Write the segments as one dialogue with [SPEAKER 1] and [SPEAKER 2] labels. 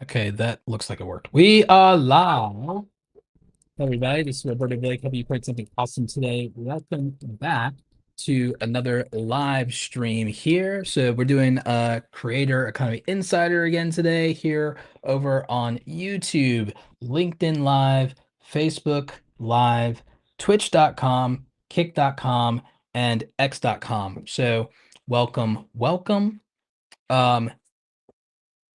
[SPEAKER 1] Okay, that looks like it worked. We are live. Hello, everybody. This is Roberto. Really hope you played something awesome today. Welcome back to another live stream here. So we're doing Creator Economy Insider again today here over on YouTube, LinkedIn Live, Facebook Live, Twitch.com, Kick.com, and X.com. So welcome. Um,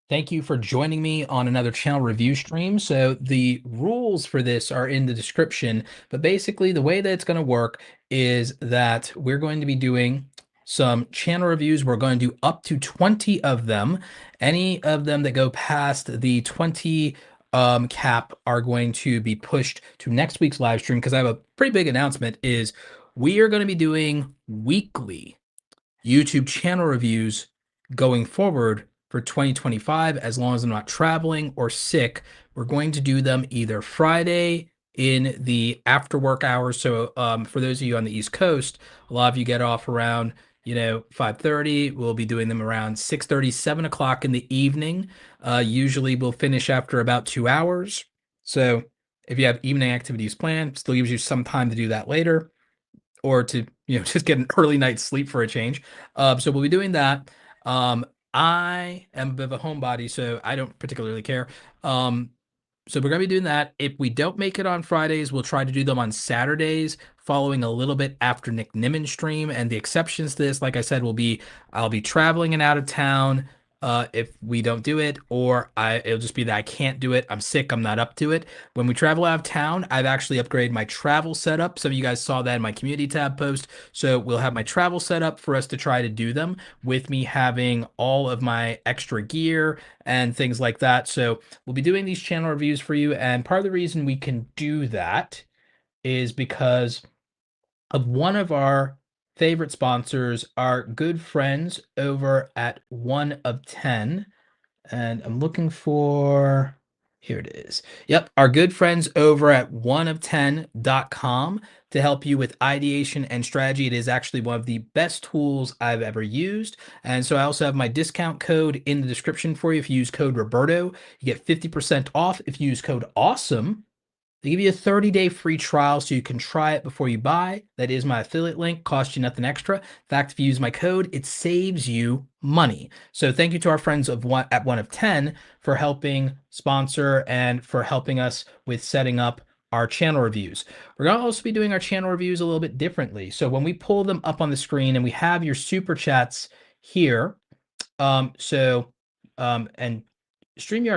[SPEAKER 1] Thank you for joining me on another channel review stream. So the rules for this are in the description, but basically the way that it's going to work is that we're going to be doing some channel reviews. We're going to do up to 20 of them. Any of them that go past the 20 cap are going to be pushed to next week's live stream, because I have a pretty big announcement. Is we are going to be doing weekly YouTube channel reviews going forward for 2025, as long as I'm not traveling or sick. We're going to do them either Friday in the after work hours. So for those of you on the East Coast, a lot of you get off around 5:30. We'll be doing them around 6:30, 7 o'clock in the evening. Usually we'll finish after about 2 hours. So if you have evening activities planned, still gives you some time to do that later, or to just get an early night's sleep for a change. So we'll be doing that. I am a bit of a homebody, so I don't particularly care. So we're gonna be doing that. If we don't make it on Fridays, we'll try to do them on Saturdays, following a little bit after Nick Nimmin's stream. And the exceptions to this, like I said, will be I'll be traveling and out of town if we don't do it, or it'll just be that I can't do it. I'm sick. I'm not up to it. When we travel out of town, I've actually upgraded my travel setup. Some of you guys saw that in my community tab post. So we'll have my travel set up for us to try to do them, with me having all of my extra gear and things like that. So we'll be doing these channel reviews for you. And part of the reason we can do that is because of one of our favorite sponsors, our good friends over at 1 of 10. And I'm looking for, here it is. Yep, our good friends over at 1of10.com to help you with ideation and strategy. It is actually one of the best tools I've ever used. And so I also have my discount code in the description for you. If you use code Roberto, you get 50% off. If you use code AWESOME, they give you a 30-day free trial so you can try it before you buy. That is my affiliate link, costs you nothing extra. In fact, if you use my code, it saves you money. So thank you to our friends at 1 of 10 for helping sponsor and for helping us with setting up our channel reviews. We're going to also be doing our channel reviews a little bit differently. So when we pull them up on the screen and we have your super chats here, and StreamYard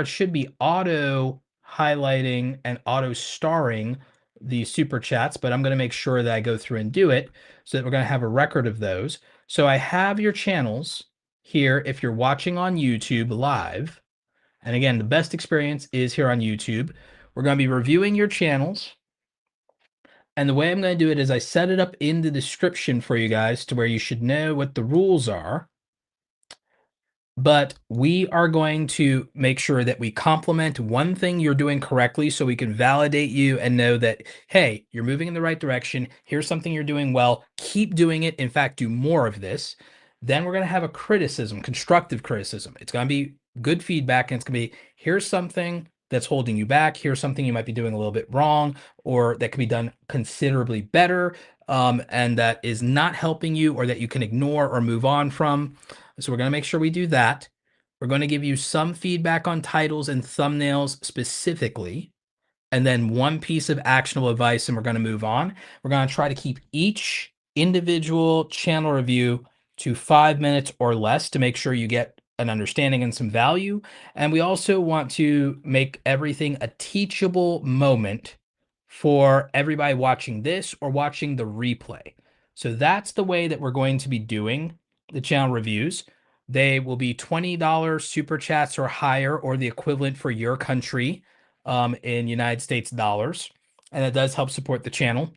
[SPEAKER 1] should be auto highlighting and auto starring the super chats, but I'm going to make sure that I go through and do it, so that we're going to have a record of those. So I have your channels here if you're watching on YouTube live. And again, the best experience is here on YouTube. We're going to be reviewing your channels. And the way I'm going to do it is I set it up in the description for you guys to where you should know what the rules are. But we are going to make sure that we compliment one thing you're doing correctly, so we can validate you and know that, hey, you're moving in the right direction. Here's something you're doing well. Keep doing it. In fact, do more of this. Then we're going to have a criticism, constructive criticism. It's going to be good feedback, and it's going to be, here's something that's holding you back. Here's something you might be doing a little bit wrong, or that can be done considerably better, and that is not helping you, or that you can ignore or move on from. So we're going to make sure we do that. We're going to give you some feedback on titles and thumbnails specifically, and then one piece of actionable advice, and we're going to move on. We're going to try to keep each individual channel review to 5 minutes or less to make sure you get an understanding and some value. And we also want to make everything a teachable moment for everybody watching this or watching the replay. So that's the way that we're going to be doing the channel reviews. They will be $20 super chats or higher, or the equivalent for your country in United States dollars. And it does help support the channel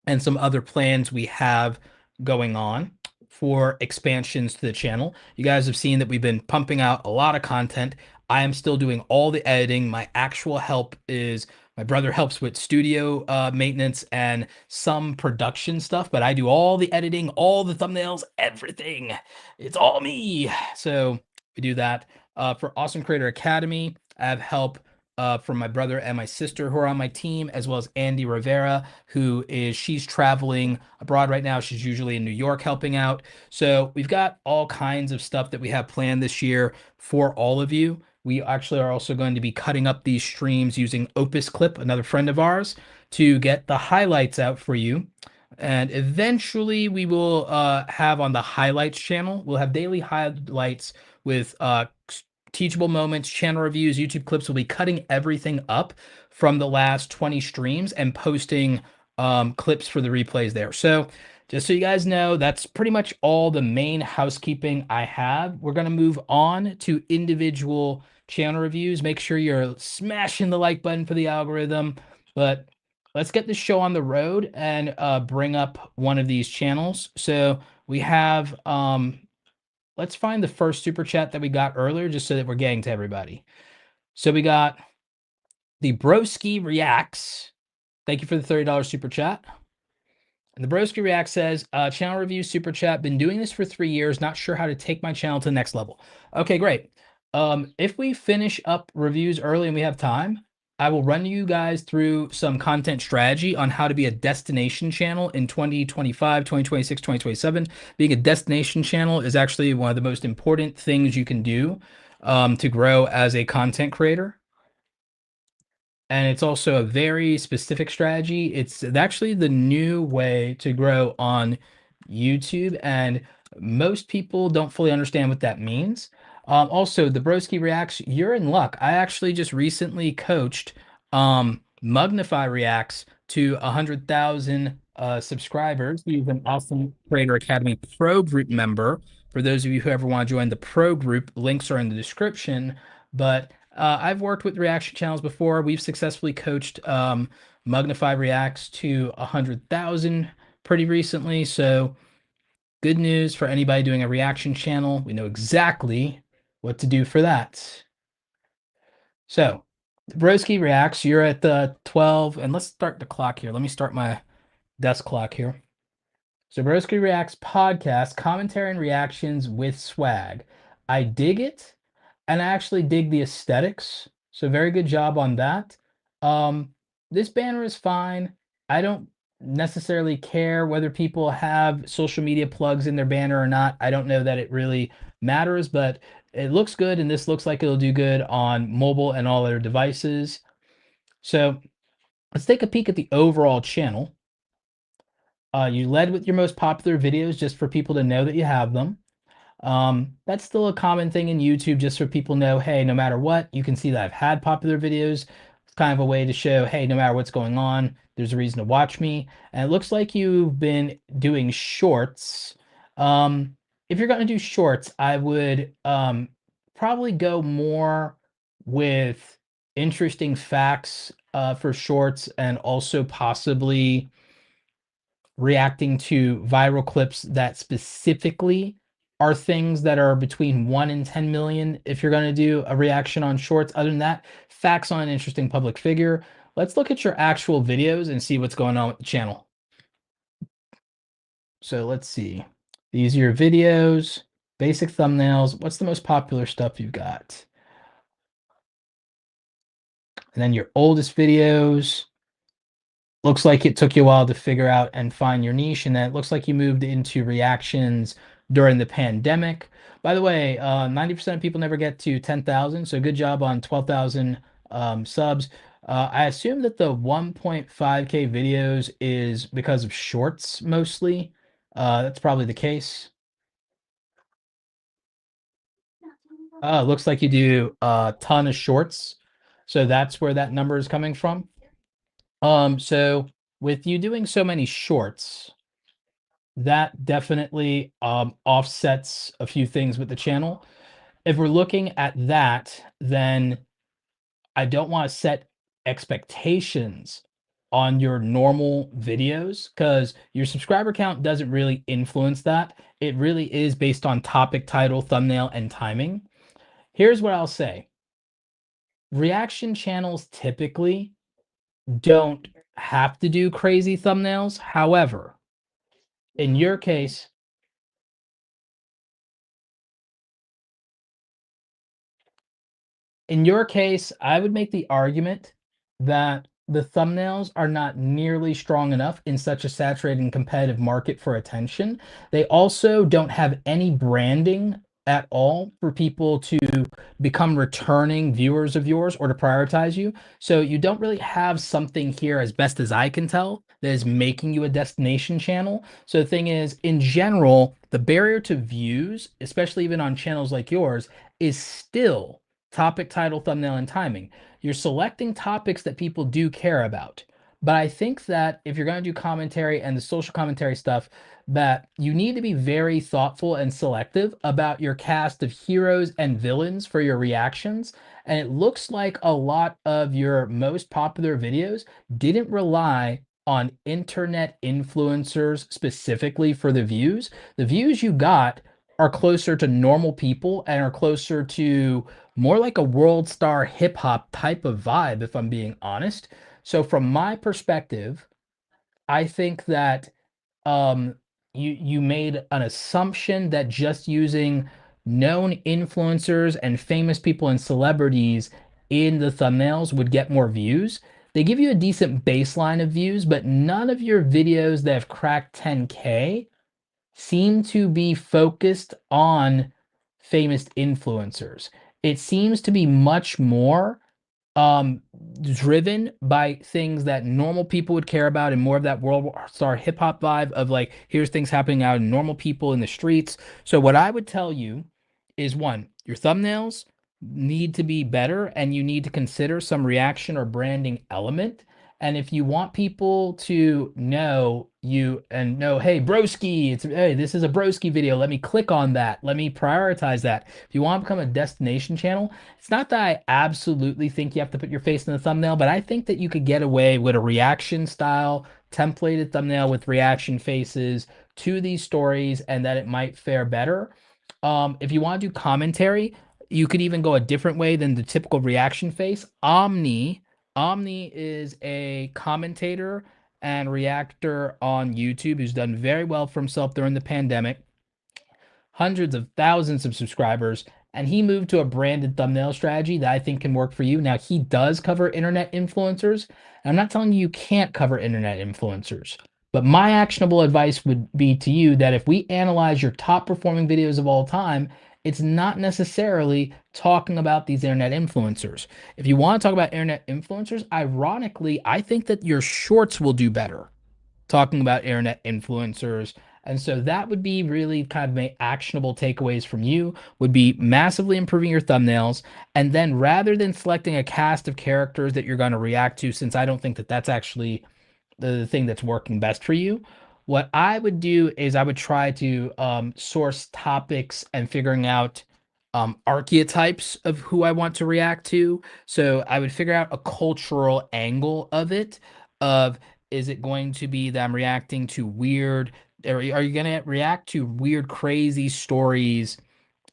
[SPEAKER 1] and some other plans we have going on for expansions to the channel. You guys have seen that we've been pumping out a lot of content. I am still doing all the editing. My actual help is my brother helps with studio maintenance and some production stuff, but I do all the editing, all the thumbnails, everything. It's all me. So we do that. For Awesome Creator Academy, I have help from my brother and my sister who are on my team, as well as Andy Rivera, she's traveling abroad right now. She's usually in New York helping out. So we've got all kinds of stuff that we have planned this year for all of you. We actually are also going to be cutting up these streams using Opus Clip, another friend of ours, to get the highlights out for you. And eventually we will have on the highlights channel, we'll have daily highlights with teachable moments, channel reviews, YouTube clips. We'll be cutting everything up from the last 20 streams and posting clips for the replays there. So just so you guys know, that's pretty much all the main housekeeping I have. We're going to move on to individual channel reviews. Make sure you're smashing the like button for the algorithm. But let's get this show on the road and bring up one of these channels. So we have let's find the first super chat that we got earlier, just so that we're getting to everybody. So we got the Broski Reacts. Thank you for the $30 super chat. And the Broski React says, channel review super chat. Been doing this for 3 years. Not sure how to take my channel to the next level. Okay, great. If we finish up reviews early and we have time, I will run you guys through some content strategy on how to be a destination channel in 2025, 2026, 2027. Being a destination channel is actually one of the most important things you can do to grow as a content creator. And it's also a very specific strategy. It's actually the new way to grow on YouTube, and most people don't fully understand what that means. Also, the Broski Reacts, you're in luck. I actually just recently coached Magnify Reacts to 100,000 subscribers. He's an Awesome Creator Academy Pro Group member. For those of you who ever want to join the Pro Group, links are in the description. But I've worked with reaction channels before. We've successfully coached Magnify Reacts to 100,000 pretty recently. So good news for anybody doing a reaction channel. We know exactly what to do for that. So Broski Reacts, you're at the 12, and let's start the clock here. Let me start my desk clock here. So Broski Reacts podcast, commentary and reactions with swag. I dig it, and I actually dig the aesthetics. So very good job on that. This banner is fine. I don't necessarily care whether people have social media plugs in their banner or not. I don't know that it really matters, but it looks good, and this looks like it'll do good on mobile and all other devices. So let's take a peek at the overall channel. You led with your most popular videos just for people to know that you have them. That's still a common thing in YouTube, just so people know, hey, no matter what, you can see that I've had popular videos. It's kind of a way to show, hey, no matter what's going on, there's a reason to watch me. And it looks like you've been doing shorts. If you're going to do shorts, I would probably go more with interesting facts for shorts, and also possibly reacting to viral clips that specifically are things that are between 1 and 10 million if you're going to do a reaction on shorts. Other than that, facts on an interesting public figure. Let's look at your actual videos and see what's going on with the channel. So let's see. These are your videos, basic thumbnails. What's the most popular stuff you've got? And then your oldest videos. Looks like it took you a while to figure out and find your niche, and then it looks like you moved into reactions during the pandemic. By the way, 90% of people never get to 10,000, so good job on 12,000 subs. I assume that the 1.5K videos is because of shorts mostly. That's probably the case. Looks like you do a ton of shorts, so that's where that number is coming from. So with you doing so many shorts, that definitely offsets a few things with the channel. If we're looking at that, then I don't want to set expectations on your normal videos, because your subscriber count doesn't really influence that. It really is based on topic, title, thumbnail, and timing. Here's what I'll say. Reaction channels typically don't have to do crazy thumbnails. However, in your case, In your case, I would make the argument that the thumbnails are not nearly strong enough in such a saturated and competitive market for attention. They also don't have any branding at all for people to become returning viewers of yours or to prioritize you. So you don't really have something here, as best as I can tell, that is making you a destination channel. So the thing is, in general, the barrier to views, especially even on channels like yours, is still topic, title, thumbnail, and timing. You're selecting topics that people do care about. But I think that if you're going to do commentary and the social commentary stuff, that you need to be very thoughtful and selective about your cast of heroes and villains for your reactions. And it looks like a lot of your most popular videos didn't rely on internet influencers specifically for the views. The views you got are closer to normal people and are closer to more like a world star hip hop type of vibe, if I'm being honest. So, from my perspective, I think that um, you made an assumption that just using known influencers and famous people and celebrities in the thumbnails would get more views. They give you a decent baseline of views, but none of your videos that have cracked 10K seem to be focused on famous influencers. It seems to be much more um driven by things that normal people would care about and more of that world star hip hop vibe of like here's things happening out in normal people in the streets. So what I would tell you is one, your thumbnails need to be better and you need to consider some reaction or branding element. And if you want people to know you and know, hey, broski, it's hey, this is a broski video. Let me click on that. Let me prioritize that. If you want to become a destination channel, it's not that I absolutely think you have to put your face in the thumbnail, but I think that you could get away with a reaction style templated thumbnail with reaction faces to these stories and that it might fare better. If you want to do commentary, you could even go a different way than the typical reaction face. Omni is a commentator and reactor on YouTube who's done very well for himself during the pandemic, hundreds of thousands of subscribers, and he moved to a branded thumbnail strategy that I think can work for you. Now, he does cover internet influencers. And I'm not telling you you can't cover internet influencers, but my actionable advice would be to you that if we analyze your top performing videos of all time, it's not necessarily talking about these internet influencers. If you want to talk about internet influencers, ironically, I think that your shorts will do better talking about internet influencers. And so that would be really kind of my actionable takeaways from you would be massively improving your thumbnails. And then rather than selecting a cast of characters that you're going to react to, since I don't think that that's actually the thing that's working best for you, what I would do is I would try to source topics and figuring out archetypes of who I want to react to. So I would figure out a cultural angle of it, of is it going to be that I'm reacting to weird, are you going to react to weird, crazy stories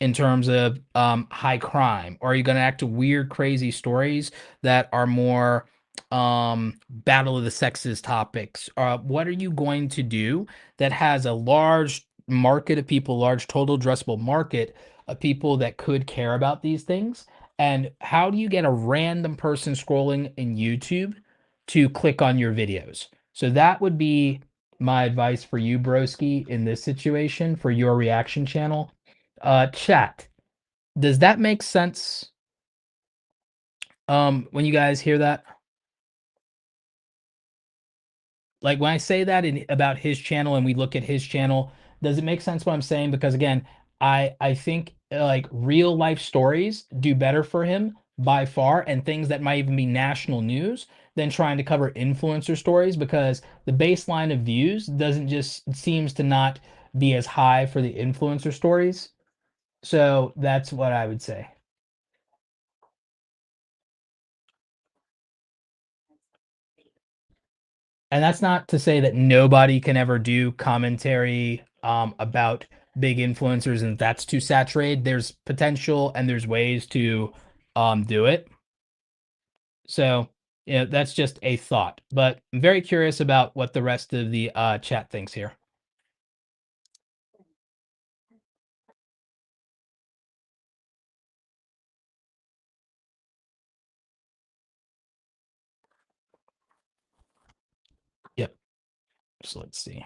[SPEAKER 1] in terms of high crime? Or are you going to act to weird, crazy stories that are more battle of the sexes topics? What are you going to do that has a large market of people, large total addressable market of people that could care about these things? And how do you get a random person scrolling in YouTube to click on your videos? So that would be my advice for you, Broski, in this situation for your reaction channel. Chat, does that make sense? When you guys hear that, like when I say that about his channel and we look at his channel, does it make sense what I'm saying? Because again, I think like real life stories do better for him by far, and things that might even be national news than trying to cover influencer stories because the baseline of views doesn't just seems to not be as high for the influencer stories. So that's what I would say. And that's not to say that nobody can ever do commentary about big influencers and that's too saturated. There's potential and there's ways to do it. So yeah, that's just a thought. But I'm very curious about what the rest of the chat thinks here. So let's see.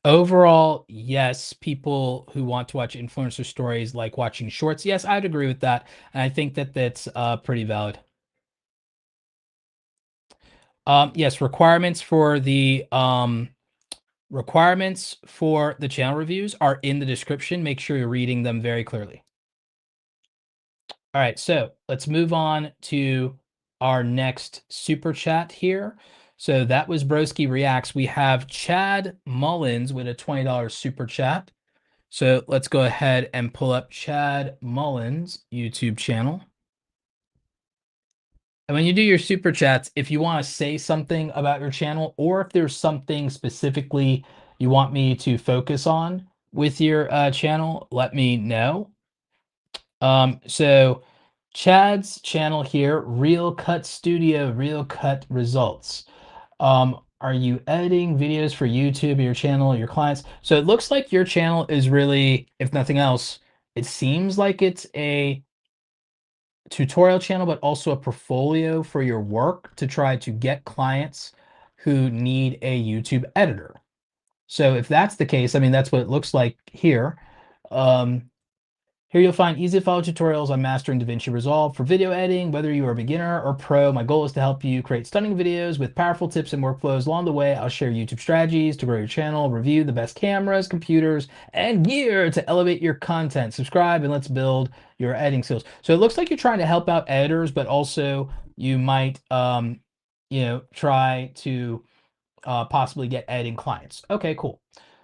[SPEAKER 1] Overall, yes, people who want to watch influencer stories like watching shorts. Yes, I'd agree with that. And I think that that's pretty valid. Yes, requirements for the channel reviews are in the description. Make sure you're reading them very clearly. All right, so let's move on to our next super chat here. So that was Broski Reacts. We have Chad Mullins with a $20 super chat. So let's go ahead and pull up Chad Mullins' YouTube channel. And when you do your super chats, if you want to say something about your channel, or if there's something specifically you want me to focus on with your channel, let me know. So Chad's channel here, Real Cut Studio, Real Cut Results. Are you editing videos for YouTube, your channel, your clients? So it looks like your channel is really, if nothing else, it seems like it's a tutorial channel, but also a portfolio for your work to try to get clients who need a YouTube editor. So if that's the case, I mean, that's what it looks like here. Um, Here you'll find easy to follow tutorials on mastering DaVinci Resolve for video editing. Whether you are a beginner or pro, my goal is to help you create stunning videos with powerful tips and workflows. Along the way, I'll share YouTube strategies to grow your channel, review the best cameras, computers, and gear to elevate your content. Subscribe and let's build your editing skills. So it looks like you're trying to help out editors, but also you might, try to possibly get editing clients. Okay, cool.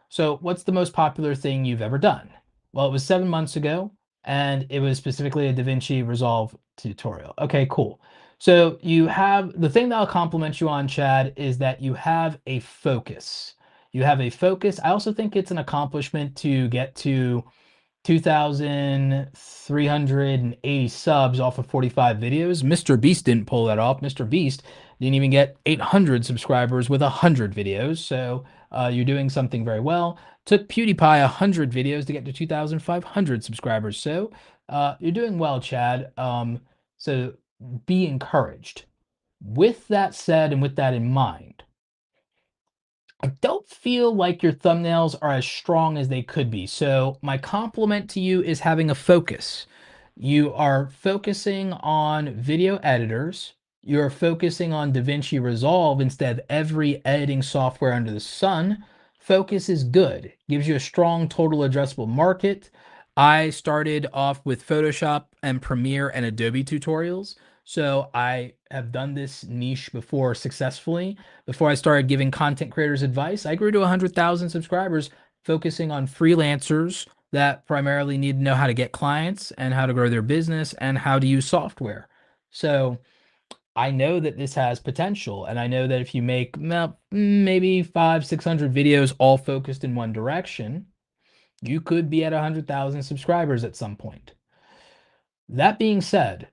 [SPEAKER 1] So what's the most popular thing you've ever done? Well, it was 7 months ago, and it was specifically a DaVinci Resolve tutorial. Okay, cool. So you have the thing that I'll compliment you on, Chad, is that you have a focus. You have a focus. I also think it's an accomplishment to get to 2,380 subs off of 45 videos. Mr. Beast didn't pull that off. Mr. Beast didn't even get 800 subscribers with 100 videos. So you're doing something very well. Took PewDiePie 100 videos to get to 2,500 subscribers. So you're doing well, Chad. So be encouraged. With that said, and with that in mind, I don't feel like your thumbnails are as strong as they could be. So my compliment to you is having a focus. You are focusing on video editors. You're focusing on DaVinci Resolve instead of every editing software under the sun. Focus is good. Gives you a strong total addressable market. I started off with Photoshop and Premiere and Adobe tutorials. So I have done this niche before successfully. Before I started giving content creators advice, I grew to 100,000 subscribers focusing on freelancers that primarily need to know how to get clients and how to grow their business and how to use software. So I know that this has potential, and I know that if you make maybe 500-600 videos all focused in one direction, you could be at 100,000 subscribers at some point. That being said,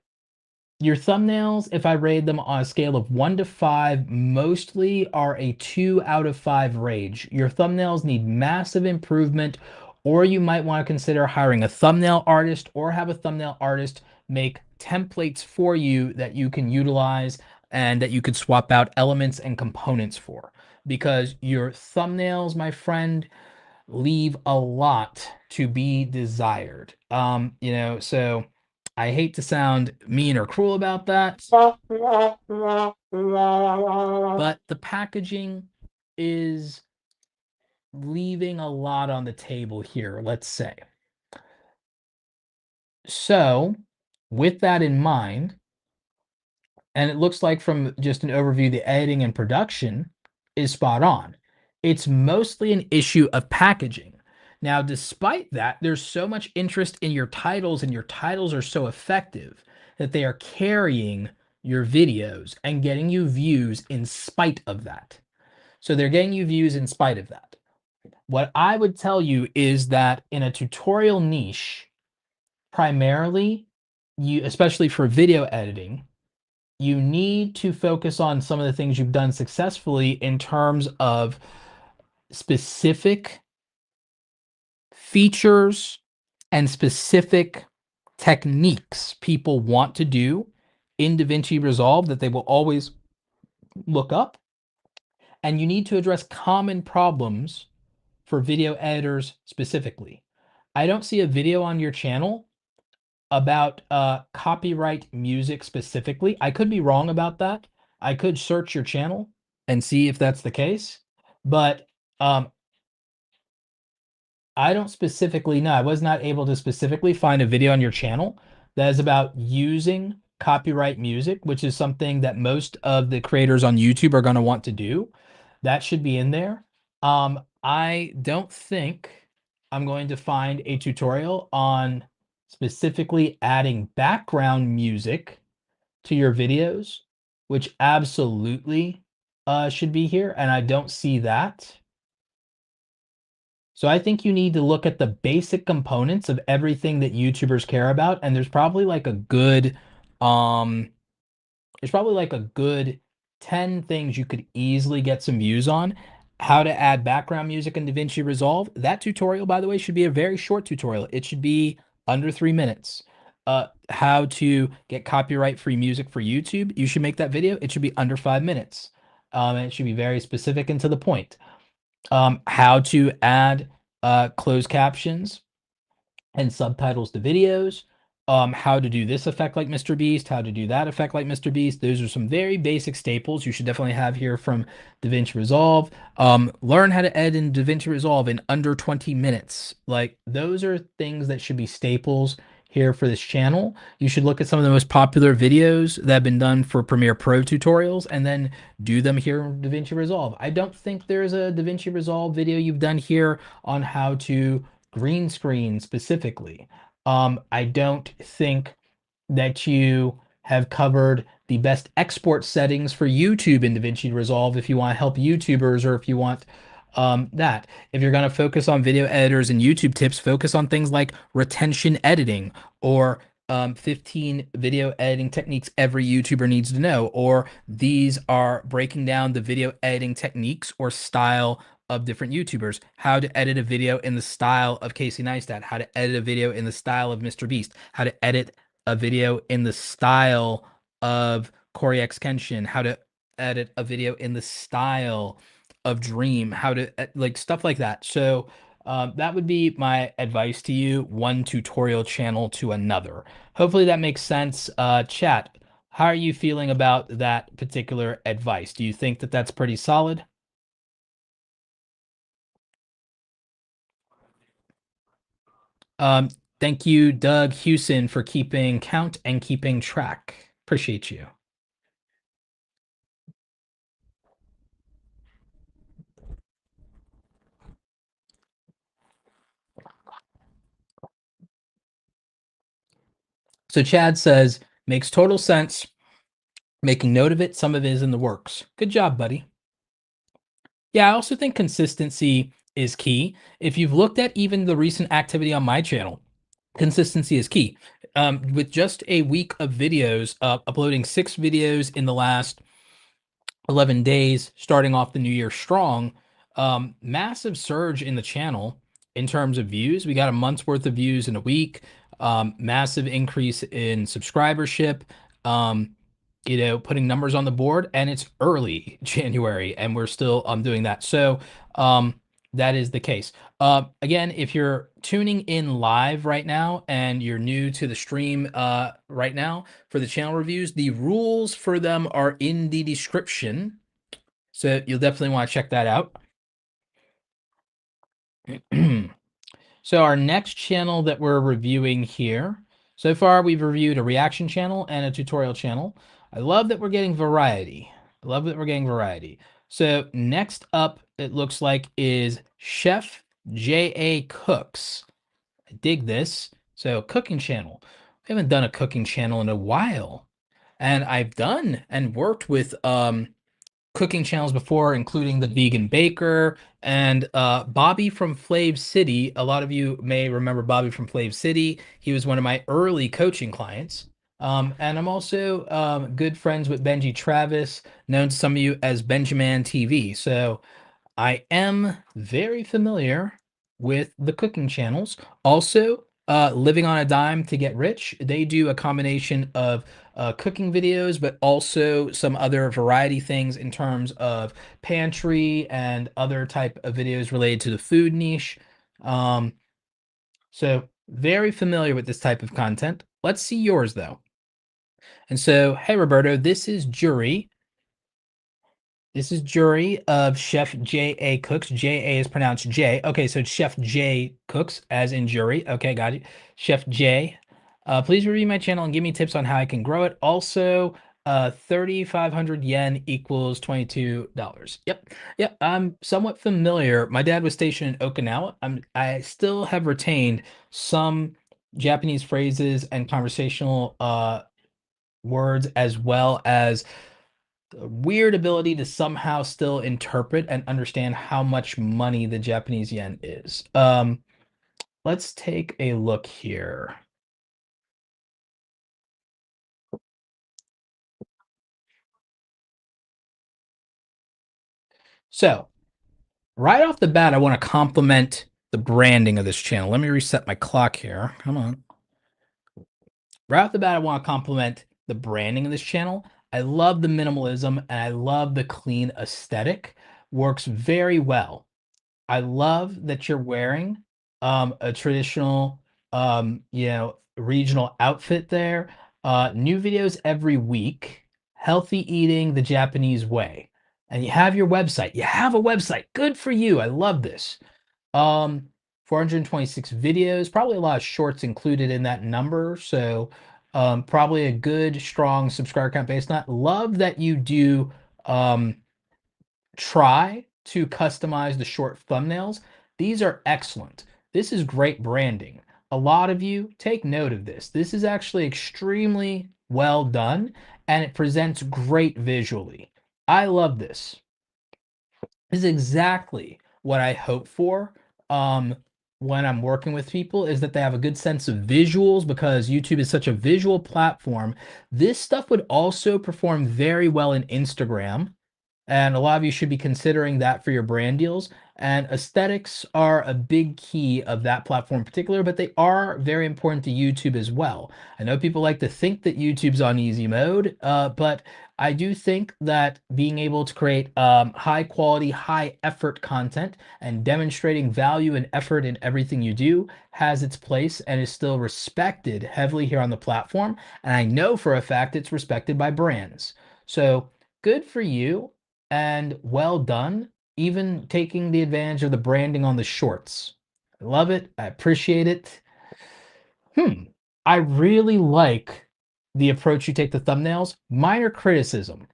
[SPEAKER 1] your thumbnails, if I rate them on a scale of 1 to 5, mostly are a 2 out of 5 range. Your thumbnails need massive improvement, or you might want to consider hiring a thumbnail artist or have a thumbnail artist make templates for you that you can utilize and that you could swap out elements and components for. Because your thumbnails, my friend, leave a lot to be desired. So I hate to sound mean or cruel about that, but the packaging is leaving a lot on the table here, let's say. So, with that in mind, and it looks like from just an overview, the editing and production is spot on. It's mostly an issue of packaging. Now, despite that, there's so much interest in your titles, and your titles are so effective that they are carrying your videos and getting you views in spite of that. So they're getting you views in spite of that. What I would tell you is that in a tutorial niche, primarily, especially for video editing, you need to focus on some of the things you've done successfully in terms of specific features and specific techniques people want to do in DaVinci Resolve that they will always look up. And you need to address common problems for video editors specifically. I don't see a video on your channel about copyright music specifically. I could be wrong about that. I could search your channel and see if that's the case, but I don't specifically know. I was not able to specifically find a video on your channel that is about using copyright music, which is something that most of the creators on YouTube are going to want to do. That should be in there. I don't think I'm going to find a tutorial on specifically adding background music to your videos, which absolutely should be here, and I don't see that. So I think you need to look at the basic components of everything that YouTubers care about, and there's probably like a good um there's probably like a good 10 things you could easily get some views on. How to add background music in DaVinci Resolve. That tutorial, by the way, should be a very short tutorial. It should be under 3 minutes. How to get copyright-free music for YouTube. You should make that video. It should be under 5 minutes. And it should be very specific and to the point. How to add closed captions and subtitles to videos, how to do this effect like Mr. Beast, how to do that effect like Mr. Beast. Those are some very basic staples you should definitely have here from DaVinci Resolve. Learn how to edit in DaVinci Resolve in under 20 minutes. Like, those are things that should be staples here for this channel. You should look at some of the most popular videos that have been done for Premiere Pro tutorials and then do them here in DaVinci Resolve. I don't think there's a DaVinci Resolve video you've done here on how to green screen specifically. I don't think that you have covered the best export settings for YouTube in DaVinci Resolve if you want to help YouTubers, or if you want that. If you're going to focus on video editors and YouTube tips, focus on things like retention editing, or 15 video editing techniques every YouTuber needs to know, or these are breaking down the video editing techniques or style of different YouTubers, how to edit a video in the style of Casey Neistat, how to edit a video in the style of Mr. Beast, how to edit a video in the style of Corey X Kenshin, how to edit a video in the style of Dream, how to like stuff like that. So that would be my advice to you, one tutorial channel to another. Hopefully that makes sense. Chat, how are you feeling about that particular advice? Do you think that that's pretty solid? Thank you, Doug Hewson, for keeping count and keeping track. Appreciate you. So Chad says, makes total sense. Making note of it. Some of it is in the works. Good job, buddy. Yeah, I also think consistency is key. If you've looked at even the recent activity on my channel, consistency is key. With just a week of videos, uploading 6 videos in the last 11 days, starting off the new year strong, massive surge in the channel in terms of views. We got a month's worth of views in a week, massive increase in subscribership, putting numbers on the board, and it's early January and we're still doing that. So that is the case. Again, if you're tuning in live right now and you're new to the stream right now for the channel reviews, the rules for them are in the description. So you'll definitely want to check that out. So our next channel that we're reviewing here, so far we've reviewed a reaction channel and a tutorial channel. I love that we're getting variety. I love that we're getting variety. So next up, it looks like, is Chef J.A. Cooks. I dig this. So cooking channel. We haven't done a cooking channel in a while. And I've done and worked with cooking channels before, including the Vegan Baker and Bobby from Flav City. A lot of you may remember Bobby from Flav City. He was one of my early coaching clients. And I'm also good friends with Benji Travis, known to some of you as Benjamin TV. So I am very familiar with the cooking channels. Also, Living on a Dime to Get Rich. They do a combination of cooking videos, but also some other variety things in terms of pantry and other type of videos related to the food niche. Um, so very familiar with this type of content. Let's see yours though. And so, hey Roberto, this is Jury. This is Jury of Chef J.A. Cooks. J.A. is pronounced J. Okay, so Chef J Cooks, as in Jury. Okay, got it. Chef J. Please review my channel and give me tips on how I can grow it. Also, 3,500 yen equals $22. Yep, yep. I'm somewhat familiar. My dad was stationed in Okinawa. I still have retained some Japanese phrases and conversational words, as well as a weird ability to somehow still interpret and understand how much money the Japanese yen is. Let's take a look here. So, right off the bat, I want to compliment the branding of this channel. Let me reset my clock here. Come on. Right off the bat, I want to compliment the branding of this channel. I love the minimalism and I love the clean aesthetic. Works very well. I love that you're wearing a traditional regional outfit there. New videos every week, healthy eating the Japanese way. And you have your website. You have a website. Good for you. I love this. Um 426 videos, probably a lot of shorts included in that number. So probably a good strong subscriber count based on that. Love that you do try to customize the short thumbnails. These are excellent. This is great branding. A lot of you take note of this. This is actually extremely well done and it presents great visually. I love this. This is exactly what I hope for when I'm working with people, is that they have a good sense of visuals, because YouTube is such a visual platform. This stuff would also perform very well in Instagram. And a lot of you should be considering that for your brand deals. And aesthetics are a big key of that platform in particular, but they are very important to YouTube as well. I know people like to think that YouTube's on easy mode, but I do think that being able to create high quality, high effort content and demonstrating value and effort in everything you do has its place and is still respected heavily here on the platform. And I know for a fact it's respected by brands. So good for you and well done, even taking the advantage of the branding on the shorts. I love it. I appreciate it. I really like the approach you take to thumbnails. Minor criticism: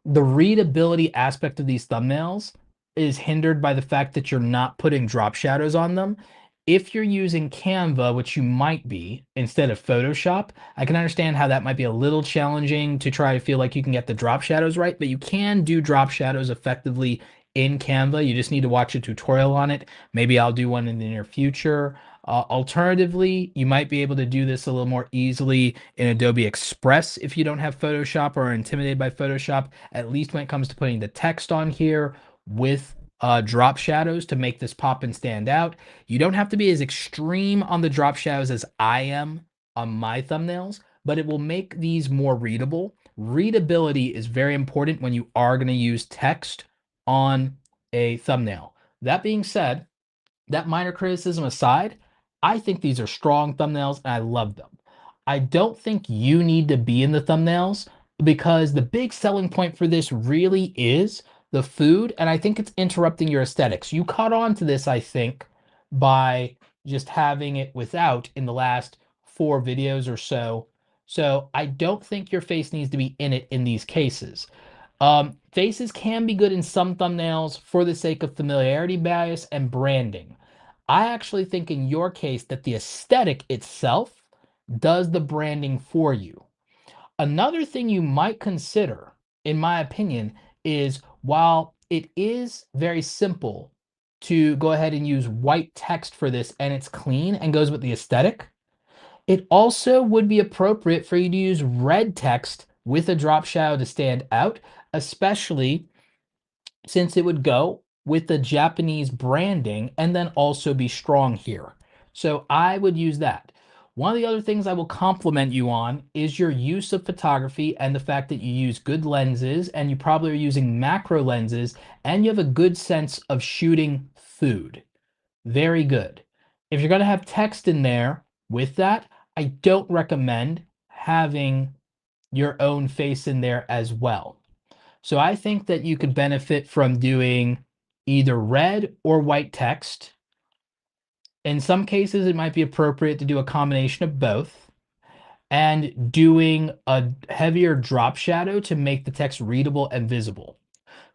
[SPEAKER 1] the readability aspect of these thumbnails is hindered by the fact that you're not putting drop shadows on them. If you're using Canva, which you might be, instead of Photoshop, I can understand how that might be a little challenging to try to feel like you can get the drop shadows right, but you can do drop shadows effectively in Canva. You just need to watch a tutorial on it. Maybe I'll do one in the near future. Alternatively, you might be able to do this a little more easily in Adobe Express if you don't have Photoshop or are intimidated by Photoshop, at least when it comes to putting the text on here with drop shadows to make this pop and stand out. You don't have to be as extreme on the drop shadows as I am on my thumbnails, but it will make these more readable. Readability is very important when you are going to use text on a thumbnail. That being said, that minor criticism aside, I think these are strong thumbnails and I love them. I don't think you need to be in the thumbnails, because the big selling point for this really is the food, and I think it's interrupting your aesthetics. You caught on to this, I think, by just having it without in the last 4 videos or so. So I don't think your face needs to be in it in these cases. Faces can be good in some thumbnails for the sake of familiarity bias and branding. I actually think in your case that the aesthetic itself does the branding for you. Another thing you might consider, in my opinion, is while it is very simple to go ahead and use white text for this and it's clean and goes with the aesthetic, it also would be appropriate for you to use red text with a drop shadow to stand out, especially since it would go with the Japanese branding and then also be strong here. So I would use that. One of the other things I will compliment you on is your use of photography and the fact that you use good lenses and you probably are using macro lenses and you have a good sense of shooting food. Very good. If you're going to have text in there with that, I don't recommend having your own face in there as well. So I think that you could benefit from doing either red or white text. In some cases, it might be appropriate to do a combination of both and doing a heavier drop shadow to make the text readable and visible.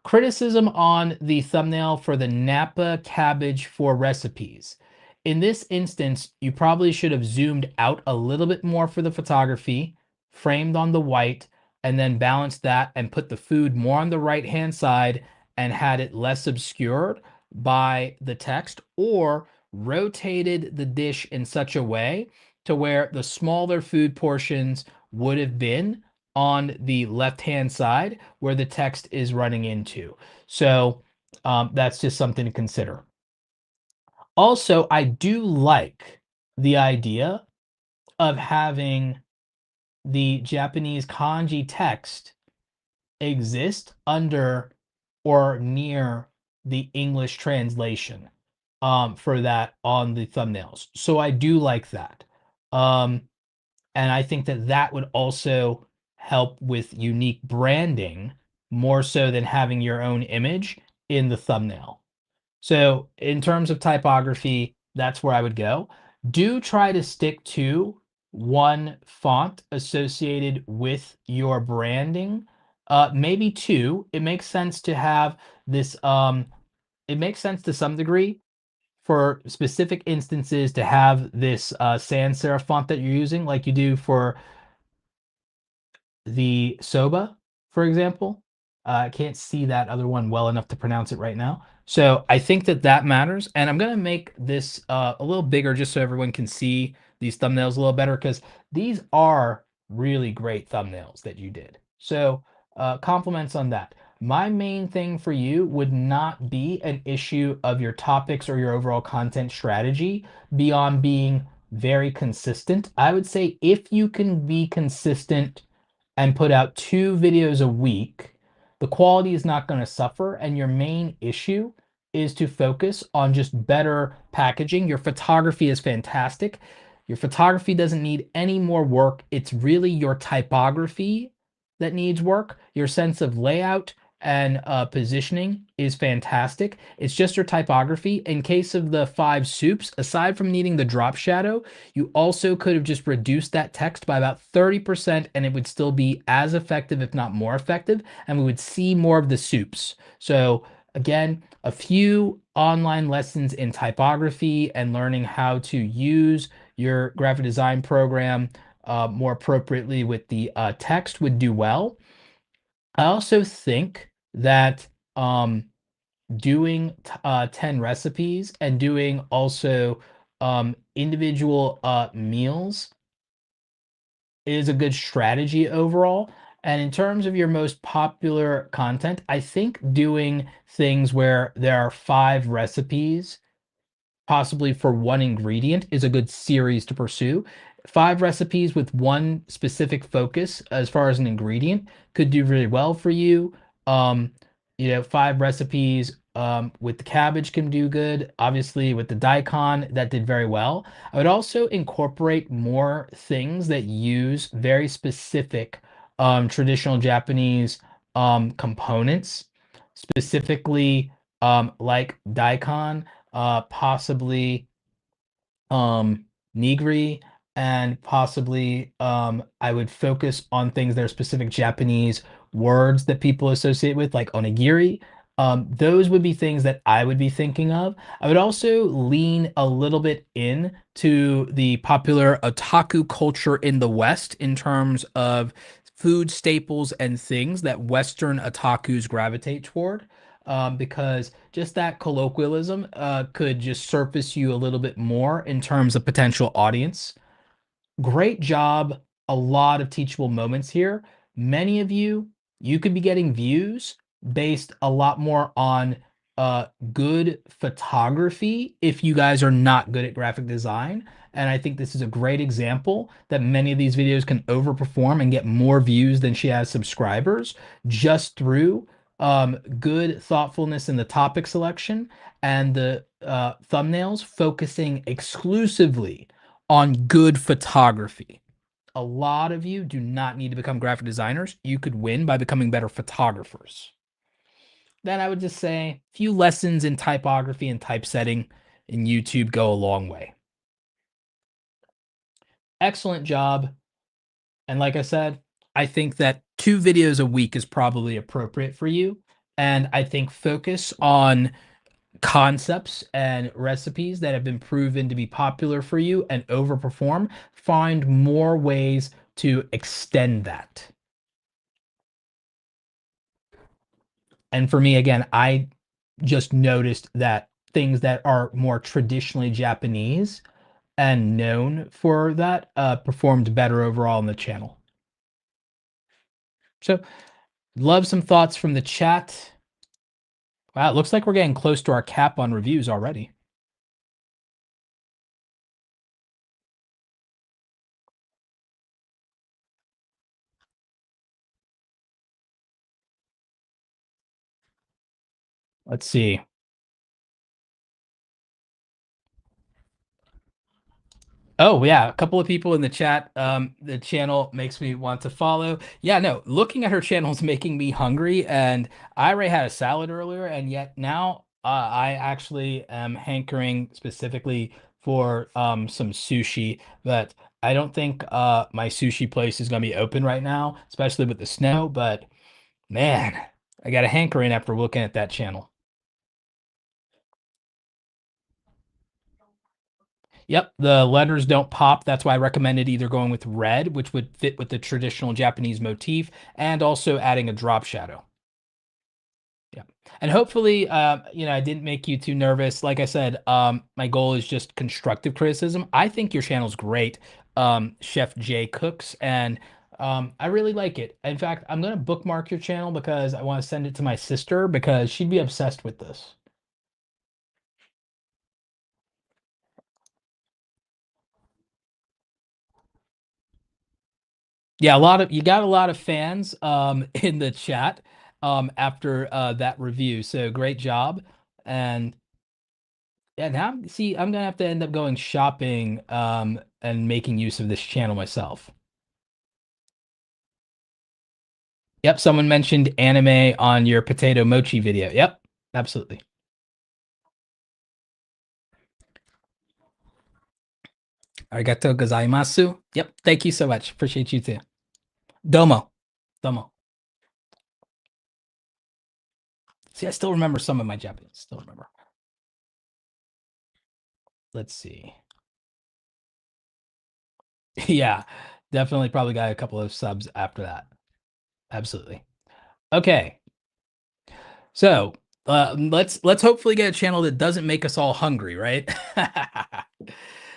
[SPEAKER 1] Criticism on the thumbnail for the Napa cabbage for recipes. In this instance, you probably should have zoomed out a little bit more for the photography, framed on the white, and then balanced that and put the food more on the right-hand side and had it less obscured by the text, or rotated the dish in such a way to where the smaller food portions would have been on the left-hand side where the text is running into. So that's just something to consider. Also, I do like the idea of having the Japanese kanji text exist under or near the English translation for that on the thumbnails. So I do like that. Um, and I think that that would also help with unique branding more so than having your own image in the thumbnail. So in terms of typography, that's where I would go. Do try to stick to one font associated with your branding. Maybe two. It makes sense to have this, it makes sense to some degree for specific instances to have this sans serif font that you're using, like you do for the soba, for example. I can't see that other one well enough to pronounce it right now. So I think that that matters. And I'm going to make this a little bigger just so everyone can see these thumbnails a little better because these are really great thumbnails that you did. So compliments on that. My main thing for you would not be an issue of your topics or your overall content strategy beyond being very consistent. I would say if you can be consistent and put out 2 videos a week, the quality is not going to suffer. And your main issue is to focus on just better packaging. Your photography is fantastic. Your photography doesn't need any more work. It's really your typography that needs work. Your sense of layout and positioning is fantastic. It's just your typography. In case of the 5 soups, aside from needing the drop shadow, you also could have just reduced that text by about 30% and it would still be as effective, if not more effective, and we would see more of the soups. So again, a few online lessons in typography and learning how to use your graphic design program more appropriately with the text would do well. I also think that doing 10 recipes and doing also individual meals is a good strategy overall. And in terms of your most popular content, I think doing things where there are 5 recipes possibly for one ingredient is a good series to pursue. 5 recipes with one specific focus as far as an ingredient could do really well for you. Um, 5 recipes with the cabbage can do good. Obviously, with the daikon, that did very well. I would also incorporate more things that use very specific traditional Japanese components, specifically like daikon, possibly nigiri, and possibly I would focus on things that are specific Japanese words that people associate with, like onigiri. Those would be things that I would be thinking of. I would also lean a little bit in to the popular otaku culture in the West in terms of food staples and things that Western otakus gravitate toward. Because just that colloquialism could just surface you a little bit more in terms of potential audience. Great job. A lot of teachable moments here. Many of you, you could be getting views based a lot more on good photography if you guys are not good at graphic design. And I think this is a great example that many of these videos can overperform and get more views than she has subscribers just through good thoughtfulness in the topic selection and the thumbnails focusing exclusively on good photography. A lot of you do not need to become graphic designers. You could win by becoming better photographers. Then I would just say a few lessons in typography and typesetting in YouTube go a long way. Excellent job. And like I said, I think that 2 videos a week is probably appropriate for you. And I think focus on concepts and recipes that have been proven to be popular for you and overperform. Find more ways to extend that. And for me, again, I just noticed that things that are more traditionally Japanese and known for that performed better overall in the channel. So, love some thoughts from the chat. Wow, it looks like we're getting close to our cap on reviews already. Let's see. Oh yeah, a couple of people in the chat. The channel makes me want to follow. Yeah, no, looking at her channel is making me hungry, and I already had a salad earlier, and yet now I actually am hankering specifically for some sushi. But I don't think my sushi place is gonna be open right now, especially with the snow. But man, I got a hankering after looking at that channel. Yep, the letters don't pop. That's why I recommended either going with red, which would fit with the traditional Japanese motif, and also adding a drop shadow. Yeah. And hopefully, I didn't make you too nervous. Like I said, my goal is just constructive criticism. I think your channel's great, Chef Jay Cooks, and I really like it. In fact, I'm gonna bookmark your channel because I want to send it to my sister because she'd be obsessed with this. Yeah, you got a lot of fans in the chat after that review. So great job. And yeah, now see I'm gonna have to end up going shopping and making use of this channel myself. Yep, someone mentioned anime on your potato mochi video. Yep, absolutely. Arigato gozaimasu. Yep, thank you so much. Appreciate you too. Domo. Domo. See, I still remember some of my Japanese. Still remember. Let's see. Yeah, definitely probably got a couple of subs after that. Absolutely. Okay. So, let's hopefully get a channel that doesn't make us all hungry, right?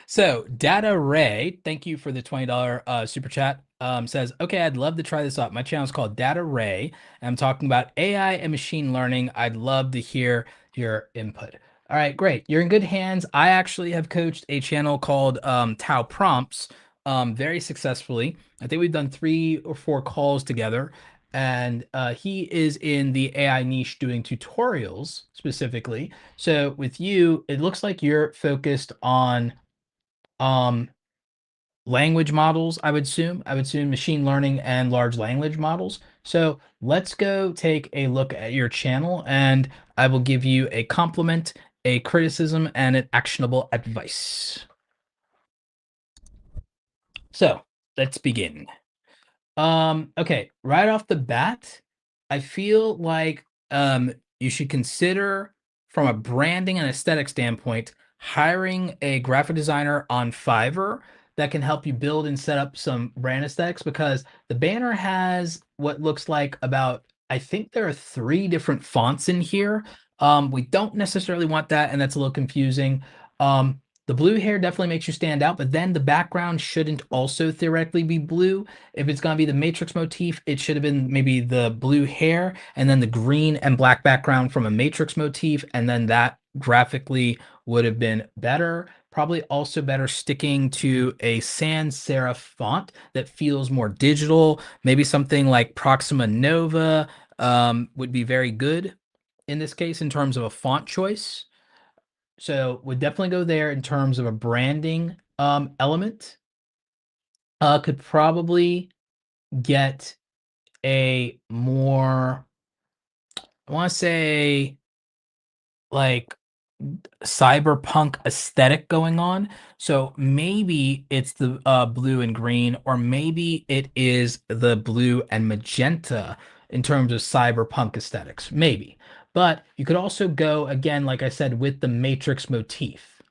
[SPEAKER 1] So, Data Ray, thank you for the $20 super chat. Says, okay, I'd love to try this out. My channel is called Data Ray, and I'm talking about AI and machine learning. I'd love to hear your input. All right, great. You're in good hands. I actually have coached a channel called Tau Prompts very successfully. I think we've done 3 or 4 calls together, and he is in the AI niche doing tutorials specifically. So with you, it looks like you're focused on um, language models, I would assume machine learning and large language models. So let's go take a look at your channel, and I will give you a compliment, a criticism, and an actionable advice. So let's begin. Okay, right off the bat, I feel like you should consider from a branding and aesthetic standpoint hiring a graphic designer on Fiverr that can help you build and set up some brand aesthetics because the banner has what looks like about I think there are 3 different fonts in here. We don't necessarily want that, and that's a little confusing. The blue hair definitely makes you stand out, but then the background shouldn't also theoretically be blue. If it's going to be the Matrix motif, it should have been maybe the blue hair and then the green and black background from a Matrix motif, and then that graphically would have been better. Probably also better sticking to a sans serif font that feels more digital. Maybe something like Proxima Nova would be very good in this case in terms of a font choice. So would definitely go there in terms of a branding element. Could probably get a more, I want to say, like cyberpunk aesthetic going on. So maybe it's the blue and green, or maybe it is the blue and magenta in terms of cyberpunk aesthetics. Maybe. But you could also go again, like I said, with the Matrix motif.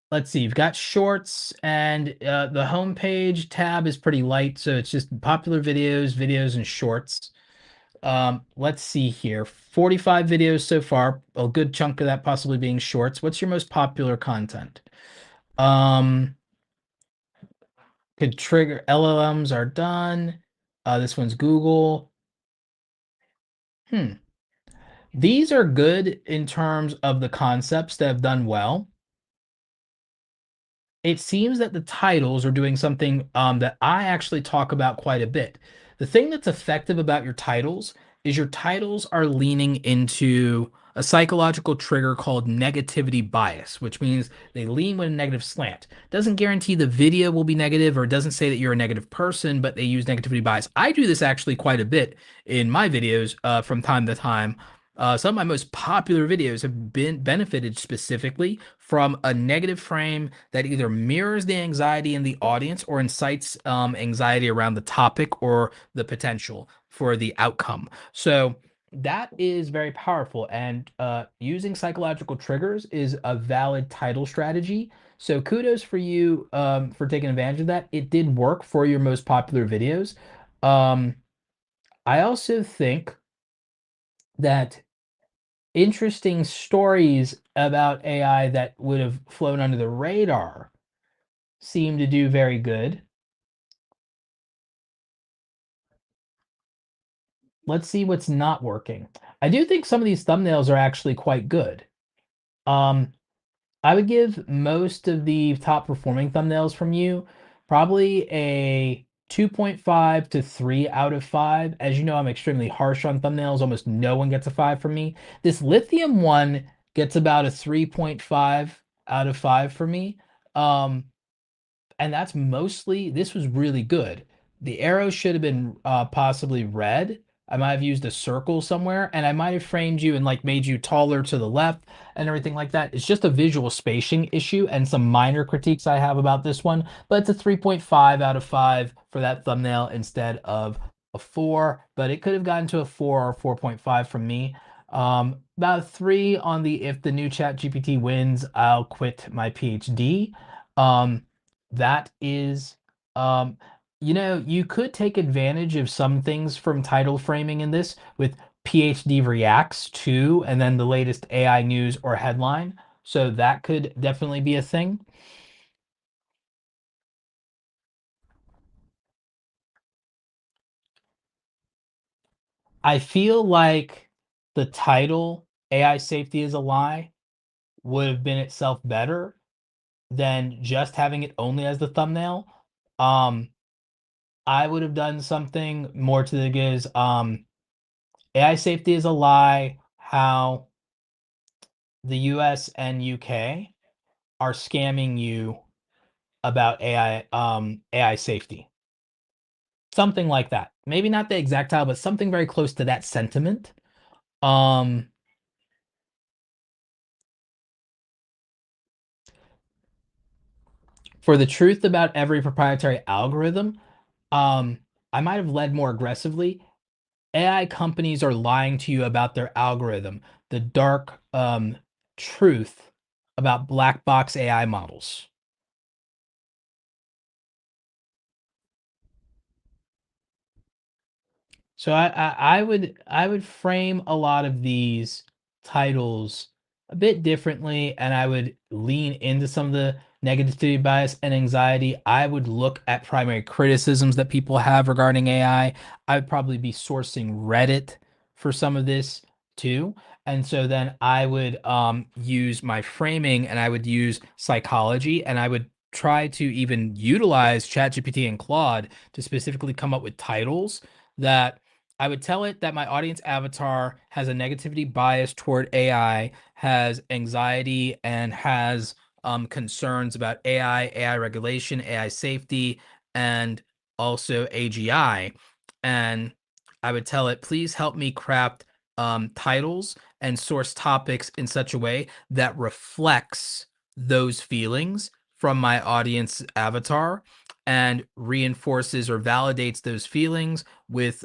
[SPEAKER 1] Let's see, you've got shorts, and the homepage tab is pretty light, so it's just popular videos, videos, and shorts. Let's see here. 45 videos so far, a good chunk of that possibly being shorts. What's your most popular content? Um, could trigger LLMs are done. This one's Google. Hmm. These are good in terms of the concepts that have done well. It seems that the titles are doing something that I actually talk about quite a bit. The thing that's effective about your titles is your titles are leaning into a psychological trigger called negativity bias, which means they lean with a negative slant. Doesn't guarantee the video will be negative, or doesn't say that you're a negative person, but they use negativity bias. I do this actually quite a bit in my videos from time to time. Some of my most popular videos have been benefited specifically from a negative frame that either mirrors the anxiety in the audience or incites anxiety around the topic or the potential for the outcome. So that is very powerful, and using psychological triggers is a valid title strategy. So kudos for you for taking advantage of that. It did work for your most popular videos. Um, I also think that interesting stories about AI that would have flown under the radar seem to do very good. Let's see what's not working. I do think some of these thumbnails are actually quite good. Um, I would give most of the top performing thumbnails from you probably a 2.5 to 3 out of 5. As you know, I'm extremely harsh on thumbnails. Almost no one gets a 5 from me. This lithium one gets about a 3.5 out of 5 for me. Um, and that's mostly, this was really good. The arrow should have been possibly red. I might have used a circle somewhere, and I might have framed you and like made you taller to the left and everything like that. It's just a visual spacing issue and some minor critiques I have about this one, but it's a 3.5 out of 5 for that thumbnail instead of a 4, but it could have gotten to a 4 or 4.5 from me. About a 3 on the if the new chat GPT wins, I'll quit my PhD. Um, that is, um, you could take advantage of some things from title framing in this with PhD reacts to, and then the latest AI news or headline. So that could definitely be a thing. I feel like the title AI safety is a lie would have been itself better than just having it only as the thumbnail. Um, I would have done something more to the giz. AI safety is a lie. How the US and UK are scamming you about AI safety. Something like that. Maybe not the exact title, but something very close to that sentiment. Um for the truth about every proprietary algorithm, um I might have led more aggressively. AI companies are lying to you about their algorithm, the dark truth about black box AI models. So I would frame a lot of these titles a bit differently, and I would lean into some of the negativity bias and anxiety. I would look at primary criticisms that people have regarding AI. I would probably be sourcing Reddit for some of this too. And so then I would use my framing, and I would use psychology, and I would try to even utilize ChatGPT and Claude to specifically come up with titles that I would tell it that my audience avatar has a negativity bias toward AI, has anxiety, and has concerns about AI regulation, AI safety, and also AGI. And I would tell it, please help me craft titles and source topics in such a way that reflects those feelings from my audience avatar and reinforces or validates those feelings with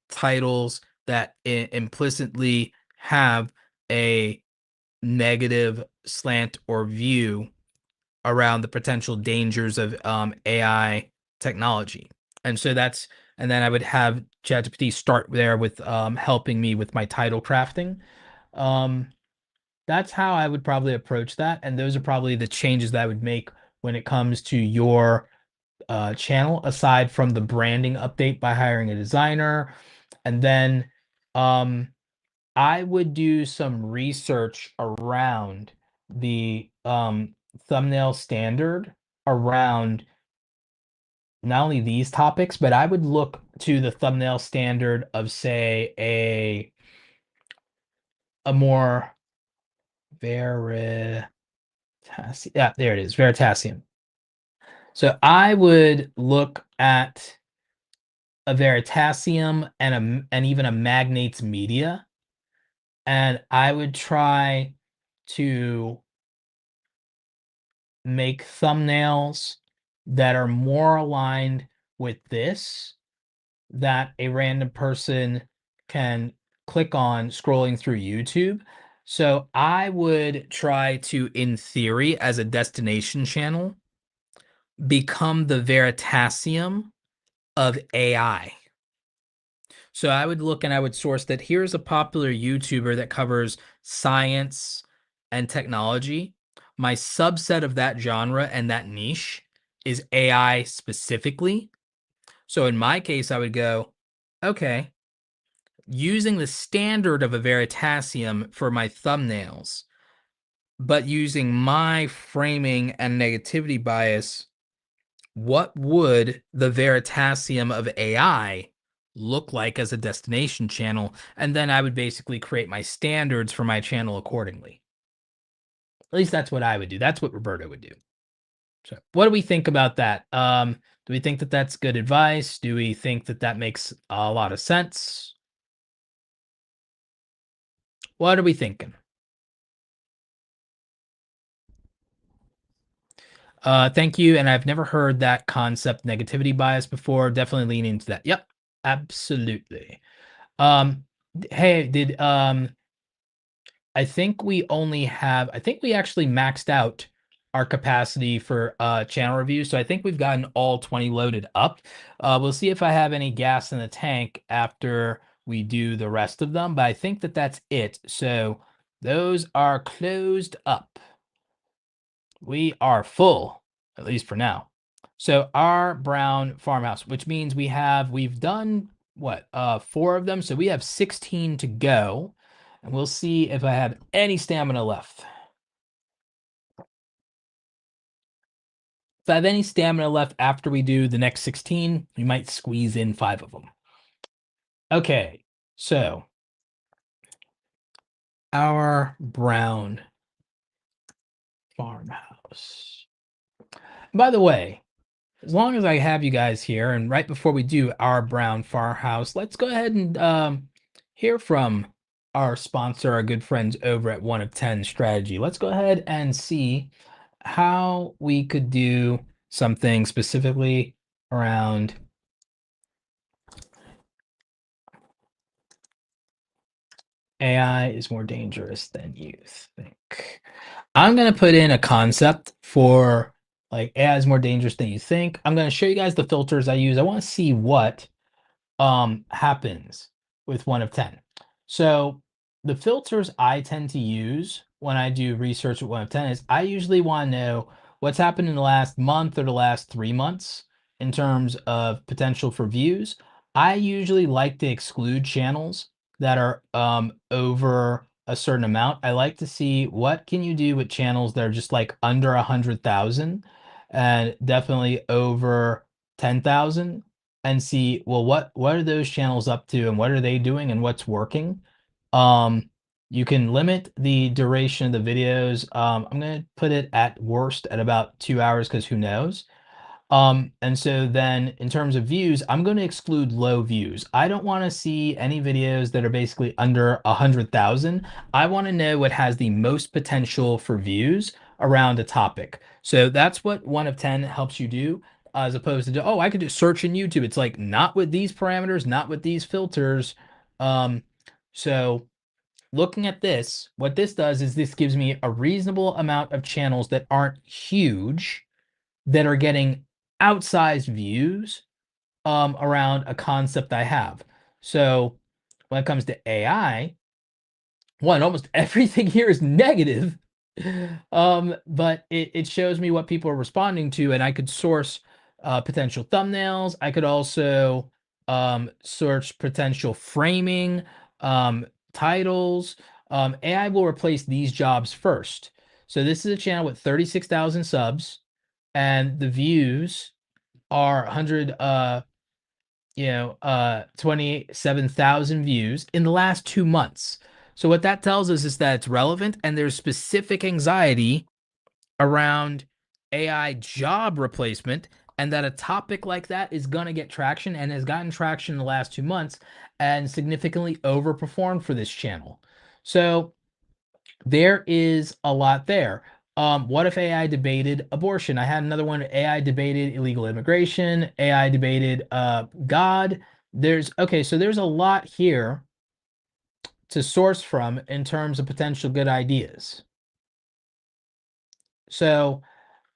[SPEAKER 1] titles that implicitly have a negative slant or view around the potential dangers of AI technology. And so that's, and then I would have ChatGPT start there with helping me with my title crafting. Um, that's how I would probably approach that. And those are probably the changes that I would make when it comes to your channel, aside from the branding update by hiring a designer. And then um, I would do some research around the thumbnail standard around not only these topics, but I would look to the thumbnail standard of, say, a more veritasium. Yeah, there it is, veritasium. So I would look at a veritasium and even a magnate's media, and I would try to make thumbnails that are more aligned with this, that a random person can click on scrolling through YouTube. So I would try to, in theory, as a destination channel, become the Veritasium of AI. So I would look and I would source that here's a popular YouTuber that covers science and technology. My subset of that genre and that niche is AI specifically. So in my case, I would go, okay, using the standard of a Veritasium for my thumbnails, but using my framing and negativity bias, what would the Veritasium of AI look like as a destination channel? And then I would basically create my standards for my channel accordingly. At least that's what I would do. That's what Roberto would do. So, what do we think about that? Do we think that that's good advice? Do we think that that makes a lot of sense? What are we thinking? Thank you. And I've never heard that concept negativity bias before. Definitely lean into that. Yep, absolutely. Hey, did I think we actually maxed out our capacity for channel reviews. So I think we've gotten all 20 loaded up. We'll see if I have any gas in the tank after we do the rest of them, but I think that that's it. So those are closed up. We are full, at least for now. So our Brown Farmhouse, which means we've done what, 4 of them. So we have 16 to go, and we'll see if I have any stamina left. If I have any stamina left after we do the next 16, we might squeeze in 5 of them. Okay, so our Brown Farmhouse. By the way, as long as I have you guys here, and right before we do our Brown Farmhouse, let's go ahead and hear from our sponsor, our good friends over at 1 of 10 Strategy. Let's go ahead and see how we could do something specifically around AI is more dangerous than you think. I'm going to put in a concept for like AI is more dangerous than you think. I'm going to show you guys the filters I use. I want to see what happens with 1 of 10. So the filters I tend to use when I do research at 1 of 10 is I usually want to know what's happened in the last month or the last 3 months in terms of potential for views. I usually like to exclude channels that are over a certain amount. I like to see what can you do with channels that are just like under 100,000 and definitely over 10,000, and see, well, what are those channels up to and what are they doing and what's working. um, you can limit the duration of the videos. I'm gonna put it at worst at about 2 hours because who knows? And so then in terms of views, I'm gonna exclude low views. I don't wanna see any videos that are basically under 100,000. I wanna know what has the most potential for views around a topic. So that's what 1 of 10 helps you do, as opposed to, oh, I could just search in YouTube. It's like, not with these parameters, not with these filters. So looking at this, what this does is this gives me a reasonable amount of channels that aren't huge, that are getting outsized views around a concept I have. So when it comes to AI, one, almost everything here is negative. But it shows me what people are responding to, and I could source potential thumbnails. I could also search potential framing, um, titles. AI will replace these jobs first. So this is a channel with 36,000 subs, and the views are 100 27,000 views in the last 2 months. So what that tells us is that it's relevant, and there's specific anxiety around AI job replacement, and that a topic like that is going to get traction and has gotten traction in the last 2 months and significantly overperformed for this channel. So there is a lot there. What if AI debated abortion? I had another one. AI debated illegal immigration. AI debated God. So there's a lot here to source from in terms of potential good ideas. So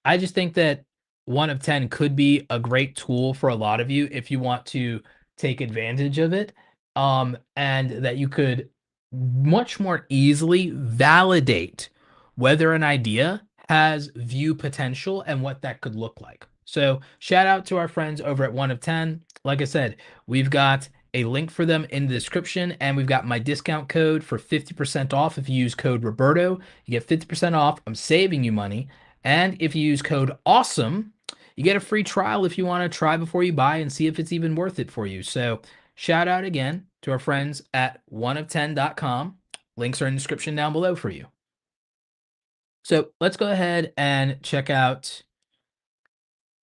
[SPEAKER 1] I just think that 1 of 10 could be a great tool for a lot of you if you want to take advantage of it, and that you could much more easily validate whether an idea has view potential and what that could look like. So shout out to our friends over at 1 of 10. Like I said, we've got a link for them in the description, and we've got my discount code for 50% off. If you use code Roberto, you get 50% off. I'm saving you money. And if you use code AWESOME, you get a free trial if you want to try before you buy and see if it's even worth it for you. So shout out again to our friends at 1of10.com. Links are in the description down below for you. So let's go ahead and check out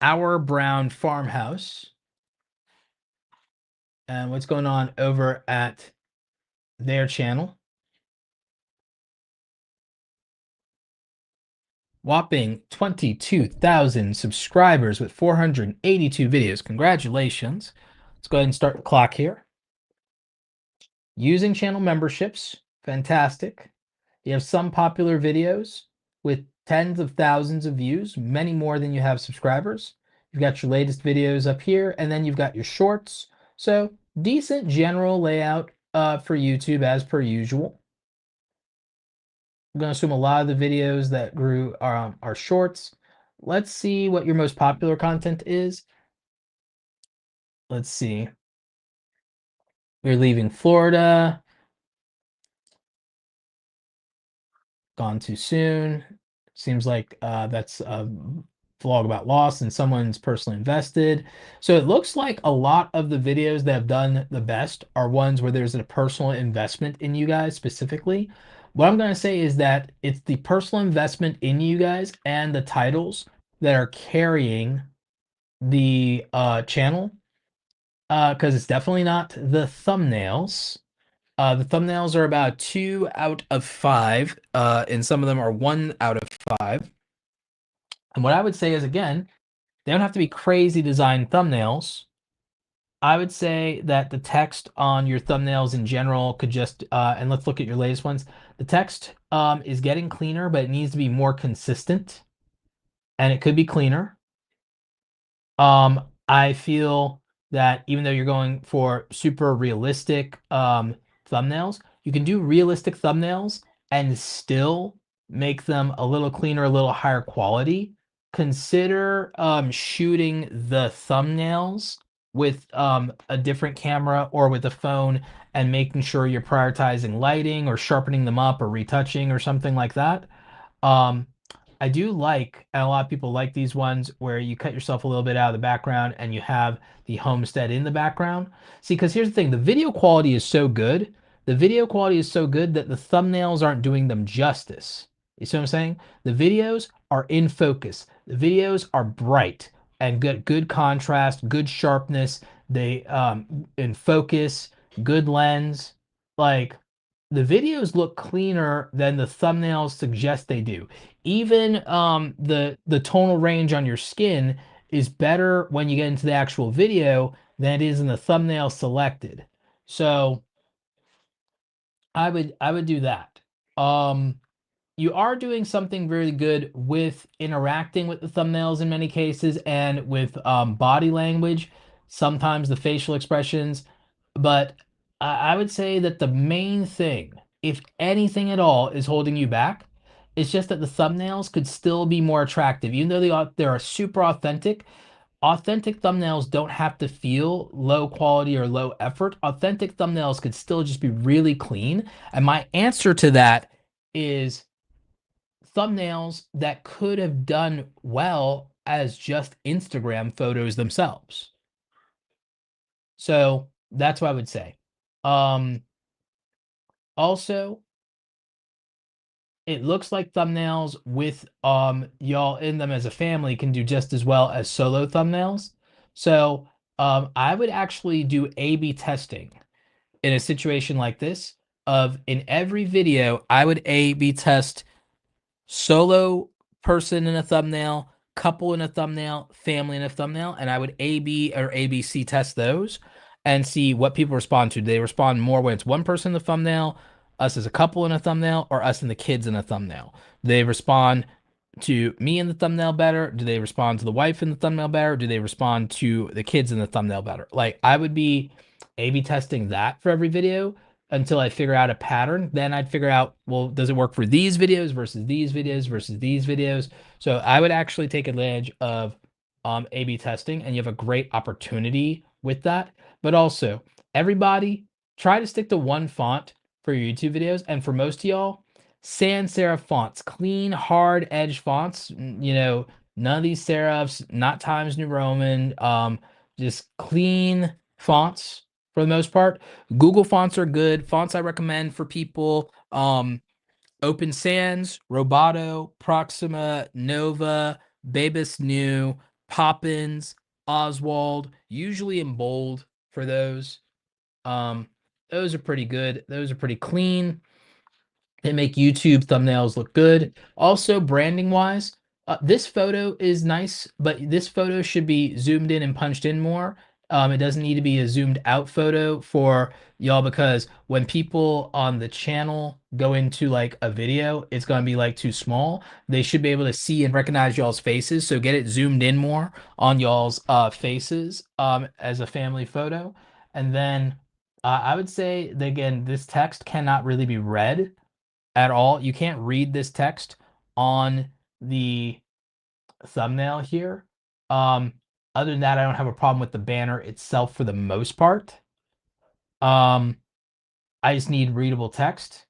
[SPEAKER 1] our Brown Farmhouse and what's going on over at their channel. Whopping 22,000 subscribers with 482 videos. Congratulations. Let's go ahead and start the clock here. Using channel memberships, fantastic. You have some popular videos with tens of thousands of views, many more than you have subscribers. You've got your latest videos up here, and then you've got your shorts. So decent general layout for YouTube as per usual. I'm going to assume a lot of the videos that grew are shorts. Let's see what your most popular content is. Let's see. We're leaving Florida. Gone too soon. Seems like that's a vlog about loss and someone's personally invested. So it looks like a lot of the videos that have done the best are ones where there's a personal investment in you guys specifically. What I'm going to say is that it's the personal investment in you guys and the titles that are carrying the channel, because it's definitely not the thumbnails. The thumbnails are about 2 out of 5, and some of them are 1 out of 5. And what I would say is, again, they don't have to be crazy design thumbnails. I would say that the text on your thumbnails in general could just, and let's look at your latest ones. The text is getting cleaner, but it needs to be more consistent, and it could be cleaner. I feel that even though you're going for super realistic thumbnails, you can do realistic thumbnails and still make them a little cleaner, a little higher quality. Consider shooting the thumbnails with a different camera or with a phone and making sure you're prioritizing lighting or sharpening them up or retouching or something like that. Um, I do like, and a lot of people like these ones where you cut yourself a little bit out of the background and you have the homestead in the background. See, because here's the thing, the video quality is so good. The video quality is so good that the thumbnails aren't doing them justice. You see what I'm saying? The videos are in focus. The videos are bright and good contrast, good sharpness. They in focus, good lens. Like the videos look cleaner than the thumbnails suggest they do. Even the tonal range on your skin is better when you get into the actual video than it is in the thumbnail selected. So I would do that. Um, you are doing something really good with interacting with the thumbnails in many cases and with body language, sometimes the facial expressions. But I would say that the main thing, if anything at all, is holding you back, it's just that the thumbnails could still be more attractive. Even though they are super authentic, authentic thumbnails don't have to feel low quality or low effort. Authentic thumbnails could still just be really clean. And my answer to that is thumbnails that could have done well as just Instagram photos themselves. So that's what I would say. Um, Also, it looks like thumbnails with y'all in them as a family can do just as well as solo thumbnails. So I would actually do A/B testing in a situation like this. Of in every video, I would A/B test solo person in a thumbnail, couple in a thumbnail, family in a thumbnail, and I would A/B or ABC test those and see what people respond to. Do they respond more when it's one person in the thumbnail, us as a couple in a thumbnail, or us and the kids in a thumbnail? Do they respond to me in the thumbnail better? Do they respond to the wife in the thumbnail better? Do they respond to the kids in the thumbnail better? Like I would be A/B testing that for every video until I figure out a pattern. Then I'd figure out, well, does it work for these videos versus these videos versus these videos? So I would actually take advantage of A/B testing, and you have a great opportunity with that. But also, everybody try to stick to one font for your YouTube videos. And for most of y'all, sans serif fonts, clean, hard edge fonts. None of these serifs, not Times New Roman, just clean fonts for the most part. Google fonts are good. Fonts I recommend for people, Open Sans, Roberto, Proxima, Nova, Babus New, Poppins, Oswald, usually in bold for those. Um, those are pretty good. Those are pretty clean. They make YouTube thumbnails look good. Also, branding wise, this photo is nice, but this photo should be zoomed in and punched in more. It doesn't need to be a zoomed out photo for y'all, because when people on the channel go into like a video, it's going to be like too small. They should be able to see and recognize y'all's faces. So get it zoomed in more on y'all's faces as a family photo. And then I would say that, again, this text cannot really be read at all. You can't read this text on the thumbnail here. Um, Other than that, I don't have a problem with the banner itself for the most part. I just need readable text.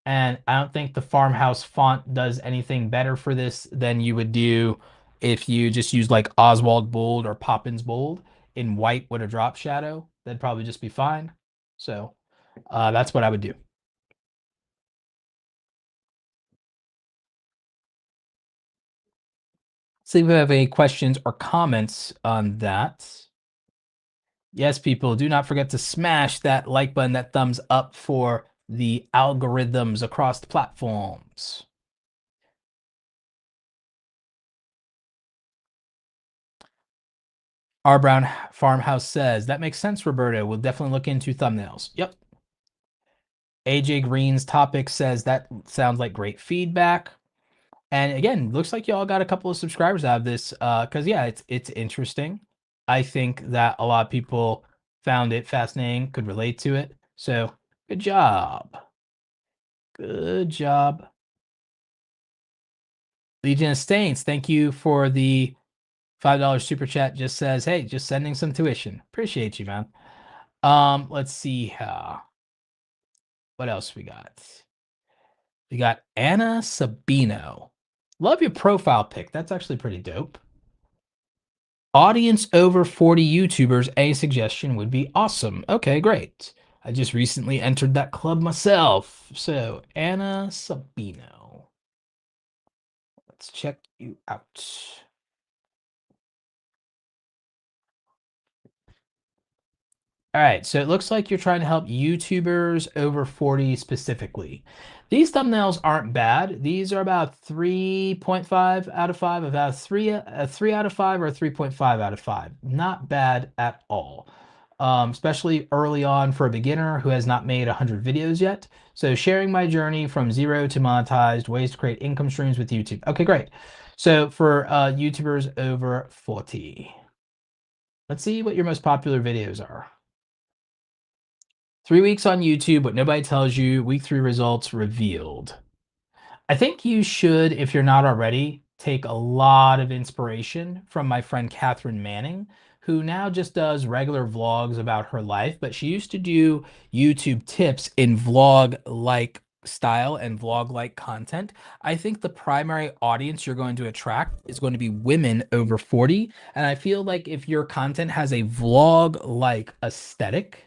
[SPEAKER 1] And I don't think the farmhouse font does anything better for this than you would do if you just use like Oswald bold or Poppins bold in white with a drop shadow. That'd probably just be fine. So that's what I would do. See if we have any questions or comments on that. Yes, people, do not forget to smash that like button, that thumbs up for the algorithms across the platforms. Our Brown Farmhouse says, that makes sense, Roberto. We'll definitely look into thumbnails. Yep. AJ Green's topic says, that sounds like great feedback. And again, looks like y'all got a couple of subscribers out of this. Because yeah, it's interesting. I think that a lot of people found it fascinating, could relate to it. So Good job. Good job. Legion of Stains, thank you for the $5 super chat. Just says, hey, just sending some tuition. Appreciate you, man. Let's see what else we got. We got Anna Sabino. Love your profile pic. That's actually pretty dope. Audience over 40 YouTubers, a suggestion would be awesome. Okay, great. I just recently entered that club myself. So, Anna Sabino. Let's check you out. All right, so it looks like you're trying to help YouTubers over 40 specifically. These thumbnails aren't bad. These are about 3.5 out of 5, about a 3 out of 5 or a 3.5 out of 5. Not bad at all. Especially early on for a beginner who has not made 100 videos yet. So sharing my journey from zero to monetized, ways to create income streams with YouTube. Okay, great. So for YouTubers over 40, let's see what your most popular videos are. 3 weeks on YouTube, what nobody tells you, week 3 results revealed. I think you should, if you're not already, take a lot of inspiration from my friend Catherine Manning, who now just does regular vlogs about her life, but she used to do YouTube tips in vlog-like style and vlog-like content. I think the primary audience you're going to attract is going to be women over 40, and I feel like if your content has a vlog-like aesthetic,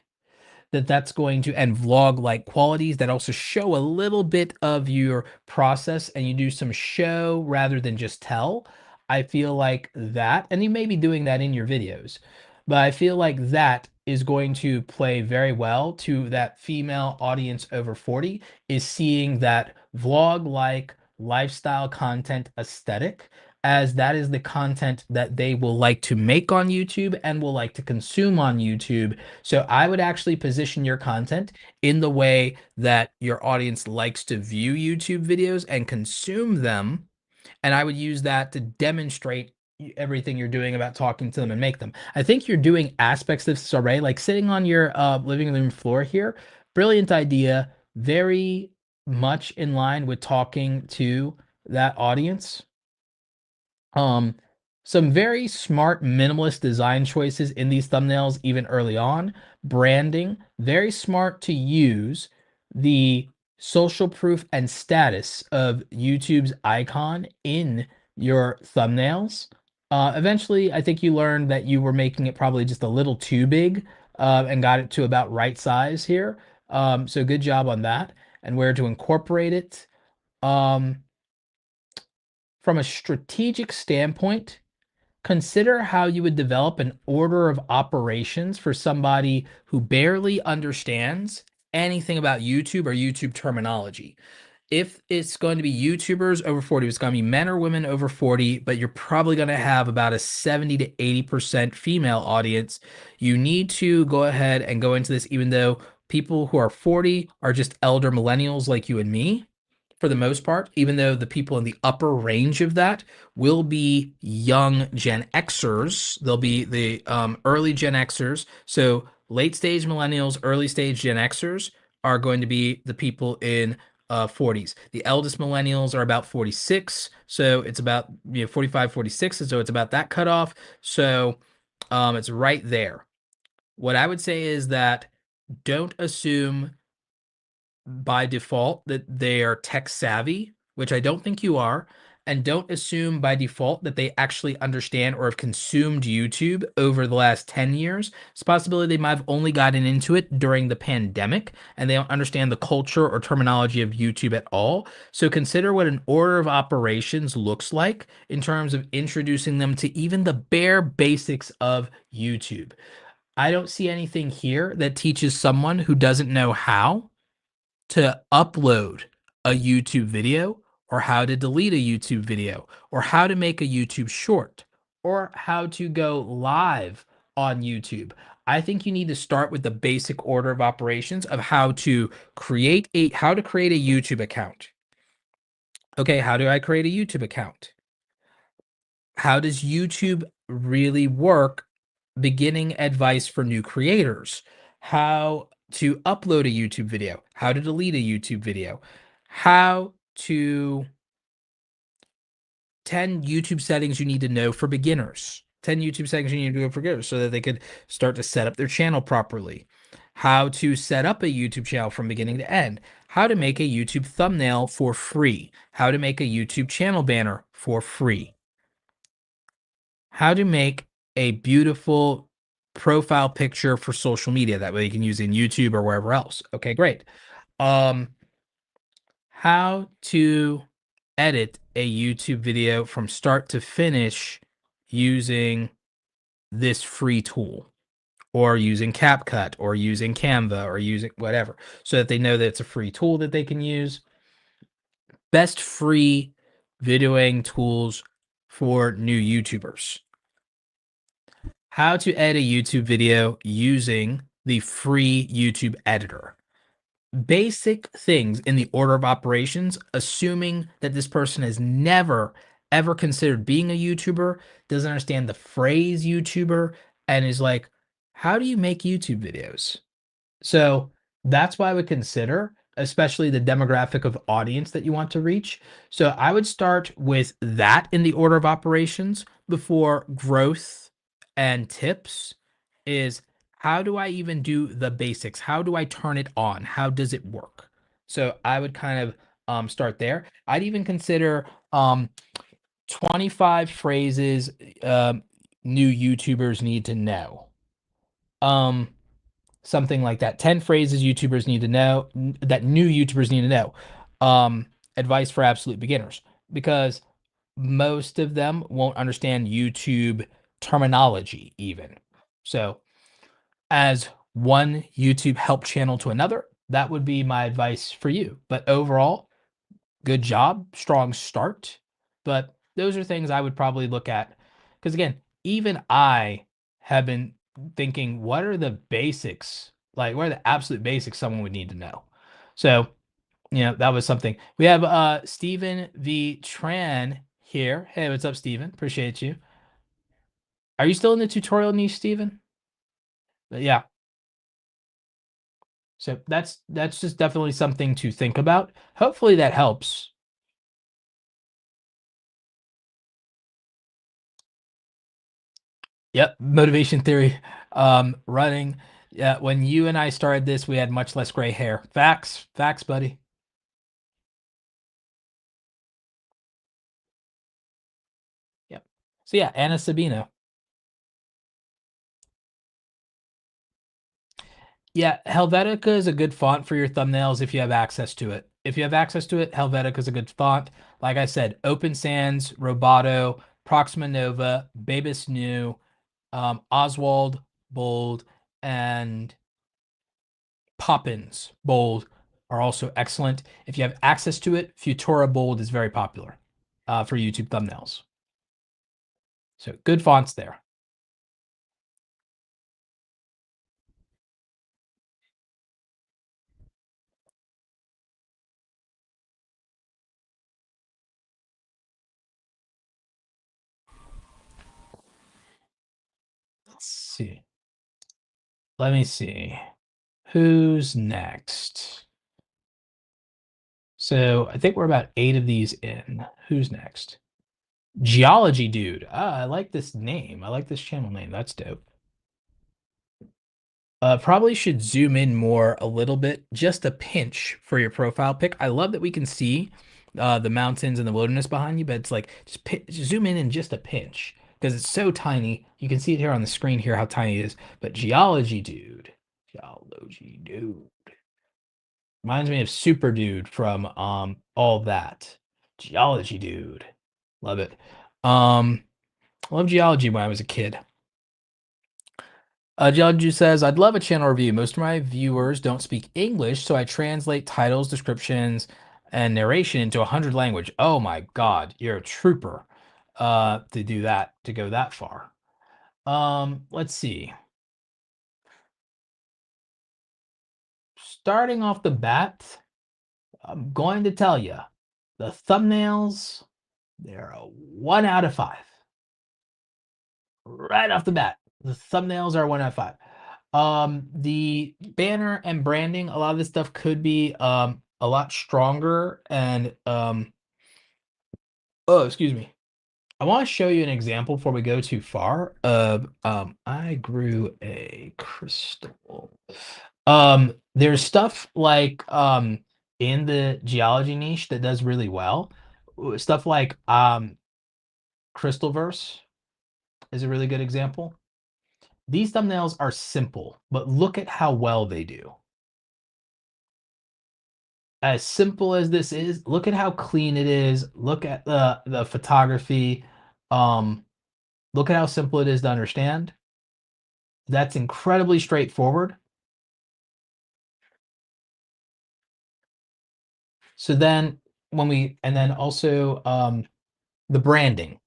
[SPEAKER 1] that's going to, and vlog like qualities that also show a little bit of your process, and you do some show rather than just tell. I feel like that, and you may be doing that in your videos, but I feel like that is going to play very well to that female audience over 40, is seeing that vlog like lifestyle content aesthetic, as that is the content that they will like to make on YouTube and will like to consume on YouTube. So I would actually position your content in the way that your audience likes to view YouTube videos and consume them. And I would use that to demonstrate everything you're doing about talking to them and make them. I think you're doing aspects of this already, like sitting on your living room floor here. Brilliant idea. Very much in line with talking to that audience. Um, some very smart minimalist design choices in these thumbnails, even early on. Branding, very smart to use the social proof and status of YouTube's icon in your thumbnails. Eventually, I think you learned that you were making it probably just a little too big, and got it to about right size here. So good job on that, and where to incorporate it. Um, from a strategic standpoint, consider how you would develop an order of operations for somebody who barely understands anything about YouTube or YouTube terminology. If it's going to be YouTubers over 40, it's going to be men or women over 40, but you're probably going to have about a 70 to 80% female audience. You need to go ahead and go into this, even though people who are 40 are just elder millennials like you and me, for the most part, even though the people in the upper range of that will be young Gen Xers. They'll be the early Gen Xers. So late stage millennials, early stage Gen Xers are going to be the people in 40s. The eldest millennials are about 46. So it's about 45, 46. So it's about that cutoff. So it's right there. What I would say is that don't assume by default that they are tech savvy, which I don't think you are, and don't assume by default that they actually understand or have consumed YouTube over the last 10 years. It's a possibility they might have only gotten into it during the pandemic and they don't understand the culture or terminology of YouTube at all. So consider what an order of operations looks like in terms of introducing them to even the bare basics of YouTube. I don't see anything here that teaches someone who doesn't know how to upload a YouTube video, or how to delete a YouTube video, or how to make a YouTube short, or how to go live on YouTube. I think you need to start with the basic order of operations of how to create a YouTube account. Okay, how do I create a YouTube account? How does YouTube really work? Beginning advice for new creators. How to upload a YouTube video, how to delete a YouTube video, how to 10 YouTube settings you need to know for beginners. 10 YouTube settings you need to know for beginners so that they could start to set up their channel properly. How to set up a YouTube channel from beginning to end. How to make a YouTube thumbnail for free. How to make a YouTube channel banner for free. How to make a beautiful profile picture for social media. That way you can use in YouTube or wherever else. Okay, great. Um, how to edit a YouTube video from start to finish using this free tool or using CapCut or using Canva or using whatever so that they know that it's a free tool that they can use. Best free videoing tools for new YouTubers. How to edit a YouTube video using the free YouTube editor. Basic things in the order of operations, assuming that this person has never ever considered being a YouTuber, doesn't understand the phrase YouTuber, and is like, how do you make YouTube videos? So that's why I would consider, especially the demographic of audience that you want to reach. So I would start with that in the order of operations before growth and tips is how do I even do the basics? How do I turn it on? How does it work? So I would kind of start there. I'd even consider 25 phrases new YouTubers need to know. Um, Something like that. 10 phrases YouTubers need to know that new YouTubers need to know. Advice for absolute beginners because most of them won't understand YouTube terminology even. So, as one YouTube help channel to another, that would be my advice for you. But overall, good job, strong start. But those are things I would probably look at because again, even I have been thinking, what are the basics? Like, what are the absolute basics someone would need to know? So, that was something. We have Stephen V. Tran here. Hey, what's up, Stephen? Appreciate you. Are you still in the tutorial niche, Stephen? But yeah. So that's just definitely something to think about. Hopefully that helps. Yep, motivation theory. Running. Yeah, when you and I started this, we had much less gray hair. Facts, buddy. Yep. So yeah, Anna Sabino. Yeah, Helvetica is a good font for your thumbnails if you have access to it. If you have access to it, Helvetica is a good font. Like I said, Open Sans, Roberto, Proxima Nova, Babus New, Oswald, Bold, and Poppins Bold are also excellent. If you have access to it, Futura Bold is very popular for YouTube thumbnails. So good fonts there. Let's see. Let me see. Who's next? So I think we're about 8 of these in. Who's next? Geology Dude. Ah, I like this name. I like this channel name. That's dope. Probably should zoom in more a little bit, just a pinch for your profile pic. I love that we can see the mountains and the wilderness behind you, but it's like just zoom in just a pinch because it's so tiny. You can see it here on the screen here how tiny it is. But Geology Dude reminds me of Super Dude from All That. Geology Dude, love it. I love geology when I was a kid. Geology says, I'd love a channel review. Most of my viewers don't speak English, so I translate titles, descriptions, and narration into 100 language. Oh my God, you're a trooper to do that, to go that far. Let's see. Starting off the bat, I'm going to tell you, the thumbnails, they're a 1 out of 5. Right off the bat, the thumbnails are 1 out of 5. The banner and branding, a lot of this stuff could be a lot stronger and oh, excuse me. I want to show you an example before we go too far of I grew a crystal. There's stuff like in the geology niche that does really well. Stuff like Crystalverse is a really good example. These thumbnails are simple, but look at how well they do. As simple as this is, look at how clean it is. Look at the photography. Um, Look at how simple it is to understand. That's incredibly straightforward. So then and then also the branding.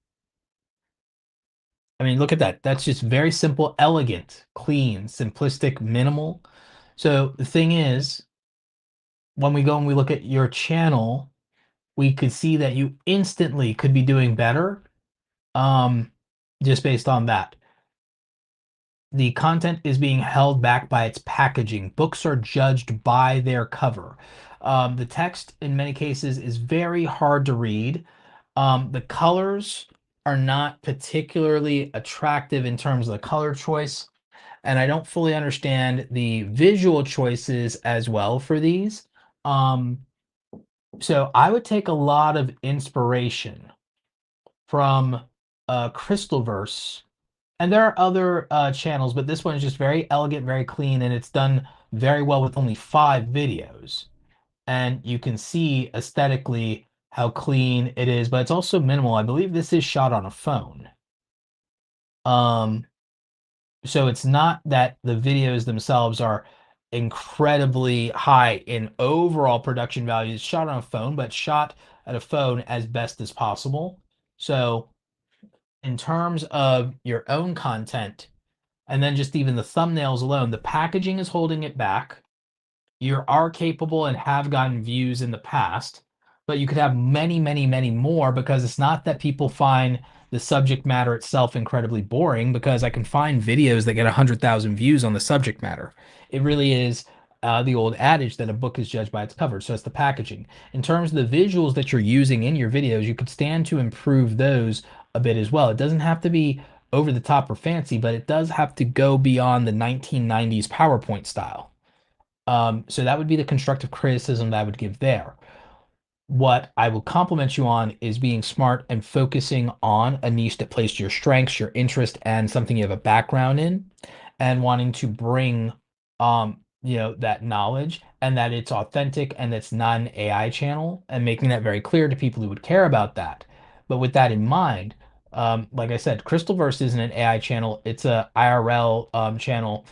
[SPEAKER 1] I mean, look at that. That's just very simple, elegant, clean, simplistic, minimal. So the thing is, when we go and we look at your channel, we could see that you instantly could be doing better um, just based on that. The content is being held back by its packaging. Books are judged by their cover. The text, in many cases, is very hard to read. The colors are not particularly attractive in terms of the color choice, and I don't fully understand the visual choices as well for these. Um, so I would take a lot of inspiration from Crystalverse, and there are other channels, but this one is just very elegant, very clean, and it's done very well with only 5 videos. And you can see aesthetically how clean it is, but it's also minimal. I believe this is shot on a phone. Um, so it's not that the videos themselves are incredibly high in overall production values shot on a phone, but shot at a phone as best as possible. So in terms of your own content, and then just even the thumbnails alone, the packaging is holding it back. You are capable and have gotten views in the past, but you could have many, many, many more because it's not that people find the subject matter itself incredibly boring, because I can find videos that get 100,000 views on the subject matter. It really is the old adage that a book is judged by its cover. So it's the packaging. In terms of the visuals that you're using in your videos, you could stand to improve those a bit as well. It doesn't have to be over the top or fancy, but it does have to go beyond the 1990s PowerPoint style. So that would be the constructive criticism that I would give there. What I will compliment you on is being smart and focusing on a niche that plays to your strengths, your interest, and something you have a background in, and wanting to bring that knowledge, and that it's authentic and it's not an AI channel, and making that very clear to people who would care about that. But with that in mind, like I said, Crystalverse isn't an AI channel, it's a IRL channel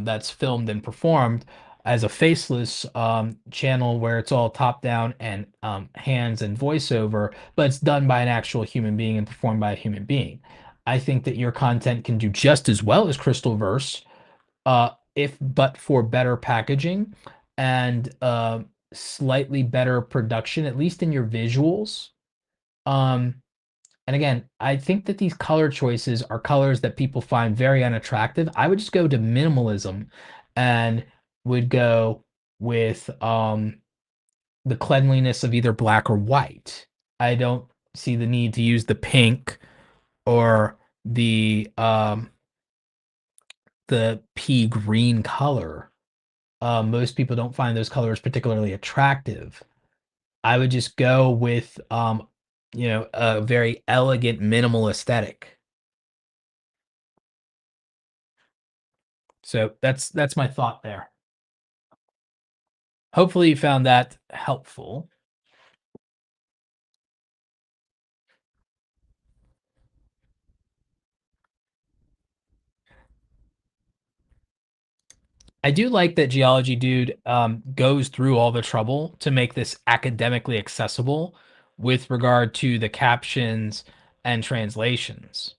[SPEAKER 1] that's filmed and performed as a faceless channel where it's all top down and hands and voiceover, but it's done by an actual human being and performed by a human being. I think that your content can do just as well as Crystalverse, if but for better packaging and slightly better production, at least in your visuals. Um, and again, I think that these color choices are colors that people find very unattractive. I would just go to minimalism and would go with the cleanliness of either black or white. I don't see the need to use the pink or the pea green color. Most people don't find those colors particularly attractive. I would just go with a very elegant minimal aesthetic. So that's my thought there. Hopefully you found that helpful. I do like that Geology Dude goes through all the trouble to make this academically accessible with regard to the captions and translations.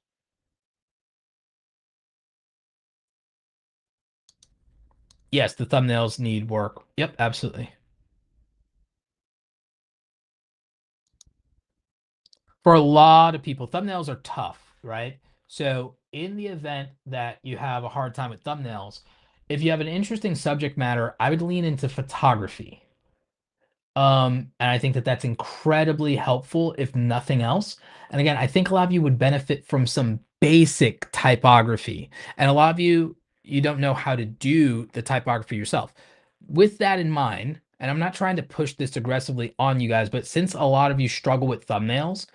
[SPEAKER 1] Yes, the thumbnails need work. Yep, absolutely. For a lot of people, thumbnails are tough, right? So in the event that you have a hard time with thumbnails, If you have an interesting subject matter, I would lean into photography. And I think that that's incredibly helpful, if nothing else. And again, I think a lot of you would benefit from some basic typography. And a lot of you, you don't know how to do the typography yourself. With that in mind, and I'm not trying to push this aggressively on you guys, but since a lot of you struggle with thumbnails,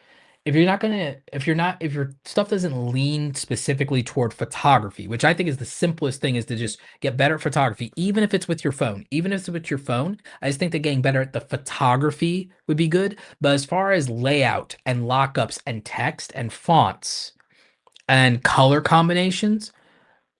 [SPEAKER 1] if your stuff doesn't lean specifically toward photography, which I think is the simplest thing, is to just get better at photography, even if it's with your phone. Even if it's with your phone, I just think that getting better at the photography would be good. But as far as layout and lockups and text and fonts and color combinations,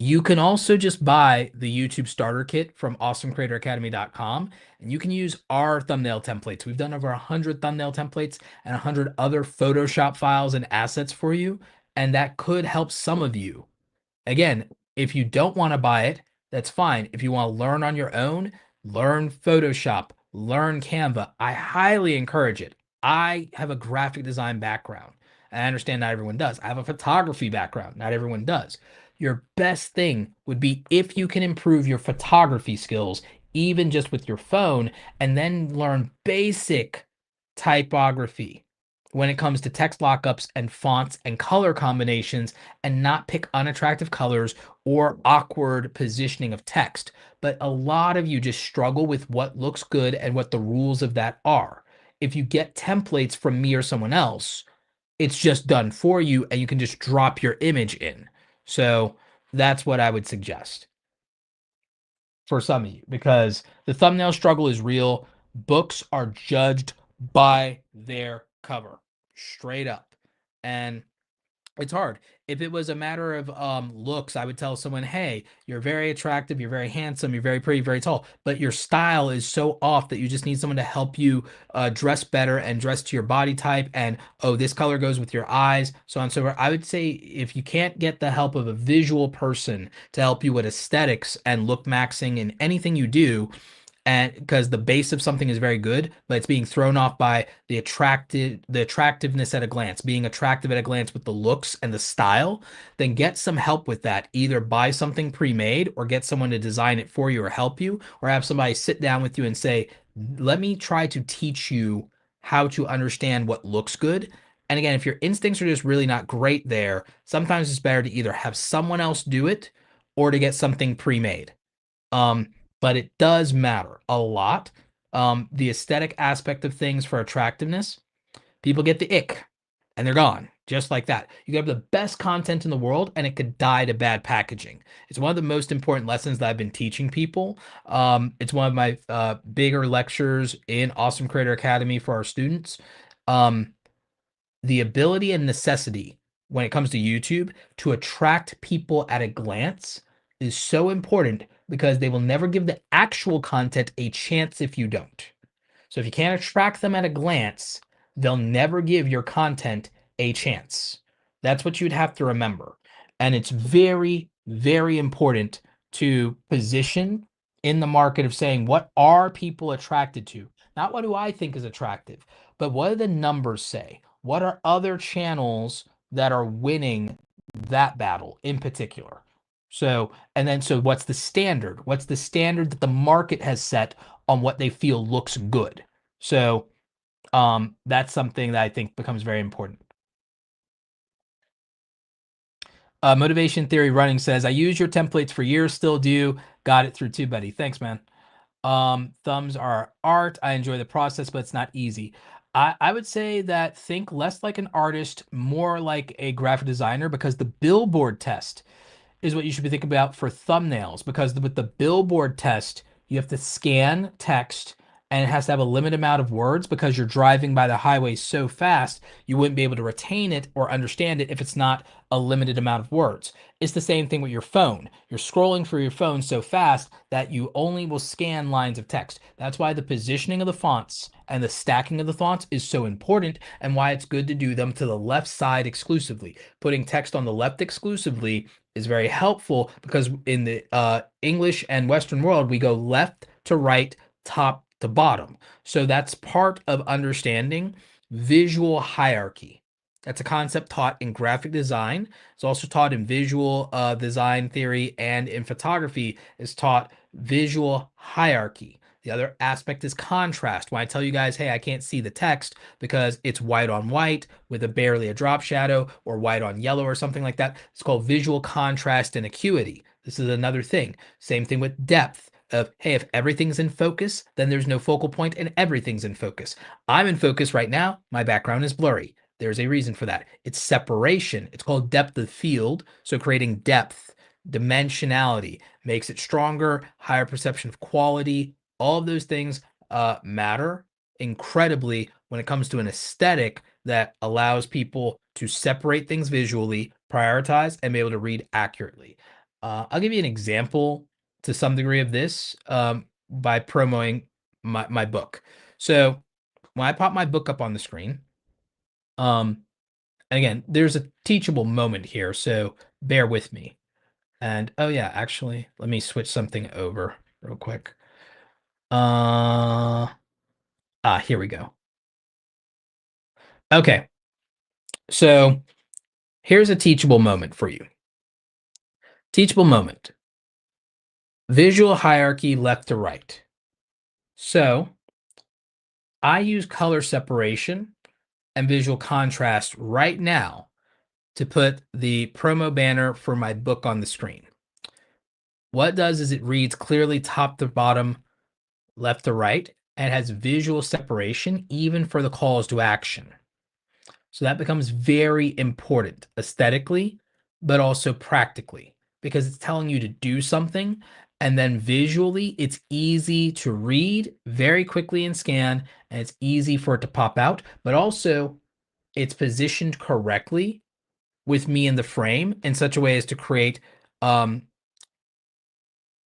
[SPEAKER 1] you can also just buy the YouTube starter kit from awesomecreatoracademy.com, and you can use our thumbnail templates. We've done over 100 thumbnail templates and 100 other Photoshop files and assets for you, and that could help some of you. Again, if you don't want to buy it, that's fine. If you want to learn on your own, learn Photoshop, learn Canva. I highly encourage it. I have a graphic design background. And I understand not everyone does. I have a photography background. Not everyone does. Your best thing would be if you can improve your photography skills, even just with your phone, and then learn basic typography when it comes to text lockups and fonts and color combinations, and not pick unattractive colors or awkward positioning of text. But a lot of you just struggle with what looks good and what the rules of that are. If you get templates from me or someone else, it's just done for you and you can just drop your image in. So that's what I would suggest for some of you, because the thumbnail struggle is real. Books are judged by their cover, straight up. And it's hard. If it was a matter of looks, I would tell someone, hey, you're very attractive, you're very handsome, you're very pretty, very tall, but your style is so off that you just need someone to help you dress better and dress to your body type. And oh, this color goes with your eyes, so on and so forth. I would say if you can't get the help of a visual person to help you with aesthetics and look maxing in anything you do, and because the base of something is very good, but it's being thrown off by the attractiveness at a glance, being attractive at a glance with the looks and the style, then get some help with that. Either buy something pre-made or get someone to design it for you or help you, or have somebody sit down with you and say, let me try to teach you how to understand what looks good. And again, if your instincts are just really not great there, sometimes it's better to either have someone else do it or to get something pre-made. Um, but it does matter a lot. The aesthetic aspect of things for attractiveness, people get the ick and they're gone just like that. You have the best content in the world and it could die to bad packaging. It's one of the most important lessons that I've been teaching people. It's one of my bigger lectures in Awesome Creator Academy for our students. Um, the ability and necessity when it comes to YouTube to attract people at a glance is so important, because they will never give the actual content a chance if you don't. So if you can't attract them at a glance, they'll never give your content a chance. That's what you'd have to remember. And it's very, very important to position in the market of saying, what are people attracted to? Not what do I think is attractive, but what do the numbers say? What are other channels that are winning that battle in particular? So, and then, so what's the standard? What's the standard that the market has set on what they feel looks good? So, that's something that I think becomes very important. Motivation Theory Running says, I use your templates for years, still do. Got it through TubeBuddy. Thanks, man. Thumbs are art. I enjoy the process, but it's not easy. I would say that think less like an artist, more like a graphic designer, because the billboard test is what you should be thinking about for thumbnails, because with the billboard test, you have to scan text and it has to have a limited amount of words, because you're driving by the highway so fast, you wouldn't be able to retain it or understand it if it's not a limited amount of words. It's the same thing with your phone. You're scrolling through your phone so fast that you only will scan lines of text. That's why the positioning of the fonts and the stacking of the fonts is so important, and why it's good to do them to the left side exclusively. Putting text on the left exclusively is very helpful, because in the English and Western world, we go left to right, top to bottom. So that's part of understanding visual hierarchy. That's a concept taught in graphic design. It's also taught in visual design theory, and in photography is taught visual hierarchy. The other aspect is contrast. When I tell you guys, hey, I can't see the text because it's white on white with barely a drop shadow, or white on yellow or something like that, it's called visual contrast and acuity. This is another thing. Same thing with depth of, hey, if everything's in focus, then there's no focal point and everything's in focus. I'm in focus right now. My background is blurry. There's a reason for that. It's separation. It's called depth of field. So creating depth, dimensionality makes it stronger, higher perception of quality. All of those things matter incredibly when it comes to an aesthetic that allows people to separate things visually, prioritize, and be able to read accurately. I'll give you an example to some degree of this by promoting my book. So when I pop my book up on the screen, and again, there's a teachable moment here, so bear with me. And oh yeah, actually, let me switch something over real quick. Here we go. Okay, so here's a teachable moment for you. Teachable moment. Visual hierarchy left to right. So I use color separation and visual contrast right now to put the promo banner for my book on the screen. What it does is it reads clearly top to bottom, left to right, and has visual separation even for the calls to action. So that becomes very important aesthetically, but also practically, because it's telling you to do something. And then visually, it's easy to read very quickly and scan, and it's easy for it to pop out, but also it's positioned correctly with me in the frame in such a way as to create um,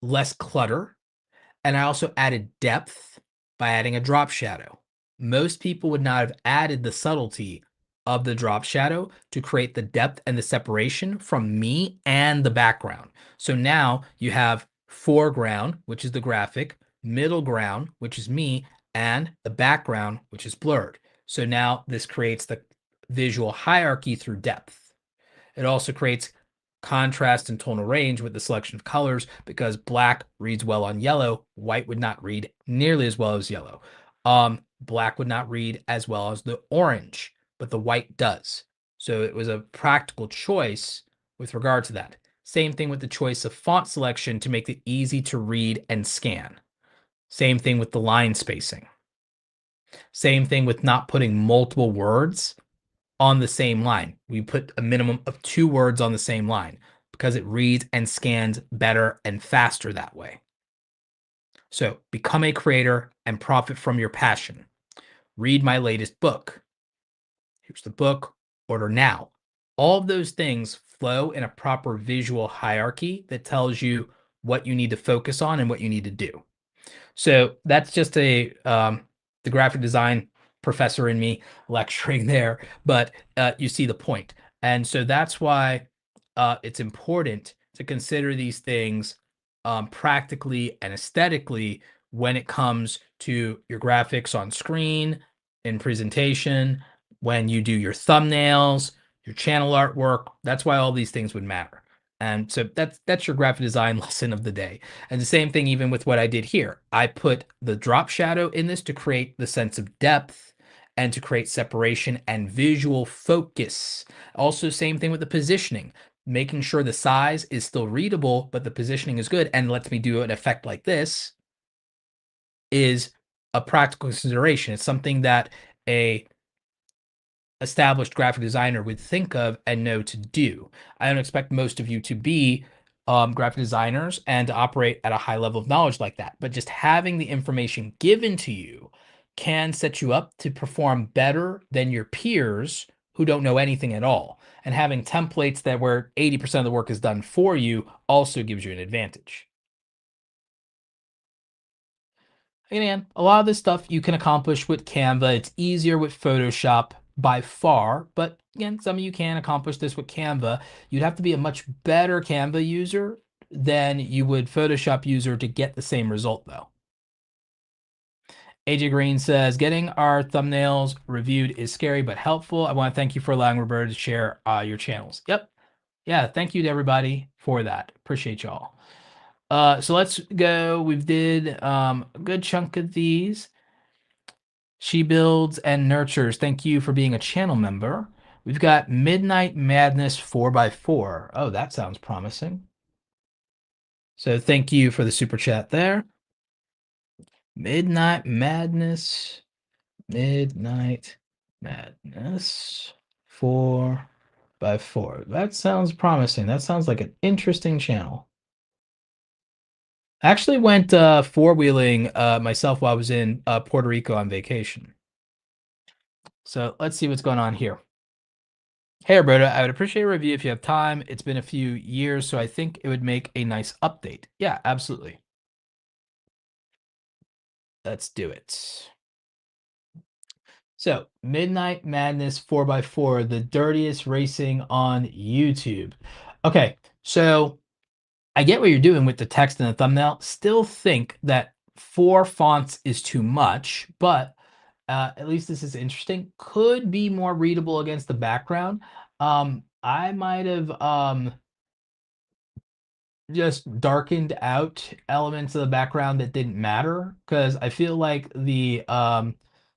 [SPEAKER 1] less clutter. And I also added depth by adding a drop shadow. Most people would not have added the subtlety of the drop shadow to create the depth and the separation from me and the background. So now you have foreground, which is the graphic, middle ground, which is me, and the background, which is blurred. So now this creates the visual hierarchy through depth. It also creates contrast and tonal range with the selection of colors, because black reads well on yellow, white would not read nearly as well as yellow. Black would not read as well as the orange, but the white does. So it was a practical choice with regard to that. Same thing with the choice of font selection to make it easy to read and scan. Same thing with the line spacing. Same thing with not putting multiple words on the same line. We put a minimum of 2 words on the same line because it reads and scans better and faster that way. So become a creator and profit from your passion. Read my latest book. Here's the book. Order now. All of those things flow in a proper visual hierarchy that tells you what you need to focus on and what you need to do. So that's just the graphic design professor in me lecturing there, but you see the point. And so that's why it's important to consider these things practically and aesthetically when it comes to your graphics on screen, in presentation, when you do your thumbnails, your channel artwork. That's why all these things would matter. And so that's your graphic design lesson of the day. And the same thing even with what I did here. I put the drop shadow in this to create the sense of depth and to create separation and visual focus. Also, same thing with the positioning, making sure the size is still readable, but the positioning is good and lets me do an effect like this is a practical consideration. It's something that a established graphic designer would think of and know to do. I don't expect most of you to be graphic designers and to operate at a high level of knowledge like that, but just having the information given to you can set you up to perform better than your peers who don't know anything at all. And having templates that where 80% of the work is done for you also gives you an advantage. Again, a lot of this stuff you can accomplish with Canva. It's easier with Photoshop by far, but again, some of you can accomplish this with Canva. You'd have to be a much better Canva user than you would Photoshop user to get the same result though. AJ Green says, getting our thumbnails reviewed is scary but helpful. I want to thank you for allowing Roberto to share your channels. Yep. Yeah, thank you to everybody for that. Appreciate y'all. So let's go. We've did a good chunk of these. She builds and nurtures. Thank you for being a channel member. We've got Midnight Madness 4x4. Oh, that sounds promising. So thank you for the super chat there. Midnight Madness. Midnight Madness 4x4. That sounds promising. That sounds like an interesting channel. I actually went four-wheeling myself while I was in Puerto Rico on vacation. So let's see what's going on here. Hey, Roberto, I would appreciate a review if you have time. It's been a few years, so I think it would make a nice update. Yeah, absolutely. Let's do it. So, Midnight Madness 4x4, the dirtiest racing on YouTube. Okay, so I get what you're doing with the text and the thumbnail. Still think that 4 fonts is too much, but at least this is interesting. Could be more readable against the background. I might have just darkened out elements of the background that didn't matter because I feel like the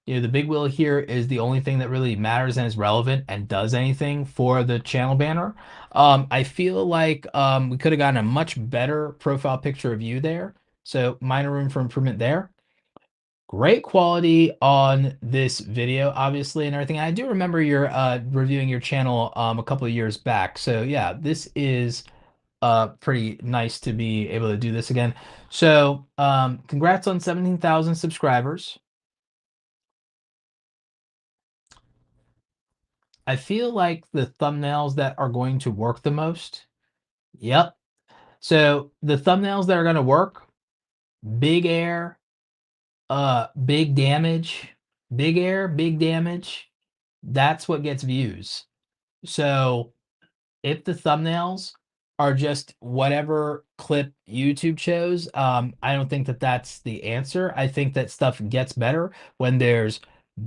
[SPEAKER 1] big wheel here is the only thing that really matters and is relevant and does anything for the channel banner. I feel like we could have gotten a much better profile picture of you there. So minor room for improvement there. Great quality on this video, obviously, and everything. I do remember you're reviewing your channel a couple of years back. So yeah, this is pretty nice to be able to do this again. So congrats on 17,000 subscribers. I feel like the thumbnails that are going to work the most. Yep. So the thumbnails that are going to work, big air, big damage, big air, big damage. That's what gets views. So if the thumbnails are just whatever clip YouTube chose, I don't think that that's the answer. I think that stuff gets better when there's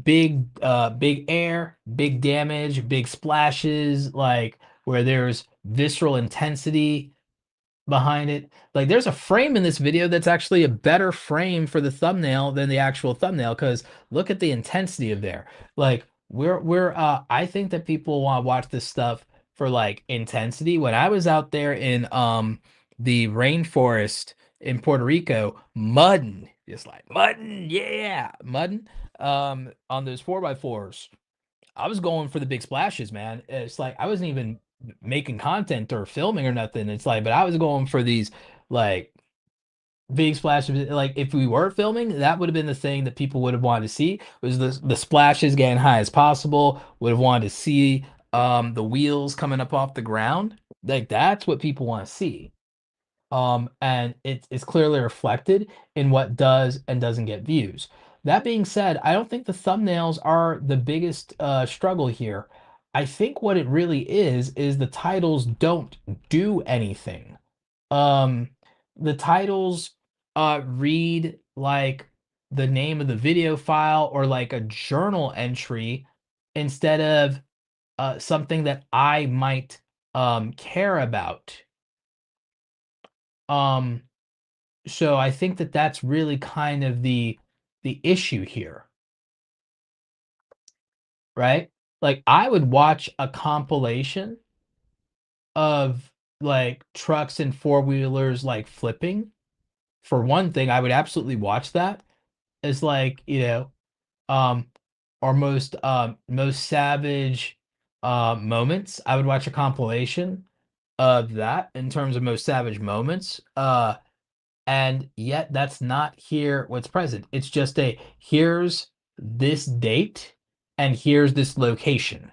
[SPEAKER 1] big air, big damage, big splashes, like where there's visceral intensity behind it. Like there's a frame in this video that's actually a better frame for the thumbnail than the actual thumbnail because look at the intensity of there. Like we're I think that people want to watch this stuff for like intensity. When I was out there in the rainforest in Puerto Rico, mudding, just like mudding, yeah, mudding on those 4x4s. I was going for the big splashes, man. It's like I wasn't even making content or filming or nothing. It's like, but I was going for these like big splashes. Like if we were filming, that would have been the thing that people would have wanted to see was the splashes getting high as possible. Would have wanted to see the wheels coming up off the ground. Like that's what people want to see. And it's clearly reflected in what does and doesn't get views. That being said, I don't think the thumbnails are the biggest struggle here. I think what it really is the titles don't do anything. Um, the titles read like the name of the video file or like a journal entry instead of something that I might care about. Um, so I think that that's really kind of the issue here, right? Like I would watch a compilation of like trucks and four-wheelers like flipping. For one thing, I would absolutely watch that as like, um our most savage moments. I would watch a compilation of that in terms of most savage moments. And yet that's not here what's present. It's just a here's this date and here's this location.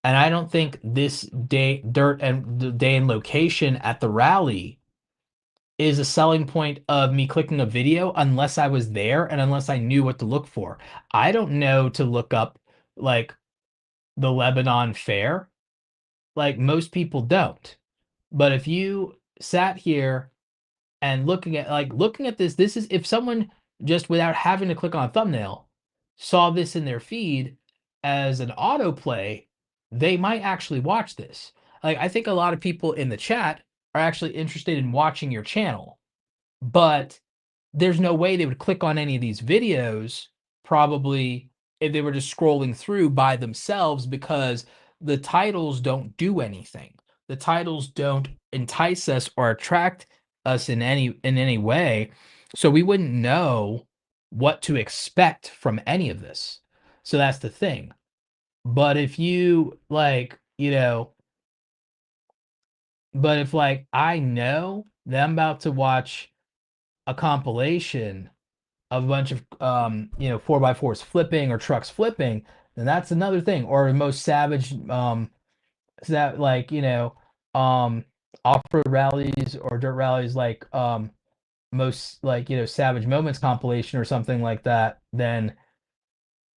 [SPEAKER 1] And I don't think this day dirt and the day and location at the rally is a selling point of me clicking a video unless I was there and unless I knew what to look for. I don't know to look up like the Lebanon Fair. Like most people don't. But if you sat here and looking at this is if someone just without having to click on a thumbnail, saw this in their feed as an autoplay, they might actually watch this. Like, I think a lot of people in the chat are actually interested in watching your channel, but there's no way they would click on any of these videos probably if they were just scrolling through by themselves, because the titles don't do anything. The titles don't entice us or attract us in any way. So we wouldn't know what to expect from any of this. So that's the thing. But if you like, but if like I know that I'm about to watch a compilation of a bunch of 4x4s flipping or trucks flipping, then that's another thing. Or most savage that like off-road rallies or dirt rallies, like most like savage moments compilation or something like that, then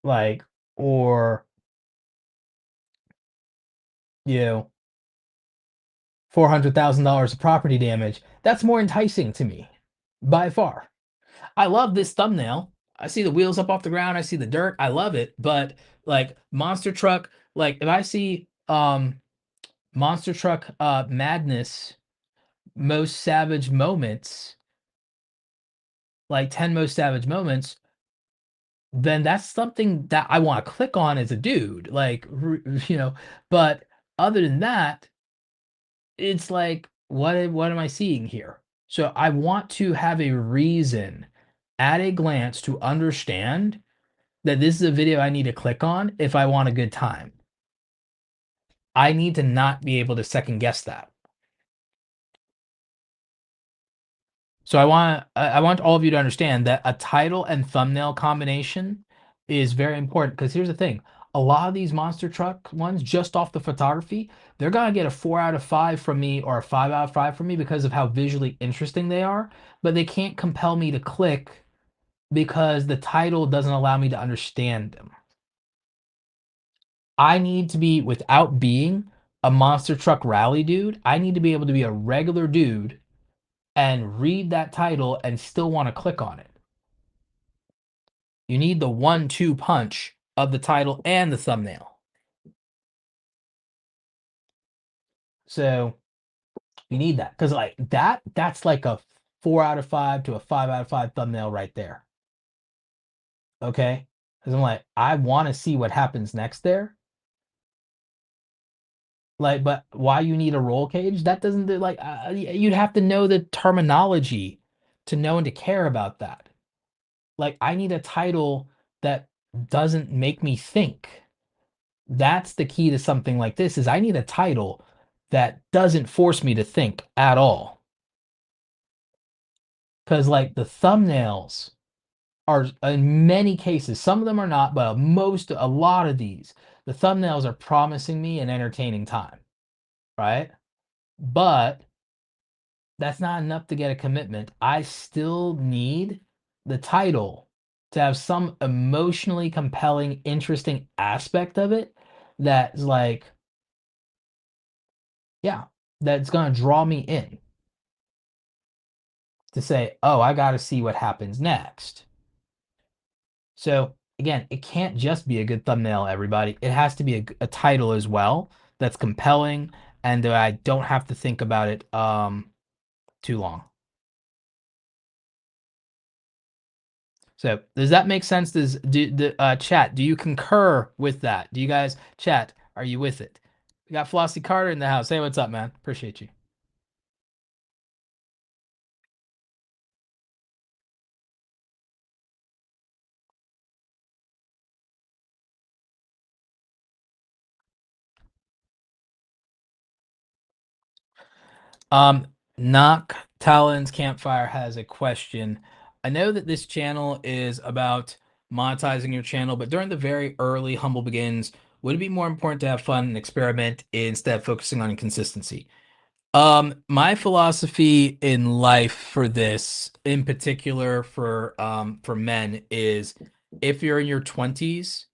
[SPEAKER 1] like, or you know $400,000 of property damage, that's more enticing to me by far. I love this thumbnail. I see the wheels up off the ground. I see the dirt. I love it. But like monster truck, like if I see monster truck madness, most savage moments, like 10 most savage moments, then that's something that I want to click on as a dude. Like, but other than that, it's like, what am I seeing here? So I want to have a reason at a glance to understand that this is a video I need to click on if I want a good time. I need to not be able to second guess that. So I want all of you to understand that a title and thumbnail combination is very important, because here's the thing. A lot of these monster truck ones, just off the photography, they're gonna get a 4 out of 5 from me or a 5 out of 5 from me because of how visually interesting they are, but they can't compel me to click because the title doesn't allow me to understand them. I need to be, without being a monster truck rally dude, I need to be able to be a regular dude and read that title and still want to click on it. You need the 1-2 punch of the title and the thumbnail. So you need that, because like that's like a 4 out of 5 to a 5 out of 5 thumbnail right there. Okay, because I'm like, I want to see what happens next there. Like, but why you need a roll cage? That doesn't do, like, you'd have to know the terminology to know and to care about that. Like, I need a title that doesn't make me think. That's the key to something like this, is I need a title that doesn't force me to think at all. Because like the thumbnails are, in many cases, some of them are not, but a lot of these, the thumbnails are promising me an entertaining time, right? But that's not enough to get a commitment. I still need the title to have some emotionally compelling, interesting aspect of it that's like, yeah, that's going to draw me in to say, oh, I got to see what happens next. So, again, it can't just be a good thumbnail, everybody. It has to be a title as well that's compelling and that I don't have to think about it too long. So does that make sense? Chat, do you concur with that? Do you guys, chat, are you with it? We got Flossie Carter in the house. Hey, what's up, man? Appreciate you. Um, Knock Talon's Campfire has a question. I know that this channel is about monetizing your channel, but during the very early humble begins, would it be more important to have fun and experiment instead of focusing on consistency? My philosophy in life for this, in particular for men, is if you're in your 20s,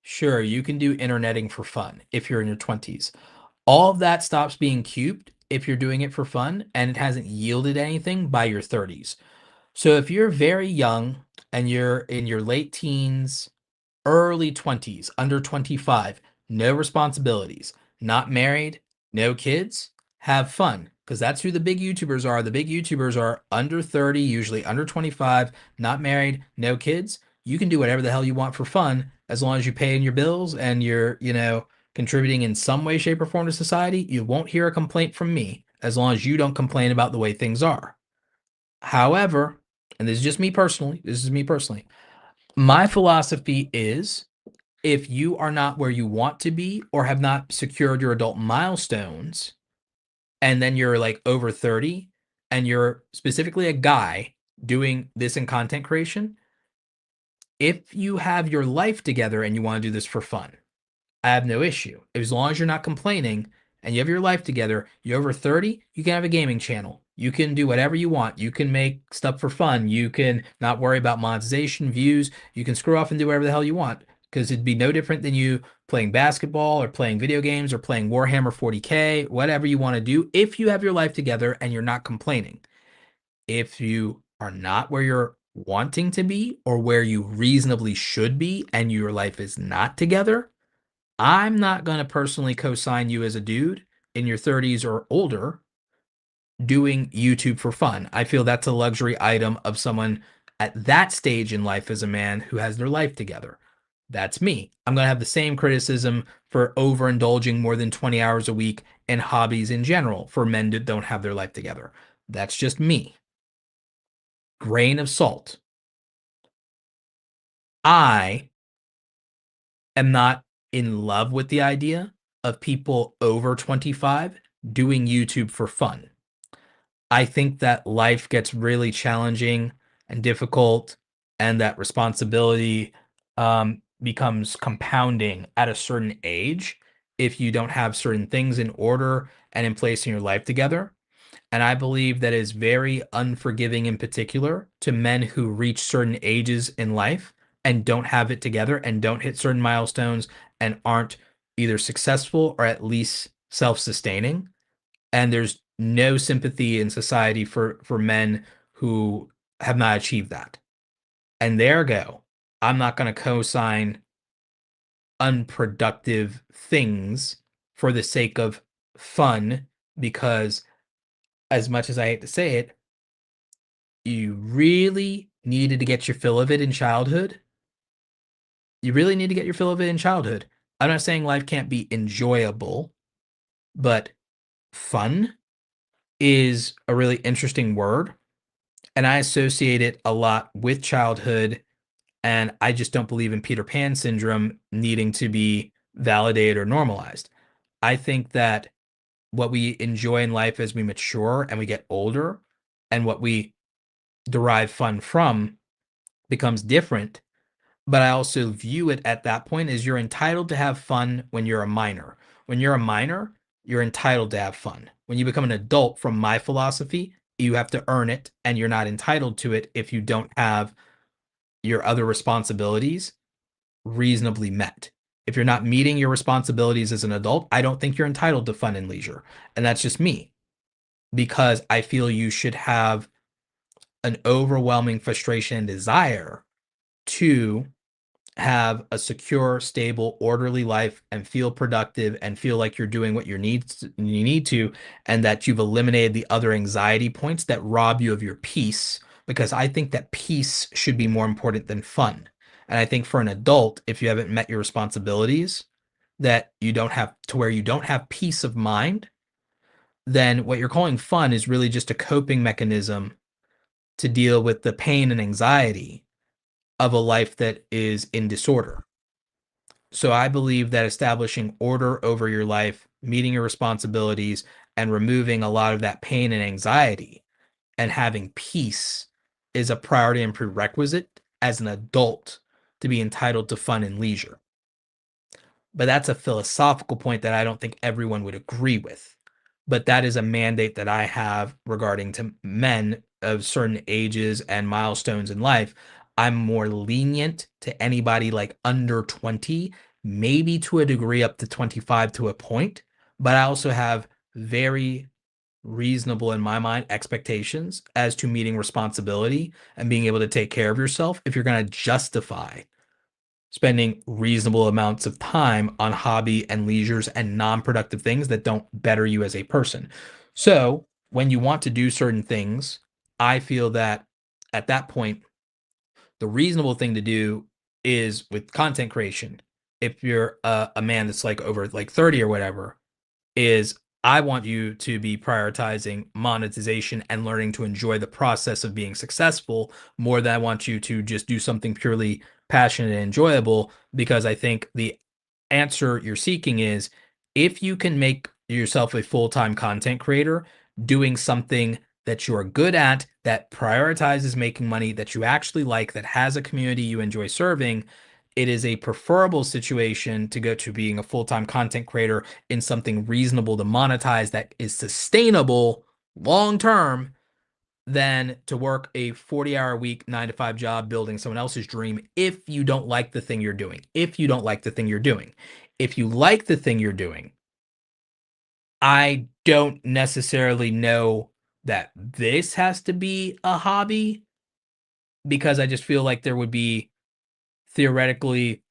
[SPEAKER 1] sure, you can do interneting for fun if you're in your 20s. All of that stops being cubed if you're doing it for fun and it hasn't yielded anything by your 30s. So if you're very young and you're in your late teens, early 20s, under 25, no responsibilities, not married, no kids, have fun. Because that's who the big YouTubers are. The big YouTubers are under 30, usually under 25, not married, no kids. You can do whatever the hell you want for fun as long as you're paying your bills and you're, contributing in some way, shape, or form to society. You won't hear a complaint from me as long as you don't complain about the way things are. However, and this is me personally, my philosophy is if you are not where you want to be or have not secured your adult milestones, and then you're like over 30 and you're specifically a guy doing this in content creation, if you have your life together and you want to do this for fun, I have no issue. As long as you're not complaining and you have your life together, you're over 30, you can have a gaming channel. You can do whatever you want. You can make stuff for fun. You can not worry about monetization, views. You can screw off and do whatever the hell you want because it'd be no different than you playing basketball or playing video games or playing Warhammer 40K, whatever you want to do, if you have your life together and you're not complaining. If you are not where you're wanting to be or where you reasonably should be and your life is not together, I'm not going to personally co-sign you as a dude in your 30s or older doing YouTube for fun. I feel that's a luxury item of someone at that stage in life as a man who has their life together. That's me. I'm going to have the same criticism for overindulging more than 20 hours a week in hobbies in general for men that don't have their life together. That's just me. Grain of salt. I am not in love with the idea of people over 25 doing YouTube for fun. I think that life gets really challenging and difficult, and that responsibility becomes compounding at a certain age if you don't have certain things in order and in place in your life together. And I believe that is very unforgiving in particular to men who reach certain ages in life and don't have it together and don't hit certain milestones and aren't either successful or at least self-sustaining. And there's no sympathy in society for men who have not achieved that. And there go. I'm not going to co-sign unproductive things for the sake of fun because as much as I hate to say it, you really needed to get your fill of it in childhood. You really need to get your fill of it in childhood. I'm not saying life can't be enjoyable, but fun is a really interesting word. And I associate it a lot with childhood. And I just don't believe in Peter Pan syndrome needing to be validated or normalized. I think that what we enjoy in life as we mature and we get older and what we derive fun from becomes different. But I also view it at that point as you're entitled to have fun when you're a minor. When you're a minor, you're entitled to have fun. When you become an adult, from my philosophy, you have to earn it and you're not entitled to it if you don't have your other responsibilities reasonably met. If you're not meeting your responsibilities as an adult, I don't think you're entitled to fun and leisure. And that's just me because I feel you should have an overwhelming frustration and desire to have a secure, stable, orderly life and feel productive and feel like you're doing what you need to, and that you've eliminated the other anxiety points that rob you of your peace. Because I think that peace should be more important than fun. And I think for an adult, if you haven't met your responsibilities, that you don't have to where you don't have peace of mind, then what you're calling fun is really just a coping mechanism to deal with the pain and anxiety of a life that is in disorder. So I believe that establishing order over your life, meeting your responsibilities, and removing a lot of that pain and anxiety and having peace is a priority and prerequisite as an adult to be entitled to fun and leisure. But that's a philosophical point that I don't think everyone would agree with. But that is a mandate that I have regarding to men of certain ages and milestones in life. I'm more lenient to anybody like under 20, maybe to a degree up to 25 to a point, but I also have very reasonable in my mind expectations as to meeting responsibility and being able to take care of yourself if you're going to justify spending reasonable amounts of time on hobby and leisures and non-productive things that don't better you as a person. So when you want to do certain things, I feel that at that point, the reasonable thing to do is with content creation. If you're a man that's like over like 30 or whatever, is I want you to be prioritizing monetization and learning to enjoy the process of being successful more than I want you to just do something purely passionate and enjoyable. Because I think the answer you're seeking is if you can make yourself a full-time content creator doing something that you're good at, that prioritizes making money, that you actually like, that has a community you enjoy serving, it is a preferable situation to go to being a full-time content creator in something reasonable to monetize that is sustainable long term than to work a 40-hour a week 9 to 5 job building someone else's dream if you don't like the thing you're doing. If you don't like the thing you're doing. If you like the thing you're doing, I don't necessarily know that this has to be a hobby because I just feel like there would be theoretically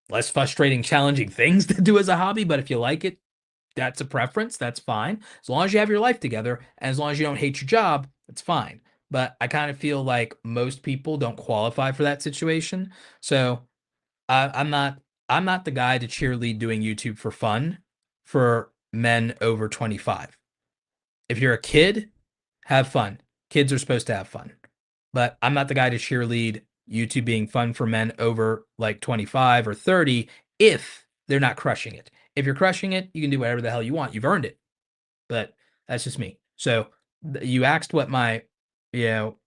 [SPEAKER 1] less frustrating, challenging things to do as a hobby. But if you like it, that's a preference. That's fine. As long as you have your life together and as long as you don't hate your job, it's fine. But I kind of feel like most people don't qualify for that situation. So I'm not the guy to cheerlead doing YouTube for fun for men over 25. If you're a kid, have fun. Kids are supposed to have fun. But I'm not the guy to cheerlead YouTube being fun for men over like 25 or 30 if they're not crushing it. If you're crushing it, you can do whatever the hell you want. You've earned it. But that's just me. So you asked what my, you know,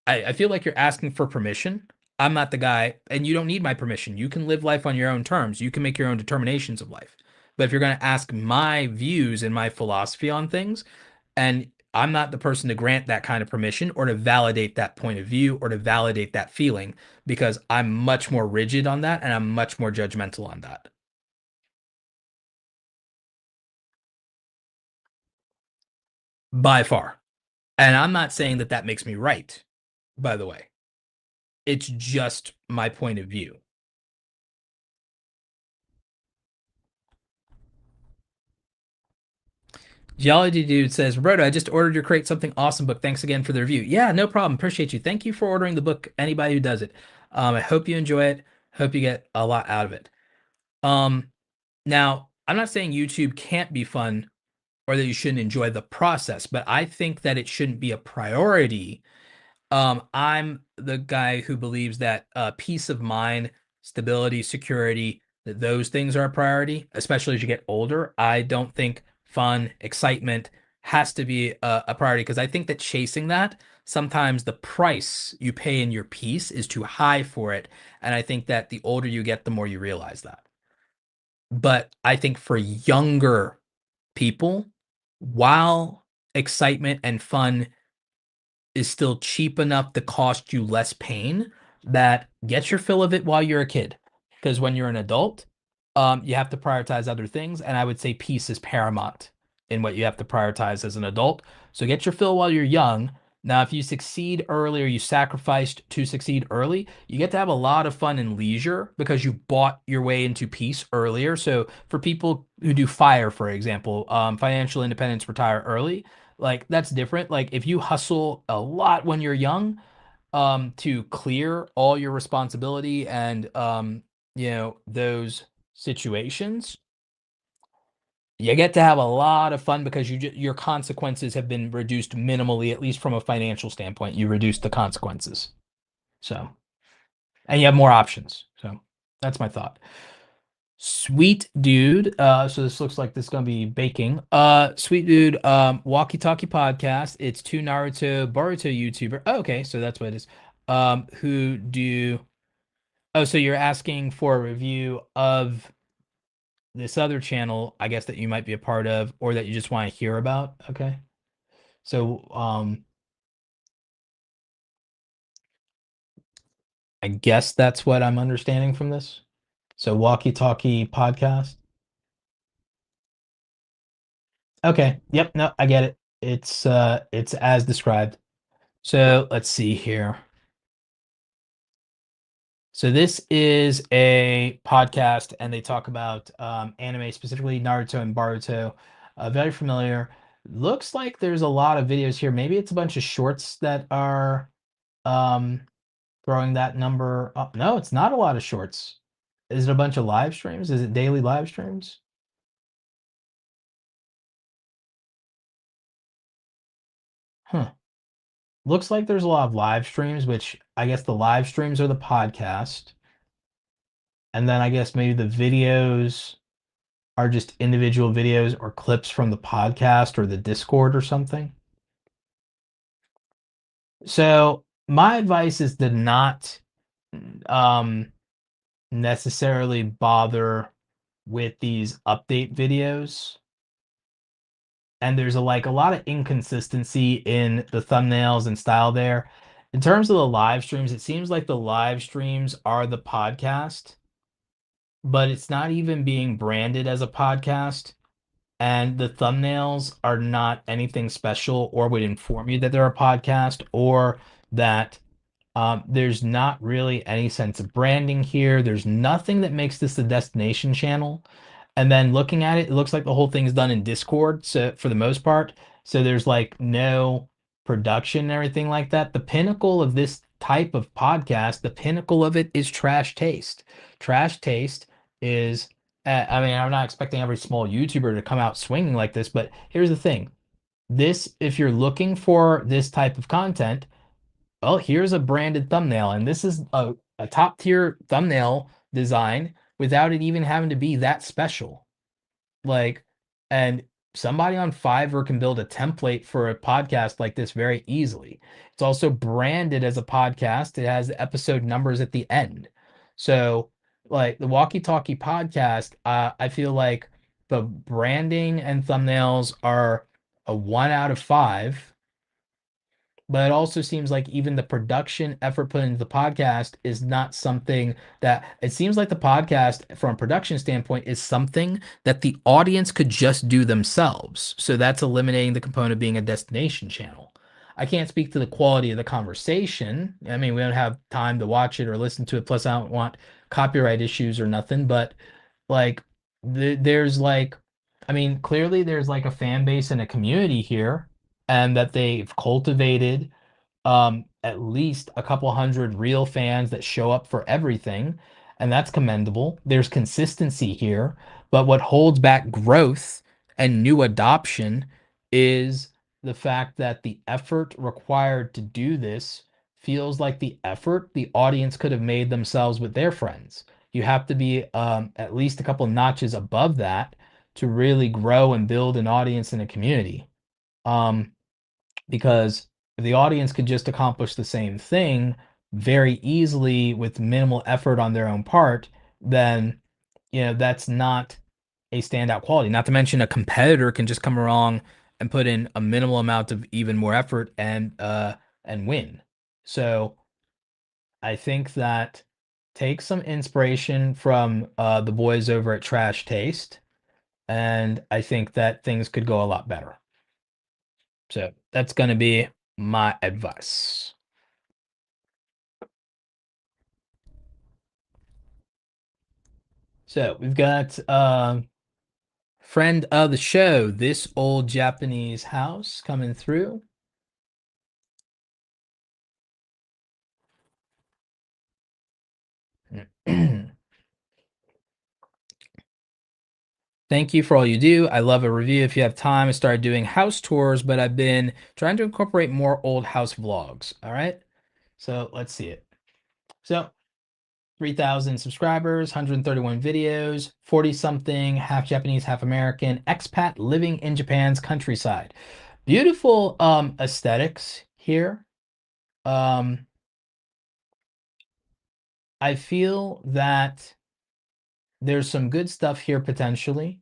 [SPEAKER 1] I feel like you're asking for permission. I'm not the guy, and you don't need my permission. You can live life on your own terms. You can make your own determinations of life. But if you're going to ask my views and my philosophy on things, and I'm not the person to grant that kind of permission or to validate that point of view or to validate that feeling because I'm much more rigid on that and I'm much more judgmental on that by far. And I'm not saying that that makes me right, by the way. It's just my point of view. Geology Dude says, Roberto, I just ordered your Create Something Awesome book. Thanks again for the review. Yeah, no problem. Appreciate you. Thank you for ordering the book, anybody who does it. I hope you enjoy it. Hope you get a lot out of it. Um, Now, I'm not saying YouTube can't be fun or that you shouldn't enjoy the process, but I think that it shouldn't be a priority. I'm the guy who believes that peace of mind, stability, security, that those things are a priority, especially as you get older. I don't think fun, excitement has to be a priority because I think that chasing that, sometimes the price you pay in your peace is too high for it. And I think that the older you get, the more you realize that. But I think for younger people, while excitement and fun is still cheap enough to cost you less pain, that get your fill of it while you're a kid. Because when you're an adult, you have to prioritize other things, and I would say peace is paramount in what you have to prioritize as an adult. So get your fill while you're young. Now, if you succeed early or you sacrificed to succeed early, you get to have a lot of fun and leisure because you bought your way into peace earlier. So for people who do FIRE, for example, financial independence, retire early, like that's different. Like if you hustle a lot when you're young, to clear all your responsibility and those situations, you get to have a lot of fun because your consequences have been reduced minimally, at least from a financial standpoint. You reduce the consequences. So, and you have more options. So that's my thought. Sweet dude. So this looks like this is gonna be baking. Sweet dude, Walkie-talkie podcast. It's two Naruto Boruto YouTuber. Oh, okay, so that's what it is. Who do Oh, so you're asking for a review of this other channel, I guess that you might be a part of, or that you just want to hear about. Okay. So I guess that's what I'm understanding from this. So Walkie-talkie podcast. Okay. Yep, no, I get it. it's as described. So let's see here. So this is a podcast, and they talk about anime, specifically Naruto and Boruto. Very familiar. Looks like there's a lot of videos here. Maybe it's a bunch of shorts that are um, throwing that number up. No, it's not a lot of shorts. Is it a bunch of live streams? Is it daily live streams? Huh. Looks like there's a lot of live streams, which I guess the live streams are the podcast. And then I guess maybe the videos are just individual videos or clips from the podcast or the Discord or something. So my advice is to not um, necessarily bother with these update videos. And there's a lot of inconsistency in the thumbnails and style there. In terms of the live streams, it seems like the live streams are the podcast, but it's not even being branded as a podcast. And the thumbnails are not anything special or would inform you that they're a podcast or that there's not really any sense of branding here. There's nothing that makes this a destination channel. And then looking at it, it looks like the whole thing's done in Discord, so for the most part. So there's like no production and everything like that. The pinnacle of this type of podcast, the pinnacle of it is Trash Taste. Trash Taste is, I mean, I'm not expecting every small YouTuber to come out swinging like this, but here's the thing. This, if you're looking for this type of content, well, here's a branded thumbnail, and this is a top tier thumbnail design without it even having to be that special. Like, and somebody on Fiverr can build a template for a podcast like this very easily. It's also branded as a podcast. It has episode numbers at the end. So, like the Walkie-talkie podcast, I feel like the branding and thumbnails are a 1 out of 5, but it also seems like even the production effort put into the podcast is not something that it seems like the podcast from a production standpoint is something that the audience could just do themselves. So that's eliminating the component of being a destination channel. I can't speak to the quality of the conversation. I mean, we don't have time to watch it or listen to it. Plus, I don't want copyright issues or nothing, but like there's like I mean, clearly there's like a fan base and a community here and that they've cultivated at least a couple hundred real fans that show up for everything, and that's commendable. There's consistency here, but what holds back growth and new adoption is the fact that the effort required to do this feels like the effort the audience could have made themselves with their friends. You have to be at least a couple notches above that to really grow and build an audience and a community. Um, because if the audience could just accomplish the same thing very easily with minimal effort on their own part, then that's not a standout quality. Not to mention a competitor can just come along and put in a minimal amount of even more effort and win. So I think that take some inspiration from the boys over at Trash Taste, and I think that things could go a lot better. So that's going to be my advice. So we've got friend of the show, This Old Japanese House, coming through. Thank you for all you do. I love a review. If you have time, I started doing house tours, but I've been trying to incorporate more old house vlogs. All right. So let's see it. So 3,000 subscribers, 131 videos, 40 something, half Japanese, half American, expat living in Japan's countryside. Beautiful aesthetics here. Um, I feel that there's some good stuff here potentially.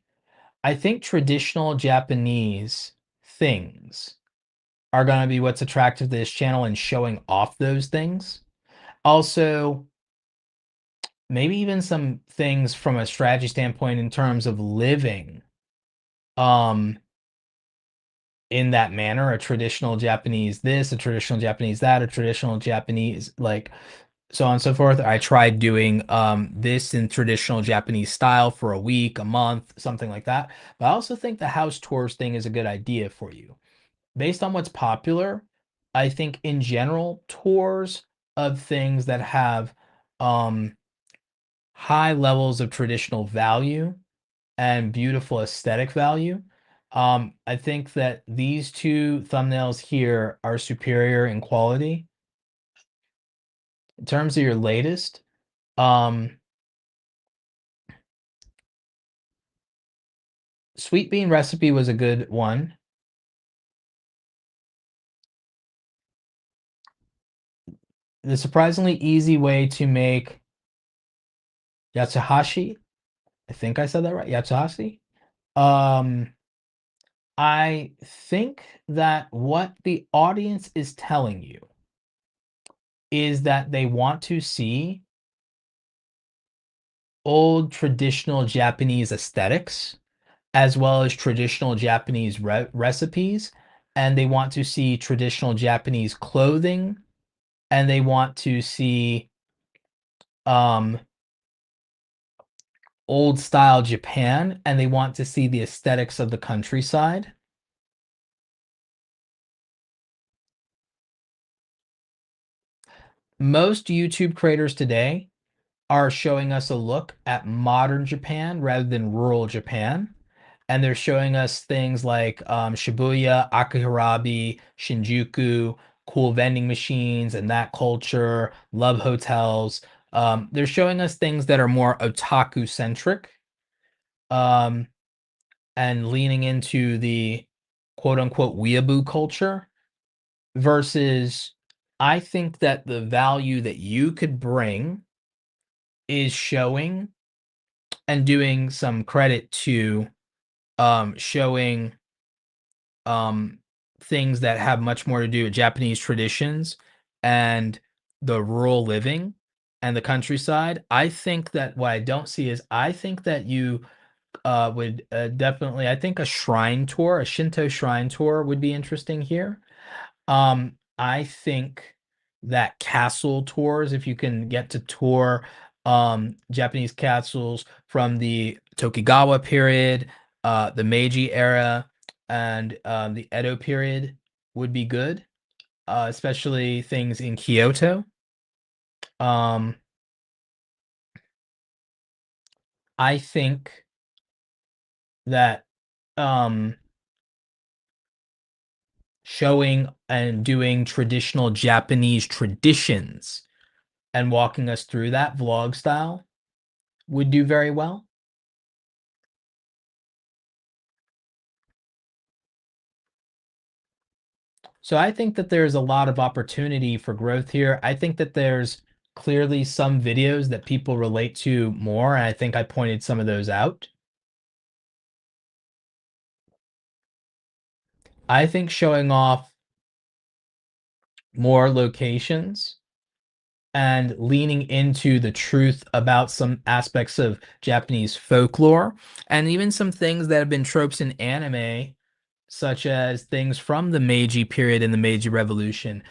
[SPEAKER 1] I think traditional Japanese things are going to be what's attractive to this channel and showing off those things. Also, maybe even some things from a strategy standpoint in terms of living um in that manner, a traditional Japanese this, a traditional Japanese that, a traditional Japanese like so on and so forth. I tried doing this in traditional Japanese style for a week, a month, something like that. But I also think the house tours thing is a good idea for you. Based on what's popular, I think in general, tours of things that have um high levels of traditional value and beautiful aesthetic value. I think that these two thumbnails here are superior in quality. In terms of your latest, um, sweet bean recipe was a good one. The surprisingly easy way to make yatsuhashi, I think I said that right, yatsuhashi. Um, I think that what the audience is telling you is that they want to see old traditional Japanese aesthetics as well as traditional Japanese recipes, and they want to see traditional Japanese clothing, and they want to see um, old style Japan, and they want to see the aesthetics of the countryside. Most YouTube creators today are showing us a look at modern Japan rather than rural Japan. And they're showing us things like Shibuya, Akihirabi, Shinjuku, cool vending machines and that culture, love hotels. They're showing us things that are more otaku centric um, and leaning into the quote unquote weeaboo culture versus I think that the value that you could bring is showing and doing some credit to showing um, things that have much more to do with Japanese traditions and the rural living and the countryside. I think that what I don't see is I think that you would definitely, I think a shrine tour, a Shinto shrine tour would be interesting here. I think that castle tours, if you can get to tour Japanese castles from the Tokugawa period, the Meiji era, and the Edo period would be good, especially things in Kyoto. Um, I think that um, showing and doing traditional Japanese traditions and walking us through that vlog style would do very well. So I think that there's a lot of opportunity for growth here. I think that there's clearly some videos that people relate to more, and I think I pointed some of those out. I think showing off more locations and leaning into the truth about some aspects of Japanese folklore and even some things that have been tropes in anime, such as things from the Meiji period and the Meiji Revolution,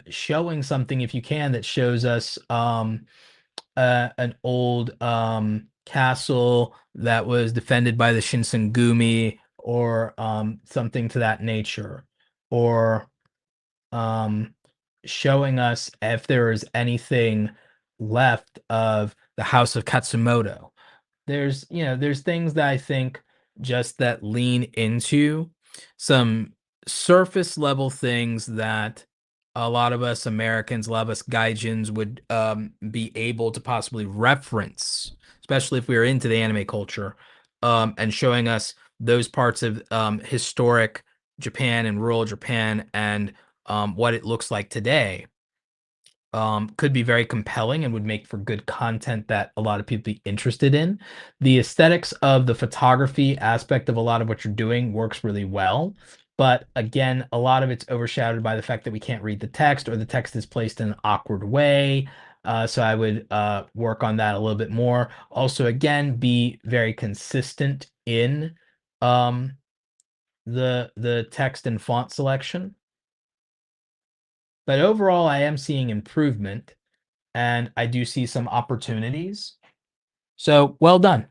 [SPEAKER 1] showing something if you can that shows us an old castle that was defended by the Shinsengumi or something to that nature, or um, showing us if there is anything left of the House of Katsumoto. There's things that I think just that lean into some surface level things that a lot of us Americans, a lot of us gaijins would be able to possibly reference, especially if we are into the anime culture, and showing us those parts of historic Japan and rural Japan and what it looks like today could be very compelling and would make for good content that a lot of people be interested in. The aesthetics of the photography aspect of a lot of what you're doing works really well. But again, a lot of it's overshadowed by the fact that we can't read the text or the text is placed in an awkward way. So I would work on that a little bit more. Also, again, be very consistent in um, the text and font selection. But overall, I am seeing improvement and I do see some opportunities. So well done.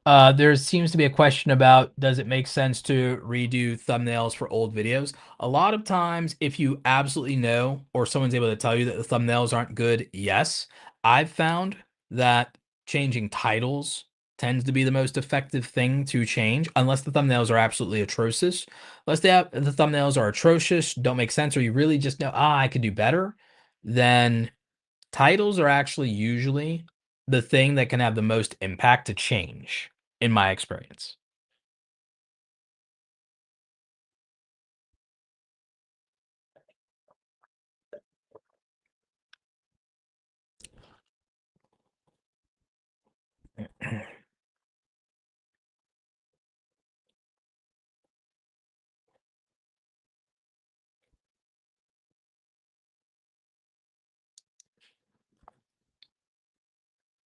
[SPEAKER 1] There seems to be a question about does it make sense to redo thumbnails for old videos? A lot of times, if you absolutely know, or someone's able to tell you that the thumbnails aren't good, yes. I've found that changing titles tends to be the most effective thing to change, unless the thumbnails are absolutely atrocious. Unless the thumbnails are atrocious, don't make sense, or you really just know, I could do better, then titles are actually usually the thing that can have the most impact to change, in my experience.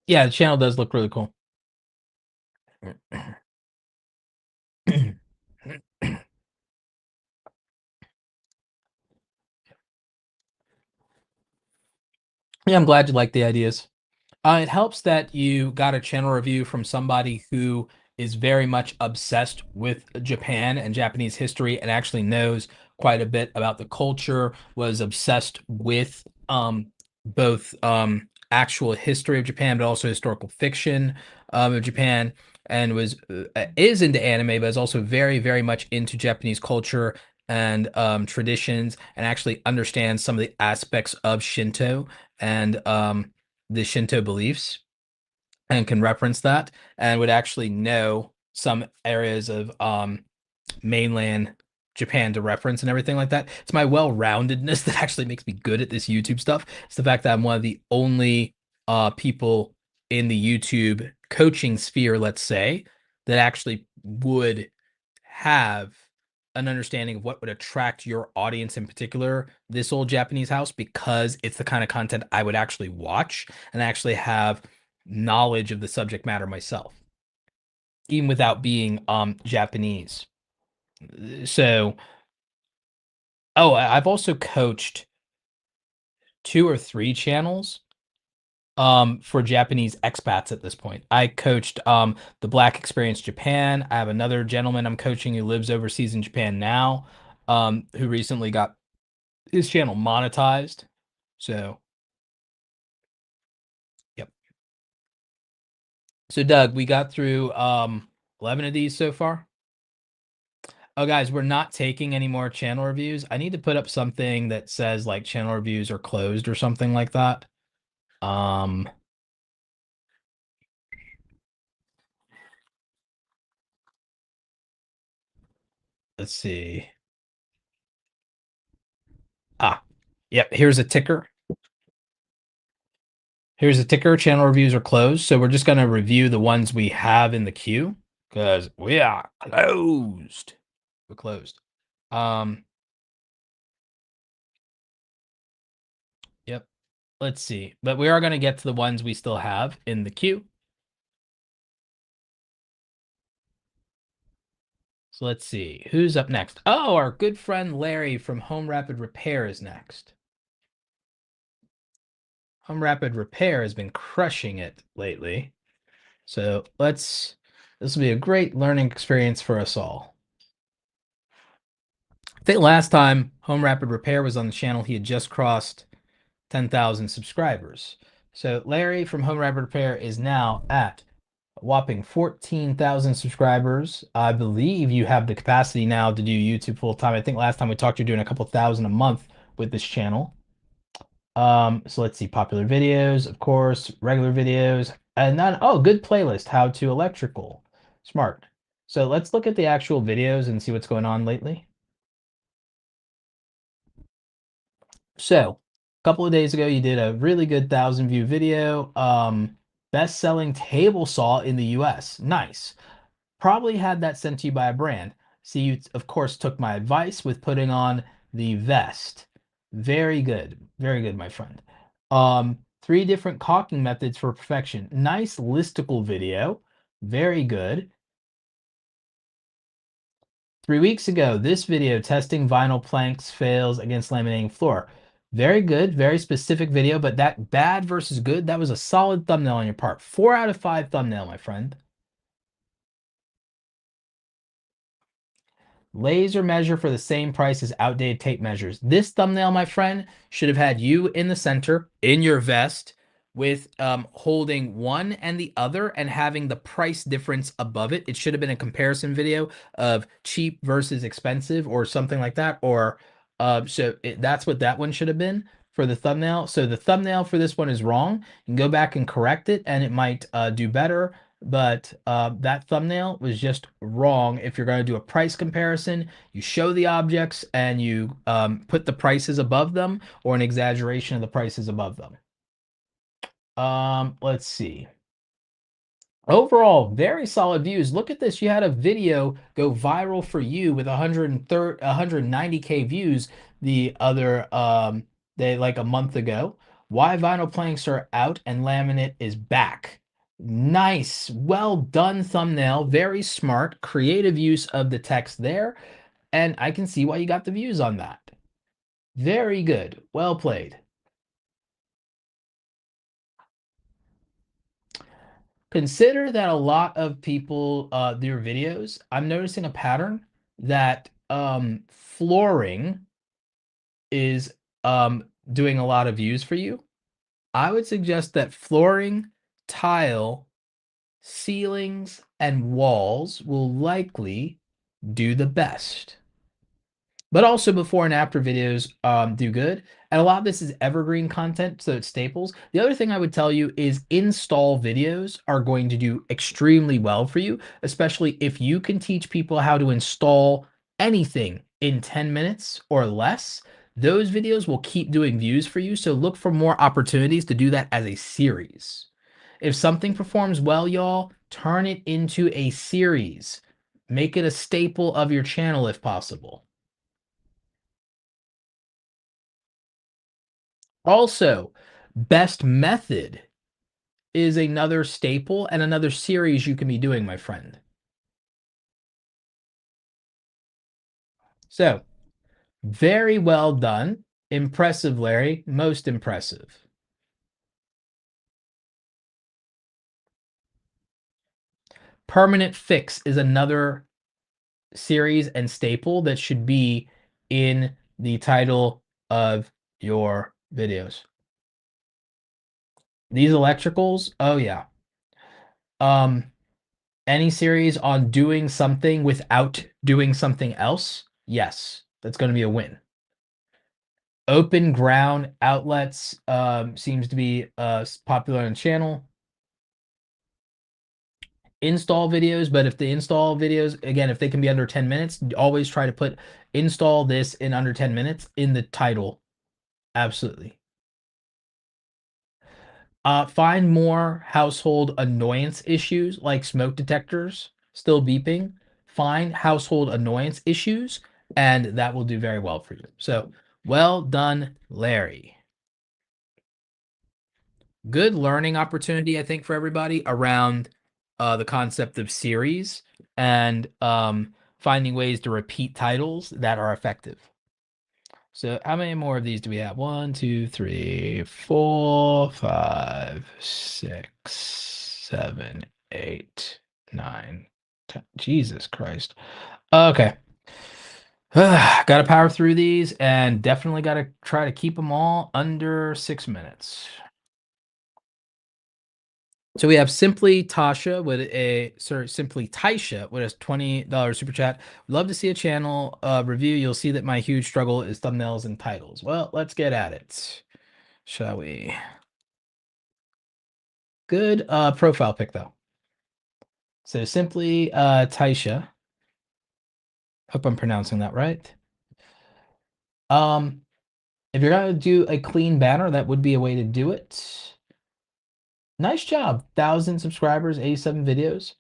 [SPEAKER 1] Yeah, the channel does look really cool. Yeah, I'm glad you like the ideas. It helps that you got a channel review from somebody who is very much obsessed with Japan and Japanese history and actually knows quite a bit about the culture, was obsessed with both actual history of Japan, but also historical fiction of Japan, and was is into anime, but is also very, very much into Japanese culture and traditions, and actually understands some of the aspects of Shinto and the Shinto beliefs and can reference that and would actually know some areas of mainland Japan to reference and everything like that. It's my well-roundedness that actually makes me good at this YouTube stuff. It's the fact that I'm one of the only people in the YouTube coaching sphere, let's say, that actually would have an understanding of what would attract your audience, in particular this old Japanese house, because it's the kind of content I would actually watch and actually have knowledge of the subject matter myself, even without being Japanese. So, oh, I've also coached 2 or 3 channels for Japanese expats at this point. I coached the Black Experience Japan. I have another gentleman I'm coaching who lives overseas in Japan now, who recently got his channel monetized. So, yep. So Doug, we got through 11 of these so far. Oh guys, we're not taking any more channel reviews. I need to put up something that says like channel reviews are closed or something like that. Um let's see. Ah, yep, here's a ticker. Here's a ticker. Channel reviews are closed. So we're just going to review the ones we have in the queue because we are closed. We're closed. Yep. Let's see. But we are going to get to the ones we still have in the queue. So let's see. Who's up next? Oh, our good friend Larry from Home Rapid Repair is next. Home Rapid Repair has been crushing it lately. So this will be a great learning experience for us all. I think last time Home Rapid Repair was on the channel, he had just crossed 10,000 subscribers. So Larry from Home Rapid Repair is now at a whopping 14,000 subscribers. I believe you have the capacity now to do YouTube full time. I think last time we talked, you're doing a couple thousand a month with this channel. So let's see, popular videos, of course, regular videos, and then, oh, good playlist, how to electrical. Smart. So let's look at the actual videos and see what's going on lately. So a couple of days ago, you did a really good 1,000 view video. Best-selling table saw in the US. Nice. Probably had that sent to you by a brand. So you, of course, took my advice with putting on the vest. Very good, my friend. Three different caulking methods for perfection. Nice listicle video. Very good. 3 weeks ago, this video testing vinyl planks fails against laminating floor. Very good, very specific video, but that bad versus good, that was a solid thumbnail on your part. 4 out of 5 thumbnail, my friend. Laser measure for the same price as outdated tape measures. This thumbnail, my friend, should have had you in the center in your vest with holding one and the other and having the price difference above it. It should have been a comparison video of cheap versus expensive or something like that. Or that's what that one should have been for the thumbnail. So the thumbnail for this one is wrong. You can go back and correct it and it might do better. But that thumbnail was just wrong. If you're going to do a price comparison, you show the objects and you put the prices above them or an exaggeration of the prices above them. Let's see. Overall, very solid views. Look at this. You had a video go viral for you with 190K views the other day, like a month ago. Why vinyl planks are out and laminate is back. Nice. Well done thumbnail. Very smart. Creative use of the text there. And I can see why you got the views on that. Very good. Well played. Consider that a lot of people their videos, I'm noticing a pattern that flooring is doing a lot of views for you. I would suggest that flooring, tile, ceilings, and walls will likely do the best. But also before and after videos do good. And a lot of this is evergreen content, so it's staples. The other thing I would tell you is install videos are going to do extremely well for you, especially if you can teach people how to install anything in 10 minutes or less. Those videos will keep doing views for you, so look for more opportunities to do that as a series. If something performs well, y'all, turn it into a series. Make it a staple of your channel if possible. Also, best method is another staple and another series you can be doing, my friend. So, very well done. Impressive, Larry. Most impressive. Permanent fix is another series and staple that should be in the title of your videos. These electricals, oh yeah. Any series on doing something without doing something else, yes, that's going to be a win. Open ground outlets seems to be popular on the channel. Install videos, but if the install videos, again, if they can be under 10 minutes, always try to put install this in under 10 minutes in the title. Absolutely. Find more household annoyance issues like smoke detectors still beeping. Find household annoyance issues, and that will do very well for you. So, well done, Larry. Good learning opportunity, I think, for everybody around the concept of series and finding ways to repeat titles that are effective. So how many more of these do we have? 1, 2, 3, 4, 5, 6, 7, 8, 9, 10. Jesus Christ. Okay. Got to power through these and definitely got to try to keep them all under 6 minutes. So we have Simply Tasha with Simply Tasha with a $20 super chat. Love to see a channel review. You'll see that my huge struggle is thumbnails and titles. Well, let's get at it, shall we? Good profile pic though. So Simply Tasha. Hope I'm pronouncing that right. If you're gonna do a clean banner, that would be a way to do it. Nice job. 1,000 subscribers, 87 videos.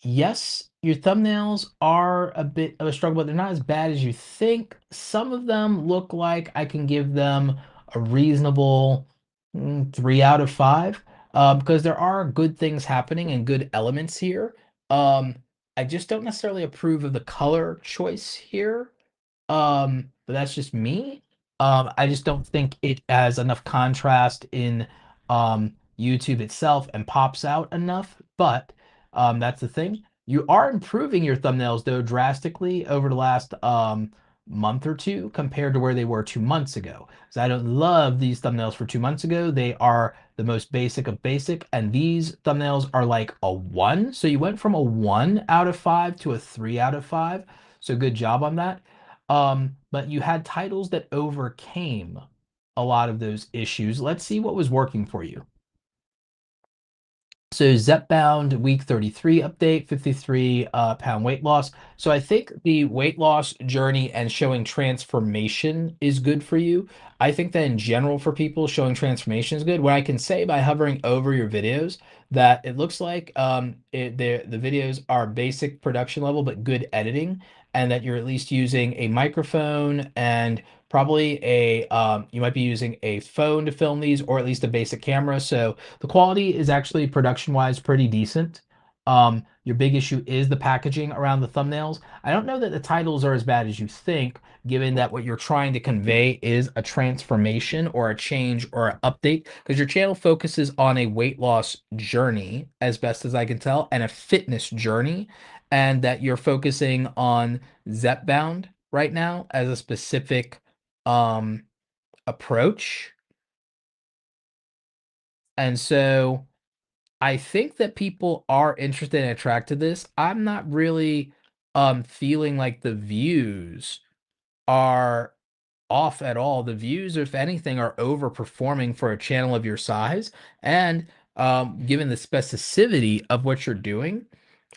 [SPEAKER 1] Yes, your thumbnails are a bit of a struggle, but they're not as bad as you think. Some of them look like I can give them a reasonable 3 out of 5, because there are good things happening and good elements here. Um, I just don't necessarily approve of the color choice here. But that's just me. I just don't think it has enough contrast in YouTube itself and pops out enough. But that's the thing. You are improving your thumbnails though drastically over the last month or two compared to where they were 2 months ago. So I don't love these thumbnails for 2 months ago. They are the most basic of basic, and these thumbnails are like a 1. So you went from a 1 out of 5 to a 3 out of 5. So good job on that. But you had titles that overcame a lot of those issues. Let's see what was working for you. So Zepbound week 33 update, 53 pound weight loss. So I think the weight loss journey and showing transformation is good for you. I think that in general for people, showing transformation is good. What I can say by hovering over your videos, that it looks like the videos are basic production level but good editing, and that you're at least using a microphone and probably you might be using a phone to film these, or at least a basic camera. So the quality is actually production wise pretty decent. Your big issue is the packaging around the thumbnails. I don't know that the titles are as bad as you think, given that what you're trying to convey is a transformation or a change or an update, because your channel focuses on a weight loss journey, as best as I can tell, and a fitness journey, and that you're focusing on Zepbound right now as a specific approach. And so I think that people are interested and attracted to this. I'm not really feeling like the views are off at all. The views, if anything, are overperforming for a channel of your size. And given the specificity of what you're doing,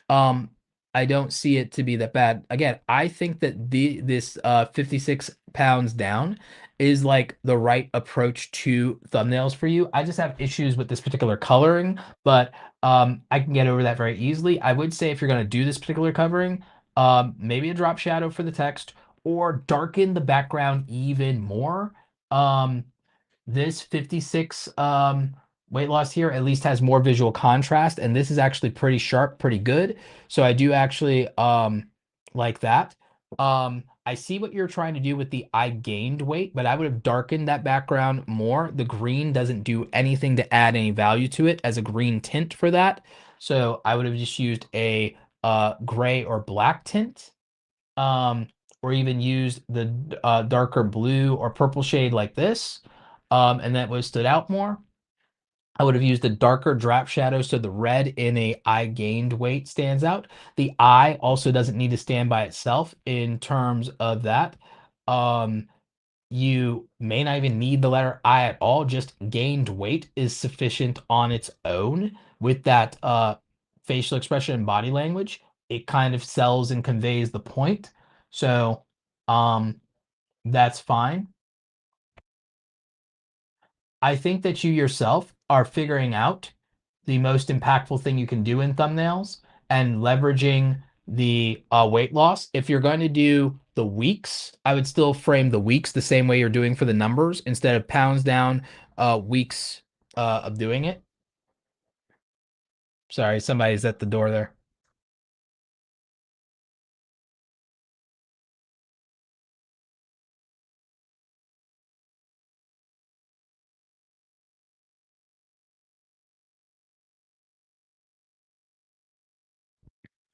[SPEAKER 1] um, I don't see it to be that bad. Again, I think that this 56 pounds down is like the right approach to thumbnails for you. I just have issues with this particular coloring, but I can get over that very easily. I would say if you're going to do this particular covering, maybe a drop shadow for the text, or darken the background even more. Um, this 56 weight loss here at least has more visual contrast, and this is actually pretty sharp, pretty good. So I do actually like that. I see what you're trying to do with the I gained weight, but I would have darkened that background more. The green doesn't do anything to add any value to it as a green tint for that. So I would have just used a gray or black tint, um, or even used the darker blue or purple shade like this, and that was stood out more. I would have used a darker drop shadow so the red in a I gained weight stands out. The I also doesn't need to stand by itself in terms of that. Um, you may not even need the letter I at all. Just gained weight is sufficient on its own with that facial expression and body language. It kind of sells and conveys the point. So um, that's fine. I think that you yourself are figuring out the most impactful thing you can do in thumbnails and leveraging the weight loss. If you're going to do the weeks, I would still frame the weeks the same way you're doing for the numbers instead of pounds down, weeks of doing it. Sorry, somebody's at the door there.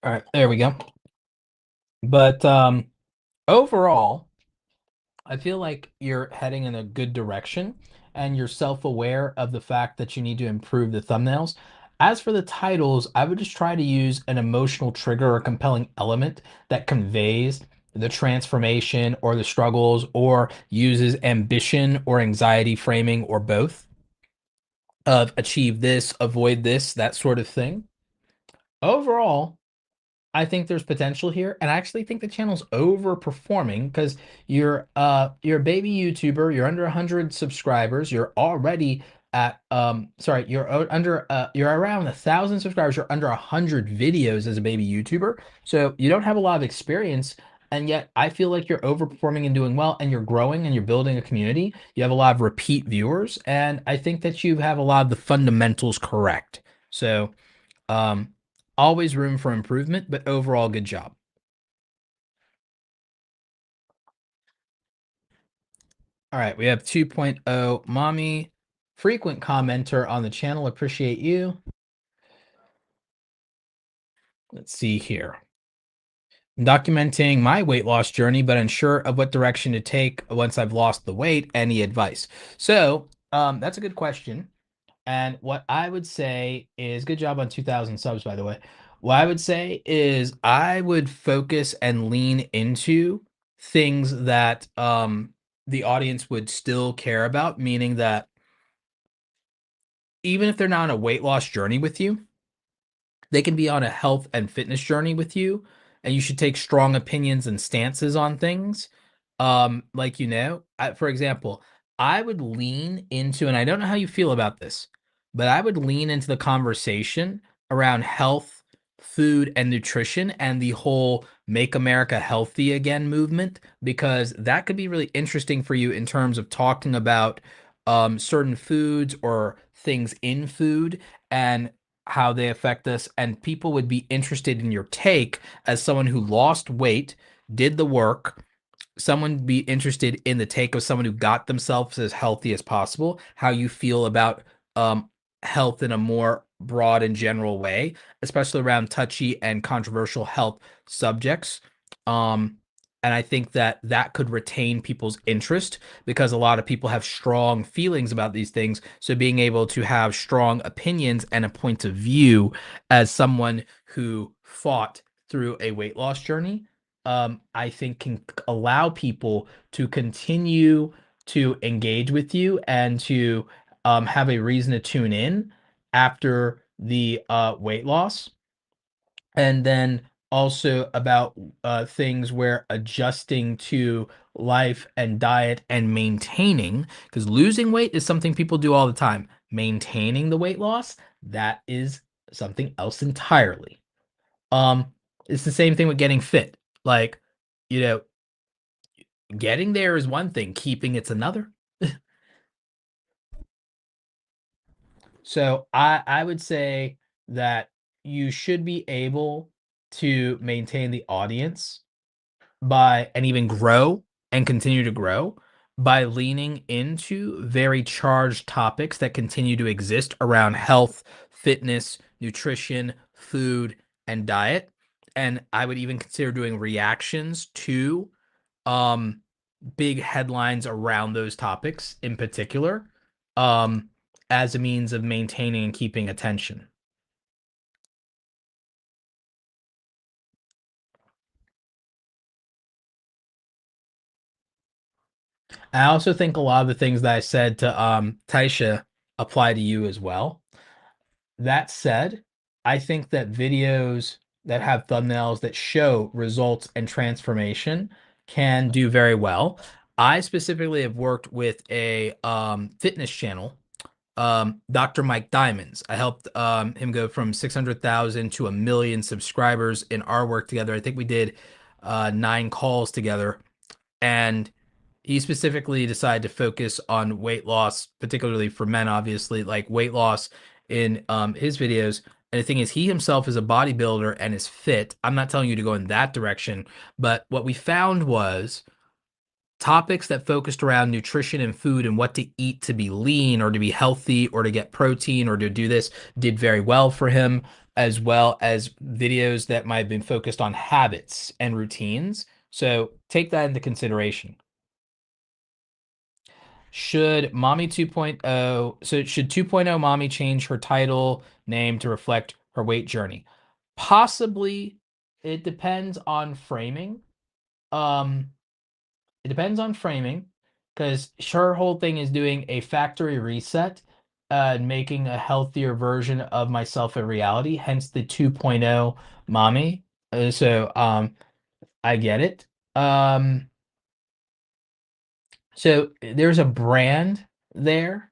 [SPEAKER 1] All right, there we go. But overall, I feel like you're heading in a good direction and you're self-aware of the fact that you need to improve the thumbnails. As for the titles, I would just try to use an emotional trigger or compelling element that conveys the transformation or the struggles, or uses ambition or anxiety framing, or both, of achieve this, avoid this, that sort of thing. Overall, I think there's potential here, and I actually think the channel's overperforming because you're a baby YouTuber, you're under 100 subscribers, you're already at sorry, you're around 1,000 subscribers, you're under 100 videos as a baby YouTuber, so you don't have a lot of experience And yet I feel like you're overperforming and doing well, and you're growing and you're building a community. You have a lot of repeat viewers, and I think that you have a lot of the fundamentals correct. So, um, always room for improvement, but overall, good job. All right, we have 2.0 mommy, frequent commenter on the channel. Appreciate you. Let's see here. I'm documenting my weight loss journey, but unsure of what direction to take once I've lost the weight. Any advice? So, that's a good question. And what I would say is, good job on 2,000 subs, by the way. What I would say is I would focus and lean into things that the audience would still care about, meaning that even if they're not on a weight loss journey with you, they can be on a health and fitness journey with you, and you should take strong opinions and stances on things. For example, I would lean into, and I don't know how you feel about this, but I would lean into the conversation around health, food, and nutrition and the whole make America healthy again movement, because that could be really interesting for you in terms of talking about certain foods or things in food and how they affect us, and people would be interested in your take as someone who lost weight, did the work. Someone be interested in the take of someone who got themselves as healthy as possible, how you feel about um, health in a more broad and general way, especially around touchy and controversial health subjects. Um, and I think that that could retain people's interest because a lot of people have strong feelings about these things. So being able to have strong opinions and a point of view as someone who fought through a weight loss journey, I think can allow people to continue to engage with you and to have a reason to tune in after the weight loss. And then also about things where adjusting to life and diet and maintaining, because losing weight is something people do all the time. Maintaining the weight loss, that is something else entirely. Um, it's the same thing with getting fit. Like, you know, getting there is one thing, keeping it's another. So I would say that you should be able to maintain the audience by and even grow and continue to grow by leaning into very charged topics that continue to exist around health, fitness, nutrition, food, and diet. And I would even consider doing reactions to um big headlines around those topics in particular, um as a means of maintaining and keeping attention. I also think a lot of the things that I said to Taisha apply to you as well. That said, I think that videos that have thumbnails that show results and transformation can do very well. I specifically have worked with a fitness channel, Dr. Mike Diamonds. I helped him go from 600,000 to 1 million subscribers in our work together. I think we did 9 calls together, and he specifically decided to focus on weight loss, particularly for men, obviously, like weight loss in his videos. And the thing is, he himself is a bodybuilder and is fit. I'm not telling you to go in that direction, but what we found was topics that focused around nutrition and food and what to eat to be lean or to be healthy or to get protein or to do this did very well for him, as well as videos that might have been focused on habits and routines. So take that into consideration. Should Mommy 2.0, so should 2.0 Mommy change her title name to reflect her weight journey? Possibly. It depends on framing. Um, it depends on framing because her whole thing is doing a factory reset and making a healthier version of myself a reality, hence the 2.0 Mommy. I get it. Um, so there's a brand there.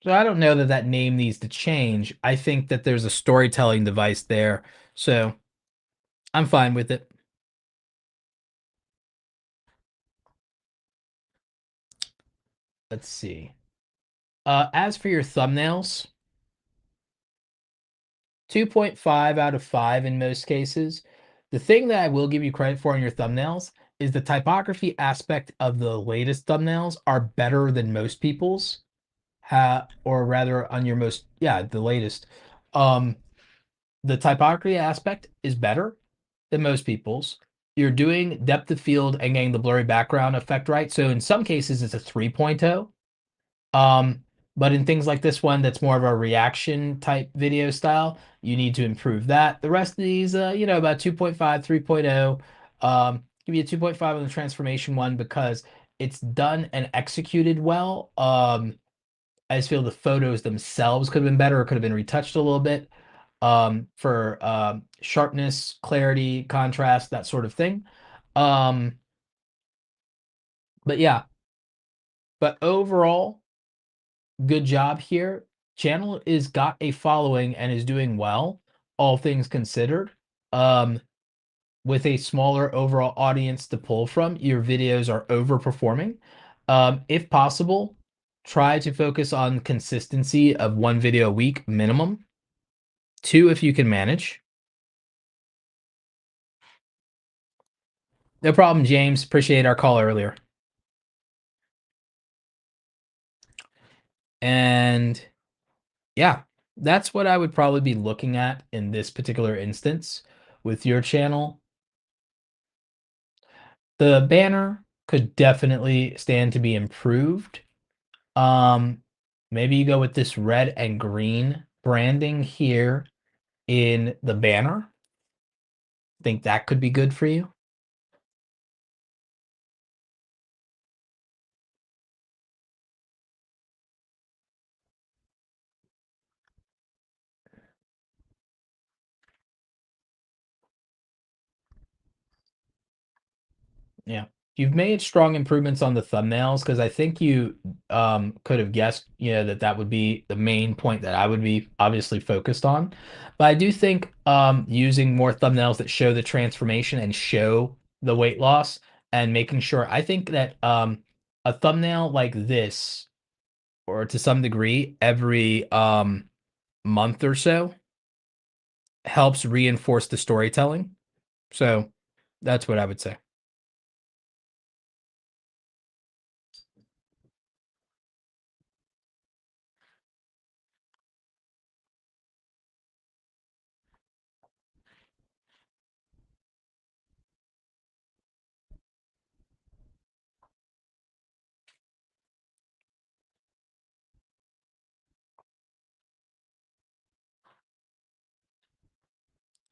[SPEAKER 1] So I don't know that that name needs to change. I think that there's a storytelling device there. So I'm fine with it. let's see. As for your thumbnails, 2.5 out of 5 in most cases. The thing that I will give you credit for on your thumbnails is the typography aspect of the latest thumbnails are better than most people's. Or rather on your most, yeah, the latest. Um, the typography aspect is better than most people's. You're doing depth of field and getting the blurry background effect right. So in some cases it's a 3.0. Um, but in things like this one, that's more of a reaction type video style, you need to improve that. The rest of these, about 2.5, 3.0. Give you a 2.5 on the transformation one because it's done and executed well. I just feel the photos themselves could have been better or could have been retouched a little bit for sharpness, clarity, contrast, that sort of thing. Um, but yeah, but overall, good job here. Channel is got a following and is doing well, all things considered. Um, with a smaller overall audience to pull from, your videos are overperforming. If possible, try to focus on consistency of one video a week minimum. Two, if you can manage. No problem, James. Appreciate our call earlier. And yeah, that's what I would probably be looking at in this particular instance with your channel. The banner could definitely stand to be improved. Um, Maybe you go with this red and green branding here in the banner. Think that could be good for you? Yeah. You've made strong improvements on the thumbnails because I think you could have guessed, that that would be the main point that I would be obviously focused on. But I do think using more thumbnails that show the transformation and show the weight loss and making sure, I think that a thumbnail like this, or to some degree, every month or so, helps reinforce the storytelling. So that's what I would say.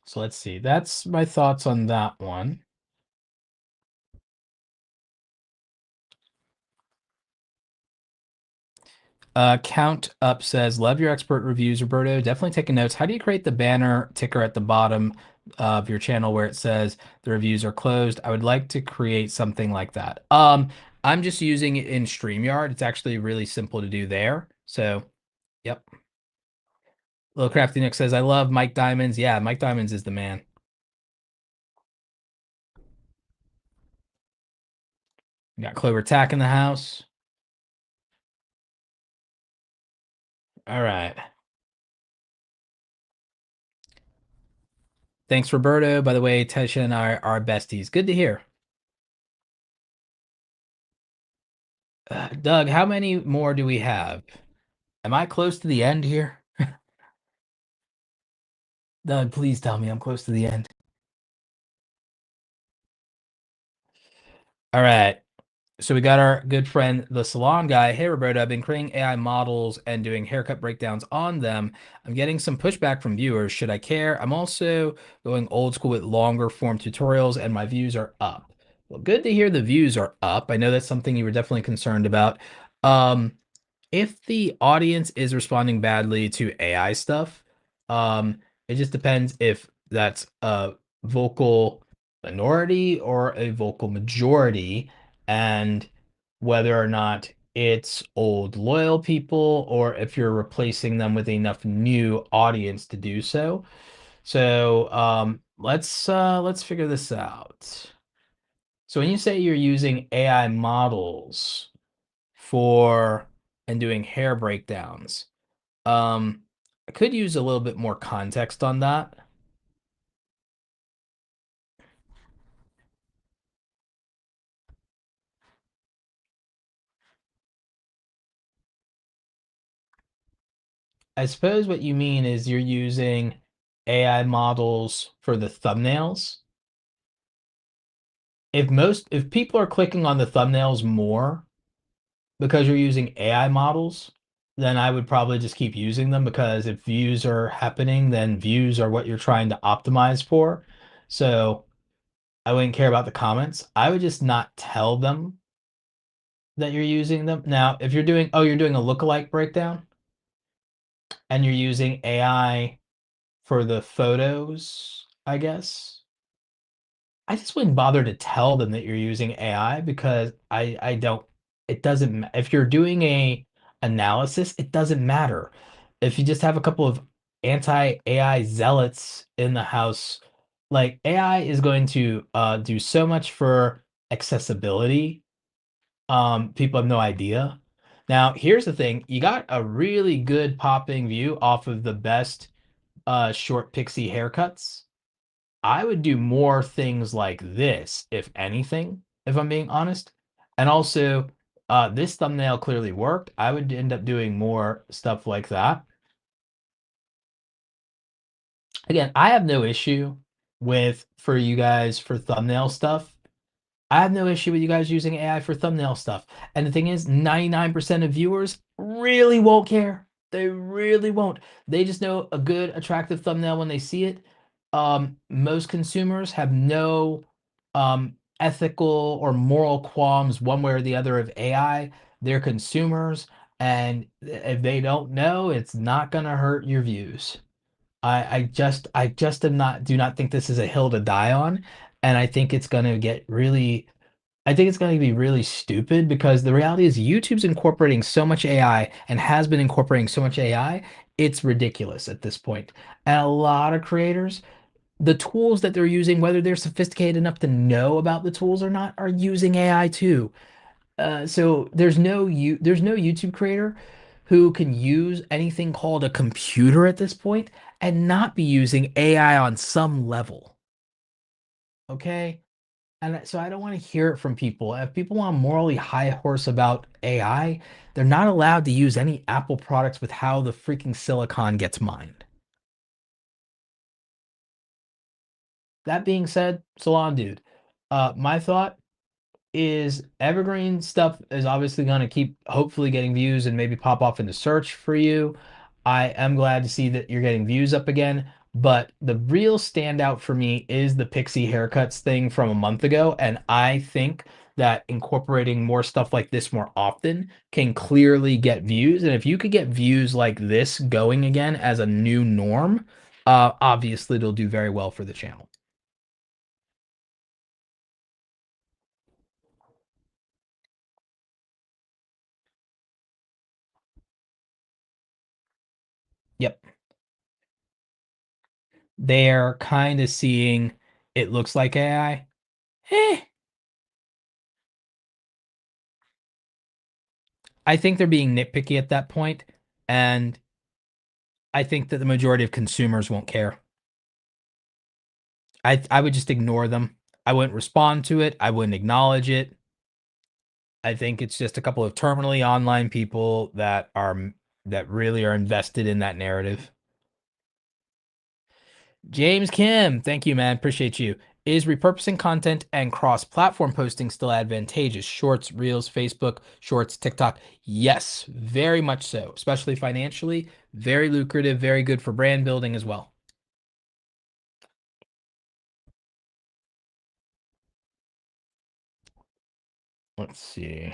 [SPEAKER 1] So let's see. That's my thoughts on that one. Count Up says, "Love your expert reviews, Roberto. Definitely taking notes. How do you create the banner ticker at the bottom of your channel where it says the reviews are closed? I would like to create something like that." I'm just using it in StreamYard. It's actually really simple to do there. So, yep. Little Crafty Nick says, "I love Mike Diamonds." Yeah, Mike Diamonds is the man. We got Clover Tack in the house. All right. Thanks, Roberto. By the way, Tasha and I are besties. Good to hear. Doug, how many more do we have? Am I close to the end here? Doug, please tell me I'm close to the end. All right. So we got our good friend, the Salon Guy. Hey, Roberto, I've been creating AI models and doing haircut breakdowns on them. I'm getting some pushback from viewers. Should I care? I'm also going old school with longer form tutorials, and my views are up. Well, good to hear the views are up. I know that's something you were definitely concerned about. Um, if the audience is responding badly to AI stuff, it just depends if that's a vocal minority or a vocal majority, and whether or not it's old loyal people or if you're replacing them with enough new audience to do so. So let's figure this out. So when you say you're using AI models for and doing hair breakdowns. I could use a little bit more context on that. I suppose what you mean is you're using AI models for the thumbnails. If people are clicking on the thumbnails more because you're using AI models, then I would probably just keep using them because if views are happening, then views are what you're trying to optimize for. So I wouldn't care about the comments. I would just not tell them that you're using them. Now, if you're doing a lookalike breakdown and you're using AI for the photos, I guess. I just wouldn't bother to tell them that you're using AI because I don't it doesn't if you're doing a analysis, it doesn't matter. If you just have a couple of anti-AI zealots in the house, like AI is going to do so much for accessibility. People have no idea. Now, here's the thing, you got a really good popping view off of the best short pixie haircuts. I would do more things like this, if anything, if I'm being honest. And also, this thumbnail clearly worked. I would end up doing more stuff like that. Again, I have no issue with for you guys for thumbnail stuff. I have no issue with you guys using AI for thumbnail stuff. And the thing is, 99% of viewers really won't care. They really won't. They just know a good, attractive thumbnail when they see it. Most consumers have no ethical or moral qualms one way or the other of AI. They're consumers, and if they don't know, it's not gonna hurt your views. I just do not think this is a hill to die on, and I think it's gonna get really I think it's going to be really stupid because the reality is YouTube's incorporating so much AI and has been incorporating so much AI, it's ridiculous at this point. And a lot of creators, the tools that they're using, whether they're sophisticated enough to know about the tools or not, are using AI too. So there's no YouTube creator who can use anything called a computer at this point and not be using AI on some level. Okay? And so I don't want to hear it from people. If people want to morally high horse about AI, they're not allowed to use any Apple products with how the freaking silicon gets mined. That being said, Salon Dude, my thought is evergreen stuff is obviously going to keep hopefully getting views and maybe pop off in the search for you. I am glad to see that you're getting views up again, but the real standout for me is the pixie haircuts thing from a month ago, and I think that incorporating more stuff like this more often can clearly get views. And if you could get views like this going again as a new norm, obviously it'll do very well for the channel. Yep. They're kind of seeing it looks like AI. I think they're being nitpicky at that point, and I think that the majority of consumers won't care. I would just ignore them. I wouldn't respond to it. I wouldn't acknowledge it. I think it's just a couple of terminally online people that really are invested in that narrative. James Kim, thank you, man. Appreciate you. Is repurposing content and cross-platform posting still advantageous? Shorts, Reels, Facebook, Shorts, TikTok. Yes, very much so, especially financially. Very lucrative, very good for brand building as well. Let's see.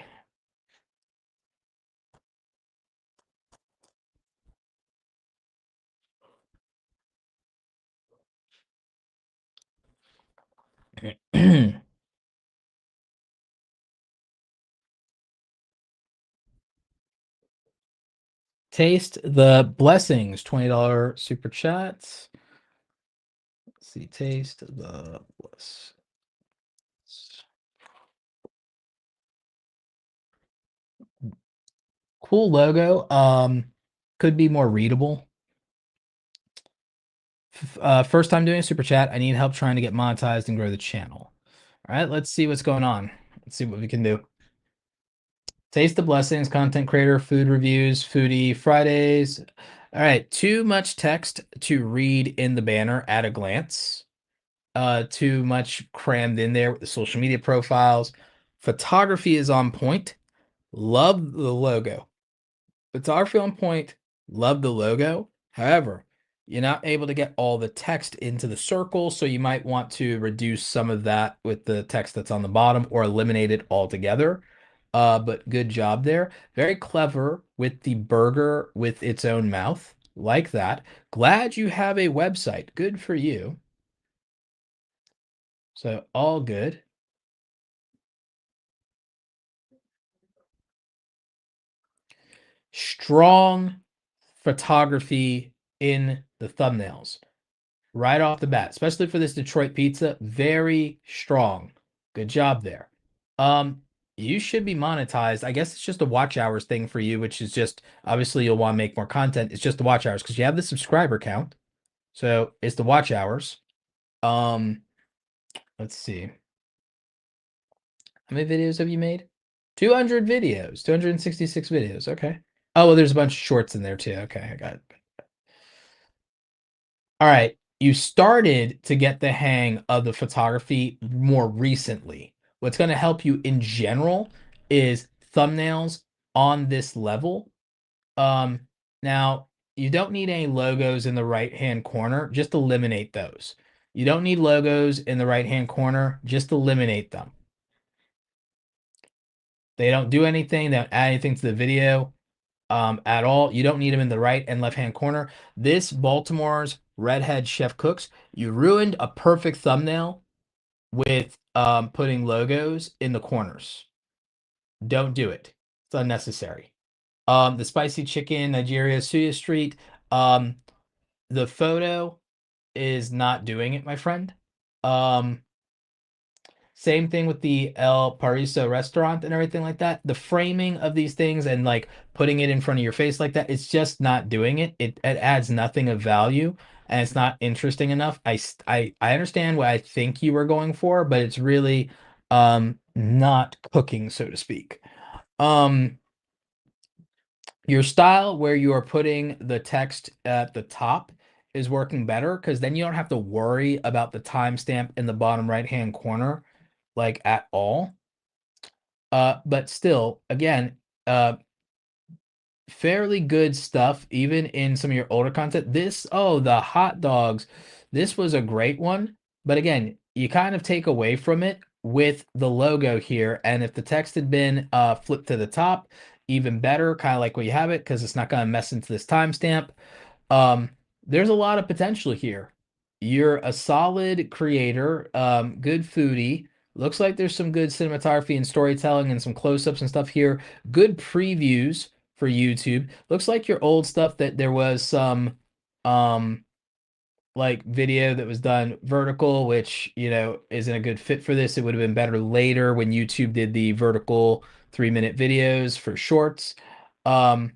[SPEAKER 1] Taste the blessings, $20 super chats. Let's see, taste the blessings. Cool logo. Could be more readable. First time doing a super chat. I need help trying to get monetized and grow the channel. All right, let's see what's going on. Let's see what we can do. Taste the blessings, content creator, food reviews, foodie Fridays. All right, too much text to read in the banner at a glance. Too much crammed in there with the social media profiles. Photography is on point. Love the logo. Photography on point. Love the logo. However, you're not able to get all the text into the circle, so you might want to reduce some of that with the text that's on the bottom or eliminate it altogether. But good job there. Very clever with the burger with its own mouth. Like that. Glad you have a website. Good for you. So all good. Strong photography in the thumbnails right off the bat, especially for this Detroit pizza. Very strong. Good job there. You should be monetized. I guess it's just a watch hours thing for you, which is just obviously you'll want to make more content. It's just the watch hours because you have the subscriber count. So it's the watch hours. Let's see. How many videos have you made? 200 videos, 266 videos. Okay. Oh, well, there's a bunch of shorts in there too. Okay, I got it. All right. You started to get the hang of the photography more recently. What's going to help you in general is thumbnails on this level. Um, Now you don't need any logos in the right-hand corner. Just eliminate those. You don't need logos in the right-hand corner. Just eliminate them. They don't do anything. They don't add anything to the video at all. You don't need them in the right and left-hand corner. This Baltimore's Redhead Chef Cooks, you ruined a perfect thumbnail with putting logos in the corners. Don't do it. It's unnecessary. The spicy chicken, Nigeria, Suya Street. The photo is not doing it, my friend. Same thing with the El Paraiso restaurant and everything like that. The framing of these things and like putting it in front of your face like that, it's just not doing it. It adds nothing of value and it's not interesting enough. I understand what I think you were going for, but it's really not cooking, so to speak. Your style where you are putting the text at the top is working better because then you don't have to worry about the timestamp in the bottom right hand corner like at all. But still, again, fairly good stuff, even in some of your older content. The hot dogs, this was a great one. But again, you kind of take away from it with the logo here. And if the text had been flipped to the top, even better, kind of like what you have it, because it's not going to mess into this timestamp. Um, there's a lot of potential here. You're a solid creator, good foodie. Looks like there's some good cinematography and storytelling and some close-ups and stuff here. Good previews for YouTube. Looks like your old stuff that there was some like video that was done vertical, which isn't a good fit for this. It would have been better later when YouTube did the vertical 3-minute videos for shorts. Um,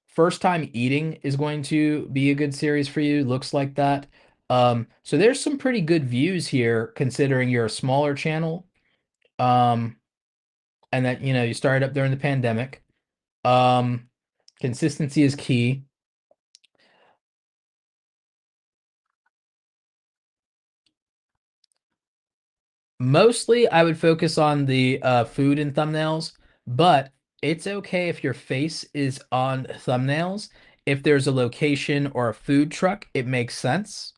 [SPEAKER 1] First time eating is going to be a good series for you. Looks like that. So there's some pretty good views here considering you're a smaller channel. Um, and that you started up during the pandemic. Um, Consistency is key. Mostly, I would focus on the food and thumbnails, but it's okay if your face is on thumbnails. If there's a location or a food truck, it makes sense.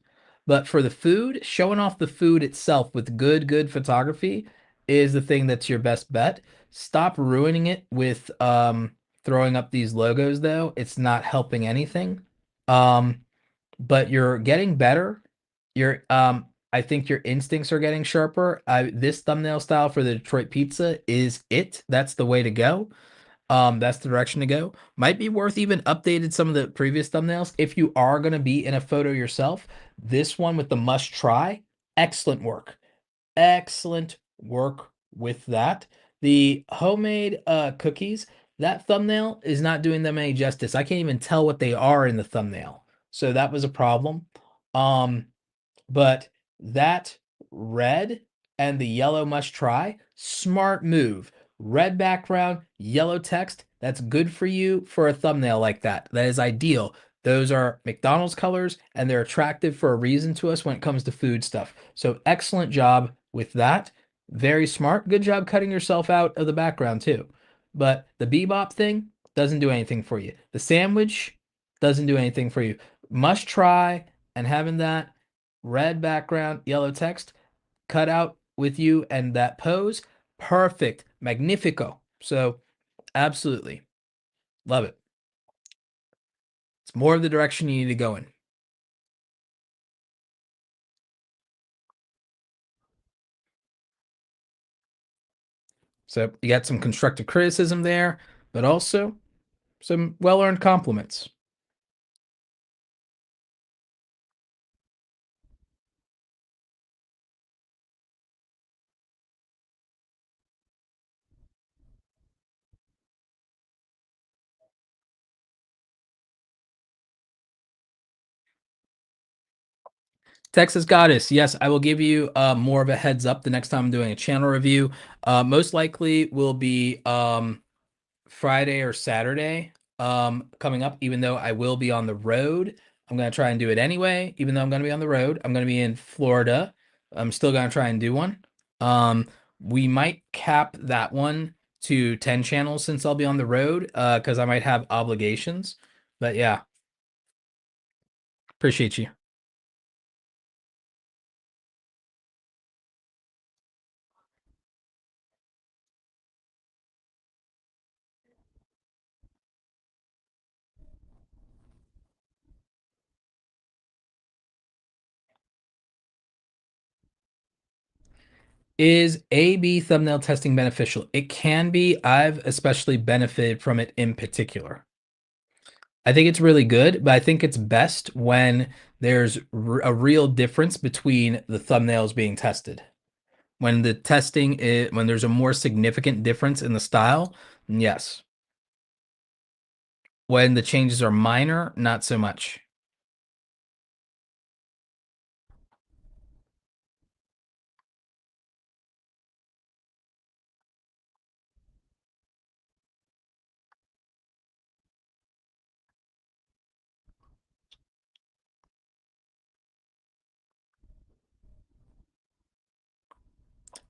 [SPEAKER 1] But for the food, showing off the food itself with good photography is the thing that's your best bet. Stop ruining it with throwing up these logos, though. It's not helping anything. Um, but you're getting better. I think your instincts are getting sharper. This thumbnail style for the Detroit pizza is it. That's the way to go. That's the direction to go. Might be worth even updated some of the previous thumbnails. If you are going to be in a photo yourself, this one with the must try, excellent work. Excellent work with that. The homemade cookies, that thumbnail is not doing them any justice. I can't even tell what they are in the thumbnail. So that was a problem. But that red and the yellow must try, smart move. Red background, yellow text, that's good for you for a thumbnail like that. That is ideal. Those are McDonald's colors and they're attractive for a reason to us when it comes to food stuff. So excellent job with that. Very smart. Good job cutting yourself out of the background too. But the bebop thing doesn't do anything for you. The sandwich doesn't do anything for you. Must try and having that red background, yellow text, cut out with you and that pose. Perfect. Magnifico. So absolutely. Love it. It's more of the direction you need to go in. So you got some constructive criticism there, but also some well-earned compliments. Texas Goddess, yes, I will give you more of a heads up the next time I'm doing a channel review. Most likely will be Friday or Saturday coming up, even though I will be on the road. I'm going to try and do it anyway, even though I'm going to be on the road. I'm going to be in Florida. I'm still going to try and do one. We might cap that one to 10 channels since I'll be on the road because I might have obligations. But yeah, appreciate you. Is A/B thumbnail testing beneficial? It can be. I've especially benefited from it in particular. I think it's really good, but I think it's best when there's a real difference between the thumbnails being tested. When the testing is, when there's a more significant difference in the style, yes. When the changes are minor, not so much.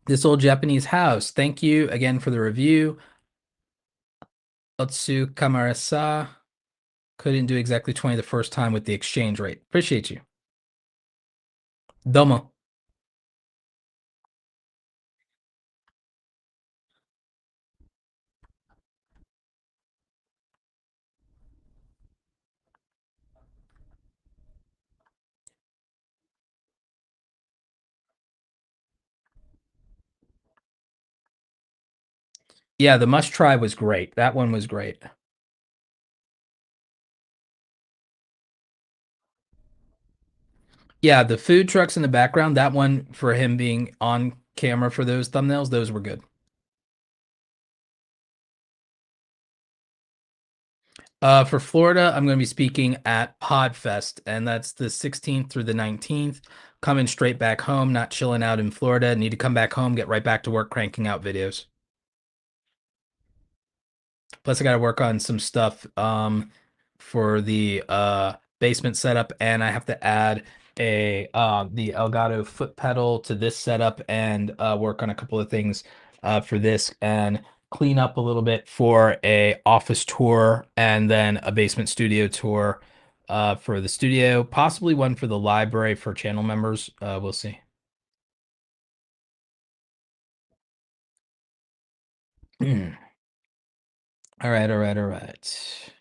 [SPEAKER 1] This old Japanese house. Thank you again for the review. Otsu Kamarasa couldn't do exactly 20 the first time with the exchange rate. Appreciate you. Domo. Yeah, the must try was great. That one was great. Yeah, the food trucks in the background, that one for him being on camera for those thumbnails, those were good. For Florida, I'm going to be speaking at Podfest, and that's the 16th through the 19th. Coming straight back home, not chilling out in Florida. Need to come back home, get right back to work cranking out videos. Plus, I got to work on some stuff for the basement setup, and I have to add a the Elgato foot pedal to this setup and work on a couple of things for this and clean up a little bit for a office tour and then a basement studio tour for the studio, possibly one for the library for channel members. We'll see. All right, all right, all right.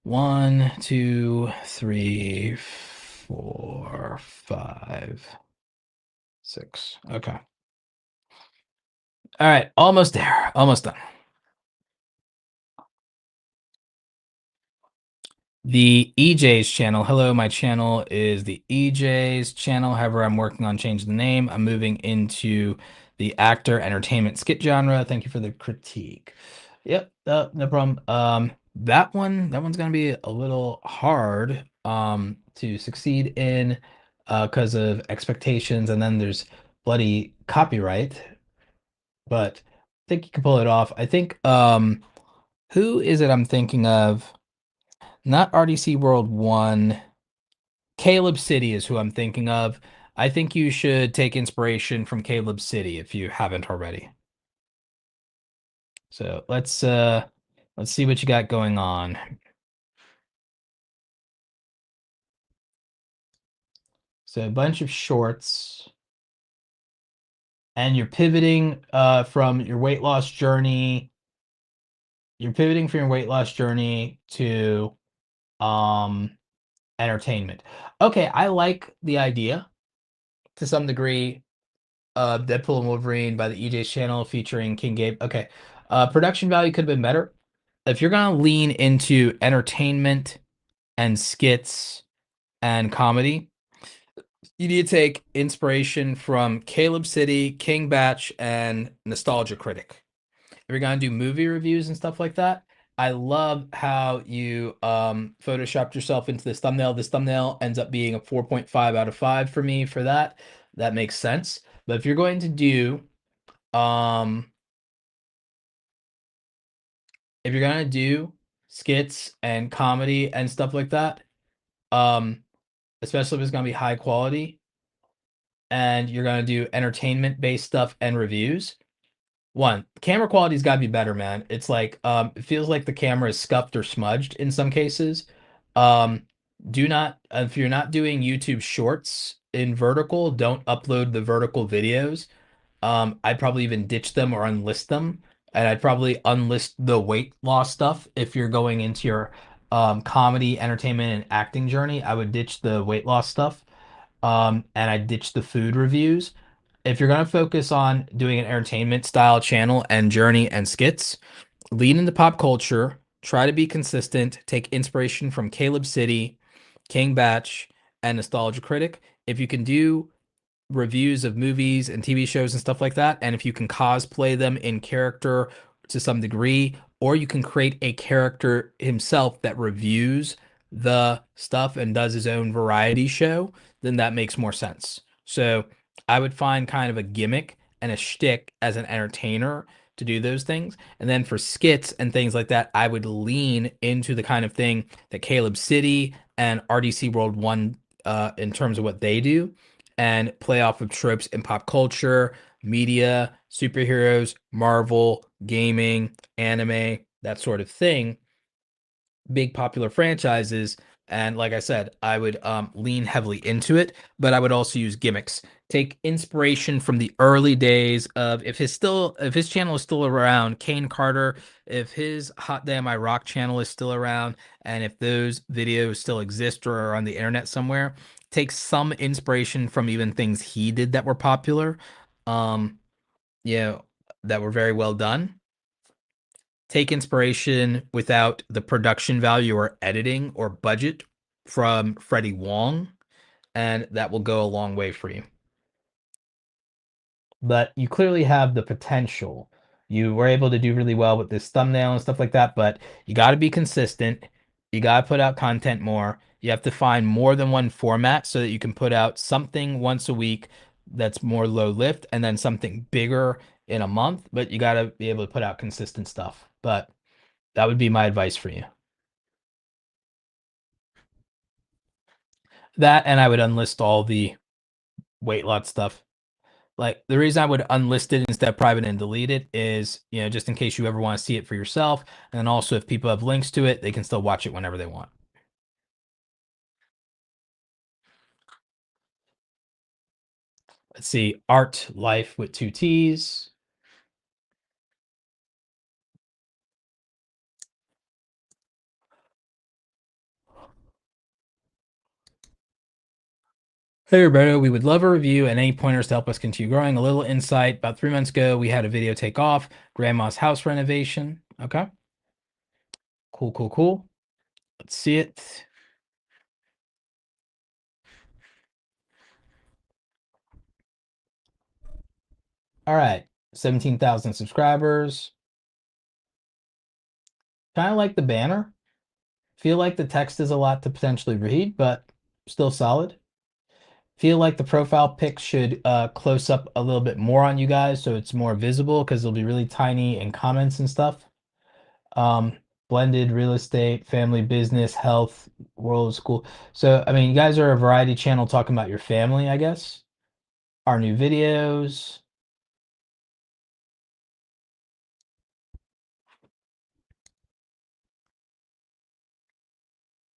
[SPEAKER 1] 1, 2, 3, 4, 5, 6. Okay. All right, almost there. Almost done. The EJ's channel. Hello, my channel is the EJ's channel. However, I'm working on changing the name. I'm moving into the actor entertainment skit genre. Thank you for the critique. Yep, no problem. That one's gonna be a little hard to succeed in because of expectations, and then there's bloody copyright. But I think you can pull it off. I think who is it I'm thinking of? Not RDC World 1. Caleb City is who I'm thinking of. I think you should take inspiration from Caleb City if you haven't already. So let's see what you got going on. So a bunch of shorts, and you're pivoting from your weight loss journey. You're pivoting from your weight loss journey to um entertainment. Okay, I like the idea to some degree. Deadpool and Wolverine by the EJ's channel featuring King Gabe. Okay. Production value could have been better. If you're gonna lean into entertainment and skits and comedy, you need to take inspiration from Caleb City, King Batch, and Nostalgia Critic. If you're gonna do movie reviews and stuff like that, I love how you photoshopped yourself into this thumbnail. This thumbnail ends up being a 4.5 out of 5 for me for that. That makes sense. But if you're going to do um if you're gonna do skits and comedy and stuff like that, um, especially if it's gonna be high quality and you're gonna do entertainment based stuff and reviews, one, camera quality's gotta be better, man. It's like, it feels like the camera is scuffed or smudged in some cases. Um, do not if you're not doing YouTube Shorts in vertical, don't upload the vertical videos. I'd probably even ditch them or unlist them, and I'd probably unlist the weight loss stuff if you're going into your comedy, entertainment, and acting journey. I would ditch the weight loss stuff, and I'd ditch the food reviews. If you're gonna focus on doing an entertainment style channel and journey and skits, lean into pop culture. Try to be consistent. Take inspiration from Caleb City, King Batch, and Nostalgia Critic. If you can do reviews of movies and TV shows and stuff like that. And if you can cosplay them in character to some degree, or you can create a character himself that reviews the stuff and does his own variety show, then that makes more sense. So I would find kind of a gimmick and a shtick as an entertainer to do those things. And then for skits and things like that, I would lean into the kind of thing that Caleb City and RDC World One in terms of what they do and play off of tropes in pop culture, media, superheroes, Marvel, gaming, anime, that sort of thing, big popular franchises. And like I said, I would lean heavily into it, but I would also use gimmicks. Take inspiration from the early days of if his channel is still around, Kane Carter, if his Hot Damn I Rock channel is still around, and if those videos still exist or are on the internet somewhere, take some inspiration from even things he did that were popular, um, you know, that were very well done. Take inspiration without the production value or editing or budget from Freddie Wong, and that will go a long way for you. But you clearly have the potential. You were able to do really well with this thumbnail and stuff like that, but you got to be consistent. You got to put out content more. You have to find more than one format so that you can put out something once a week that's more low lift and then something bigger in a month, but you got to be able to put out consistent stuff. But that would be my advice for you. That, and I would unlist all the weight loss stuff. Like the reason I would unlist it instead of private and delete it is, just in case you ever want to see it for yourself. And then also if people have links to it, they can still watch it whenever they want. Let's see, Art Life with two T's. Hey Roberto, we would love a review and any pointers to help us continue growing. A little insight. About 3 months ago, we had a video take off, grandma's house renovation. Okay. Cool, cool, cool. Let's see it. All right. 17,000 subscribers. Kind of like the banner. Feel like the text is a lot to potentially read, but still solid. Feel like the profile pic should close up a little bit more on you guys so it's more visible because it'll be really tiny in comments and stuff. Um, Blended real estate, family business, health, world school. So, I mean, you guys are a variety channel talking about your family, I guess. Our new videos.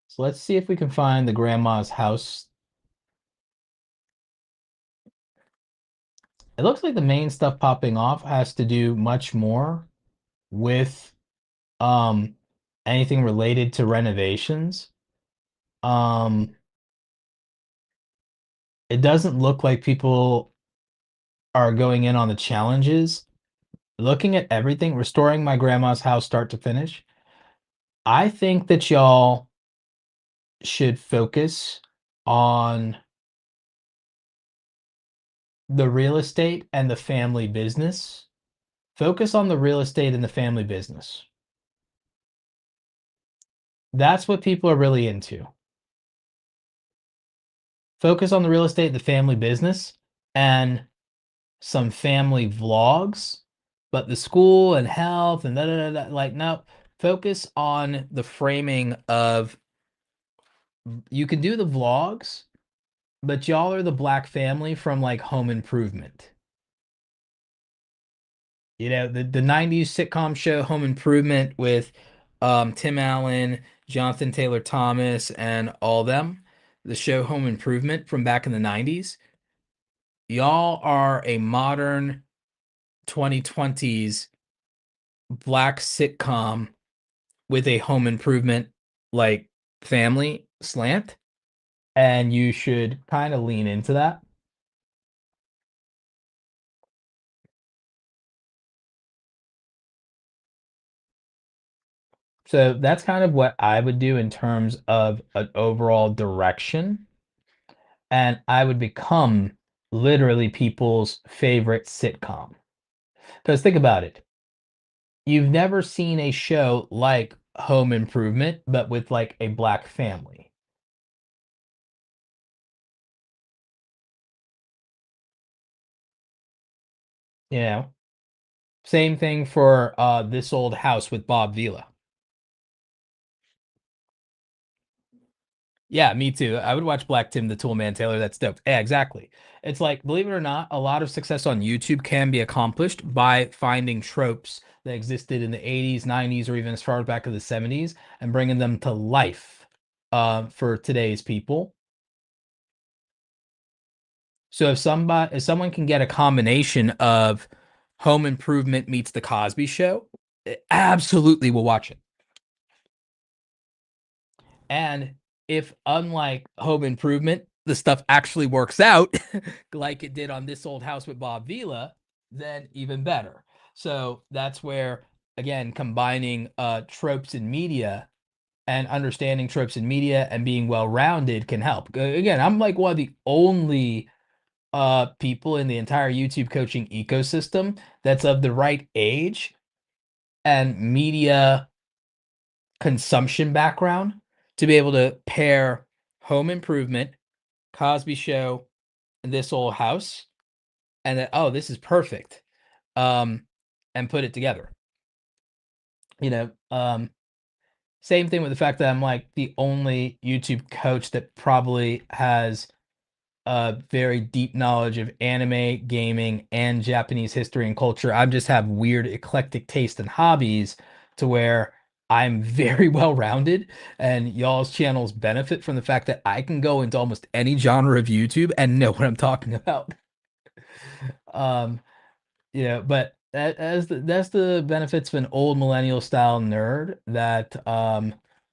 [SPEAKER 1] So let's see if we can find the grandma's house. It looks like the main stuff popping off has to do much more with um anything related to renovations. Um it doesn't look like people are going in on the challenges. Looking at everything, restoring my grandma's house start to finish, I think that y'all should focus on the real estate and the family business. Focus on the real estate and the family business. That's what people are really into. Focus on the real estate, the family business, and some family vlogs. But the school and health and da da da, like, no, focus on the framing of you can do the vlogs, but y'all are the black family from like Home Improvement. You know, the 90s sitcom show Home Improvement with Tim Allen, Jonathan Taylor Thomas, and all them. The show Home Improvement from back in the 90s. Y'all are a modern 2020s black sitcom with a home improvement like family slant, and you should kind of lean into that. So that's kind of what I would do in terms of an overall direction. And I would become literally people's favorite sitcom. Because think about it. You've never seen a show like Home Improvement, but with like a black family. You know, same thing for This Old House with Bob Vila. Yeah, me too. I would watch Black Tim the Toolman Taylor. That's dope. Yeah, exactly. It's like, believe it or not, a lot of success on YouTube can be accomplished by finding tropes that existed in the 80s, 90s, or even as far back as the 70s and bringing them to life for today's people. So if someone can get a combination of Home Improvement meets The Cosby Show, absolutely will watch it. And if, unlike Home Improvement, the stuff actually works out like it did on This Old House with Bob Vila, then even better. So that's where, again, combining tropes in media and understanding tropes in media and being well-rounded can help. Again, I'm like one of the only people in the entire YouTube coaching ecosystem that's of the right age and media consumption background to be able to pair Home Improvement, Cosby Show, and This Old House, and that, oh, this is perfect, um, and put it together. You know, same thing with the fact that I'm like the only YouTube coach that probably has a very deep knowledge of anime, gaming, and Japanese history and culture. I just have weird eclectic taste and hobbies to where I'm very well rounded, and y'all's channels benefit from the fact that I can go into almost any genre of YouTube and know what I'm talking about. Um, but that's the benefits of an old millennial style nerd that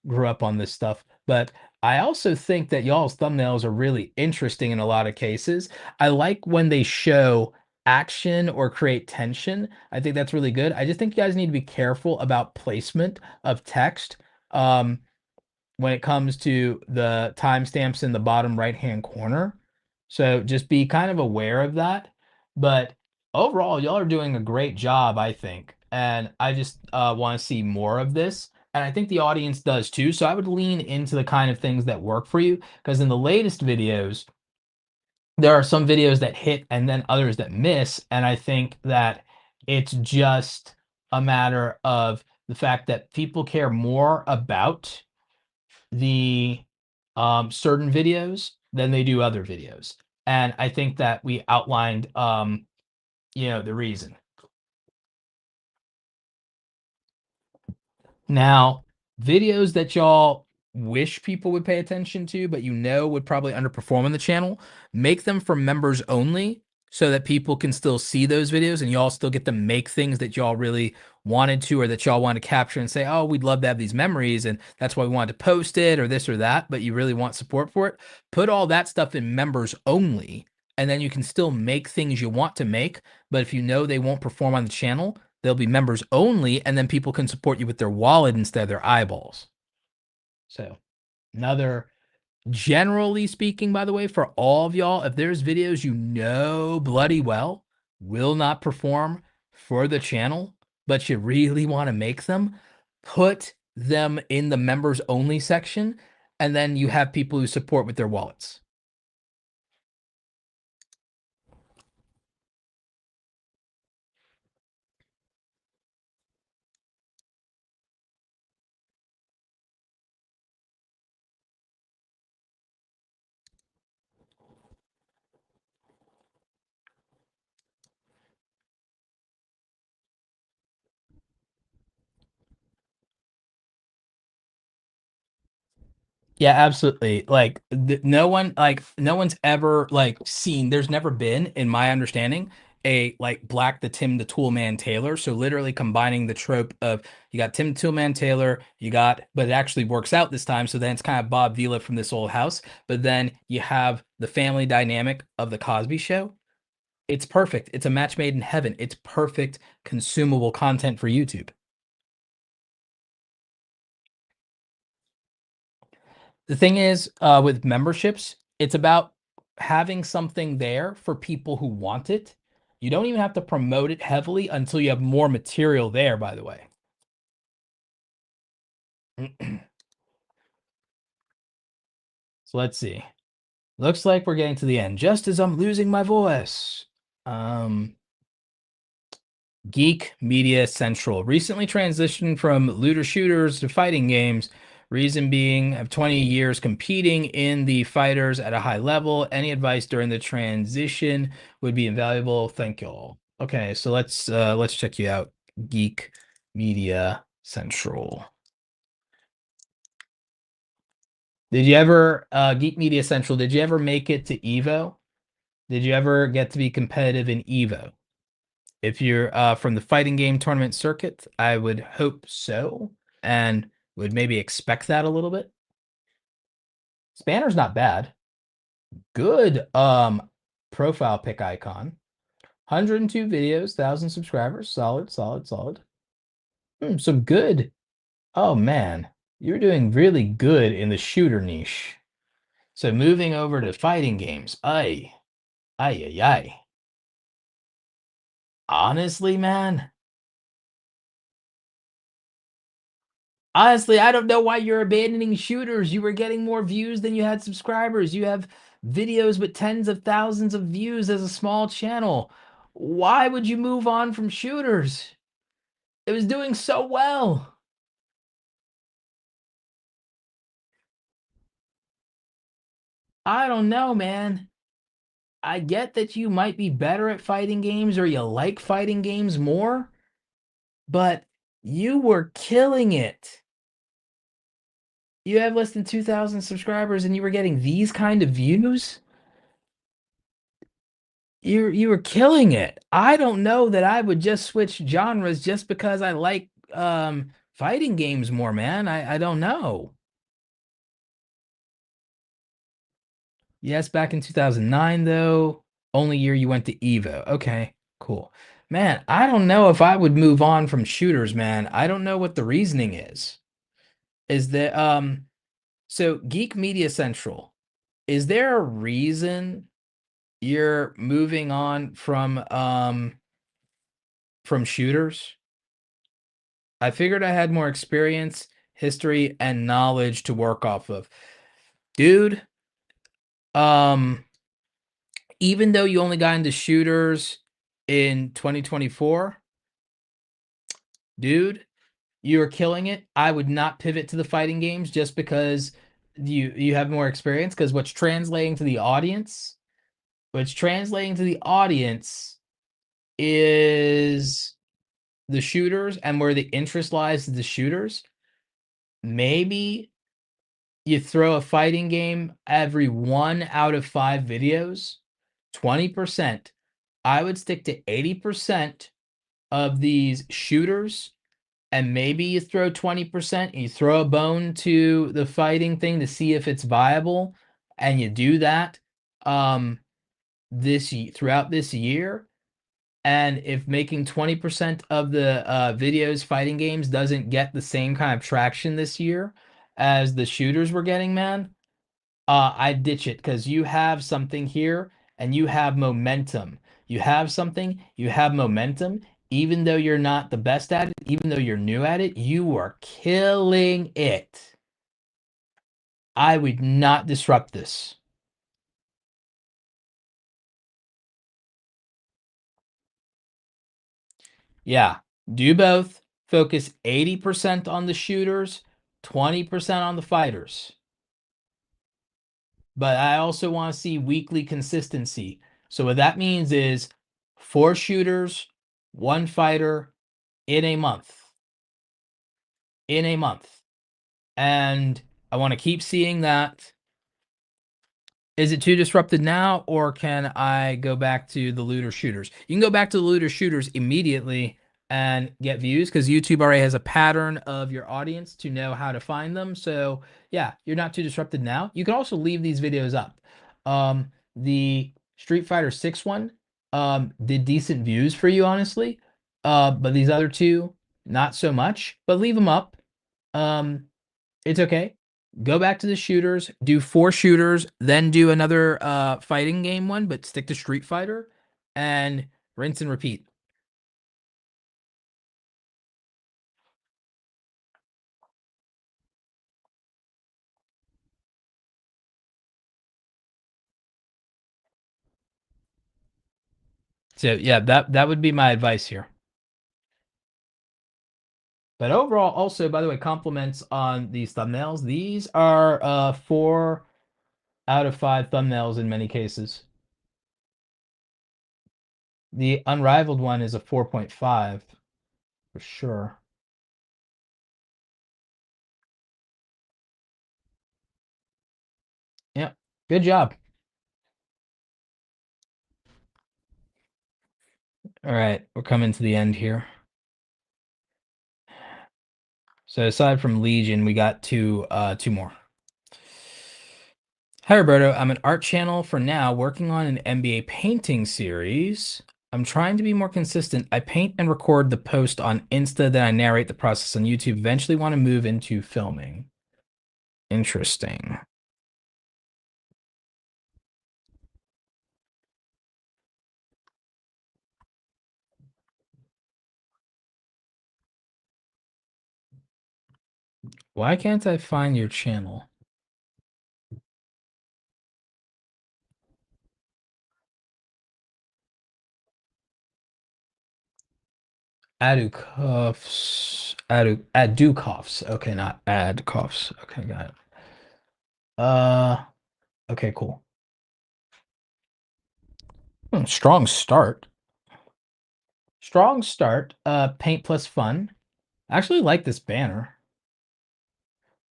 [SPEAKER 1] grew up on this stuff. But I also think that y'all's thumbnails are really interesting in a lot of cases. I like when they show action or create tension. I think that's really good. I just think you guys need to be careful about placement of text. When it comes to the timestamps in the bottom right-hand corner. So just be kind of aware of that. But overall, y'all are doing a great job, I think. And I just want to see more of this. And I think the audience does too. So I would lean into the kind of things that work for you, because in the latest videos, there are some videos that hit and then others that miss. And I think that it's just a matter of the fact that people care more about the certain videos than they do other videos. And I think that we outlined the reason. Now, videos that y'all wish people would pay attention to, but would probably underperform on the channel, make them for members only so that people can still see those videos and y'all still get to make things that y'all really wanted to, or that y'all want to capture and say, oh, we'd love to have these memories and that's why we wanted to post it or this or that, but you really want support for it. Put all that stuff in members only, and then you can still make things you want to make. But if you know they won't perform on the channel, they'll be members only, and then people can support you with their wallet instead of their eyeballs. So, another, generally speaking, by the way, for all of y'all, if there's videos bloody well will not perform for the channel, but you really want to make them, put them in the members only section, and then you have people who support with their wallets. Yeah, absolutely. Like no one's ever like seen. There's never been, in my understanding, a like Black the Tim the Toolman Taylor. So literally combining the trope of you got Tim Toolman Taylor, but it actually works out this time. So then it's kind of Bob Vila from This Old House, but then you have the family dynamic of the Cosby Show. It's perfect. It's a match made in heaven. It's perfect consumable content for YouTube. The thing is, with memberships, it's about having something there for people who want it. You don't even have to promote it heavily until you have more material there, by the way. So let's see. Looks like we're getting to the end, just as I'm losing my voice. Geek Media Central recently transitioned from looter shooters to fighting games. Reason being, have 20 years competing in the fighters at a high level. Any advice during the transition would be invaluable. Thank you all. Okay, so let's check you out. Geek Media Central. Did you ever Geek Media Central? Did you ever make it to Evo? Did you ever get to be competitive in Evo? If you're from the fighting game tournament circuit, I would hope so, and would maybe expect that a little bit. Spanner's not bad. Good profile pic icon. 102 videos, 1,000 subscribers. Solid, solid, solid. Some good. Oh man, you're doing really good in the shooter niche. So moving over to fighting games. Ay, ay, ay, ay. Honestly, man, honestly, I don't know why you're abandoning shooters. You were getting more views than you had subscribers. You have videos with tens of thousands of views as a small channel. Why would you move on from shooters? It was doing so well. I don't know, man. I get that you might be better at fighting games or you like fighting games more, but you were killing it. You have less than 2,000 subscribers and you were getting these kind of views? You were killing it. I don't know that I would just switch genres just because I like fighting games more, man. I don't know. Yes, back in 2009 though, only year you went to Evo. Okay, cool. Man, I don't know if I would move on from shooters, man. I don't know what the reasoning is. Is that so Geek Media Central, is there a reason you're moving on from shooters? I figured I had more experience history, and knowledge to work off of. Dude, even though you only got into shooters in 2024, dude, you're killing it. I would not pivot to the fighting games just because you have more experience, because what's translating to the audience is the shooters, and where the interest lies is the shooters. Maybe you throw a fighting game every 1 out of 5 videos, 20%. I would stick to 80% of these shooters, and maybe you throw 20%, you throw a bone to the fighting thing to see if it's viable, and you do that throughout this year. And if making 20% of the videos fighting games doesn't get the same kind of traction this year as the shooters were getting, man, I ditch it, because you have something here and you have momentum. You have something, you have momentum. Even though you're not the best at it, even though you're new at it, you are killing it. I would not disrupt this. Yeah, do both. Focus 80% on the shooters, 20% on the fighters. But I also want to see weekly consistency. So what that means is 4 shooters, 1 fighter in a month. In a month. And I want to keep seeing that. Is it too disrupted now, or can I go back to the looter shooters? You can go back to the looter shooters immediately and get views, because YouTube already has a pattern of your audience to know how to find them. So yeah, you're not too disrupted now. You can also leave these videos up. The Street Fighter 6 one did decent views for you, honestly. But these other two, not so much. But leave them up. It's okay. Go back to the shooters, do 4 shooters, then do another fighting game one, but stick to Street Fighter, and rinse and repeat. So yeah, that would be my advice here. But overall, also, by the way, compliments on these thumbnails. These are 4 out of 5 thumbnails in many cases. The Unrivaled one is a 4.5 for sure. Yeah, good job. All right, we're coming to the end here. So aside from Legion, we got two more. Hi, Roberto. I'm an art channel for now, working on an NBA painting series. I'm trying to be more consistent. I paint and record the post on Insta, then I narrate the process on YouTube. Eventually want to move into filming. Interesting. Why can't I find your channel? Adukovs. Okay, not Adkovs. Okay, got it. Okay, cool. Strong start. Strong start. Paint plus fun. I actually like this banner.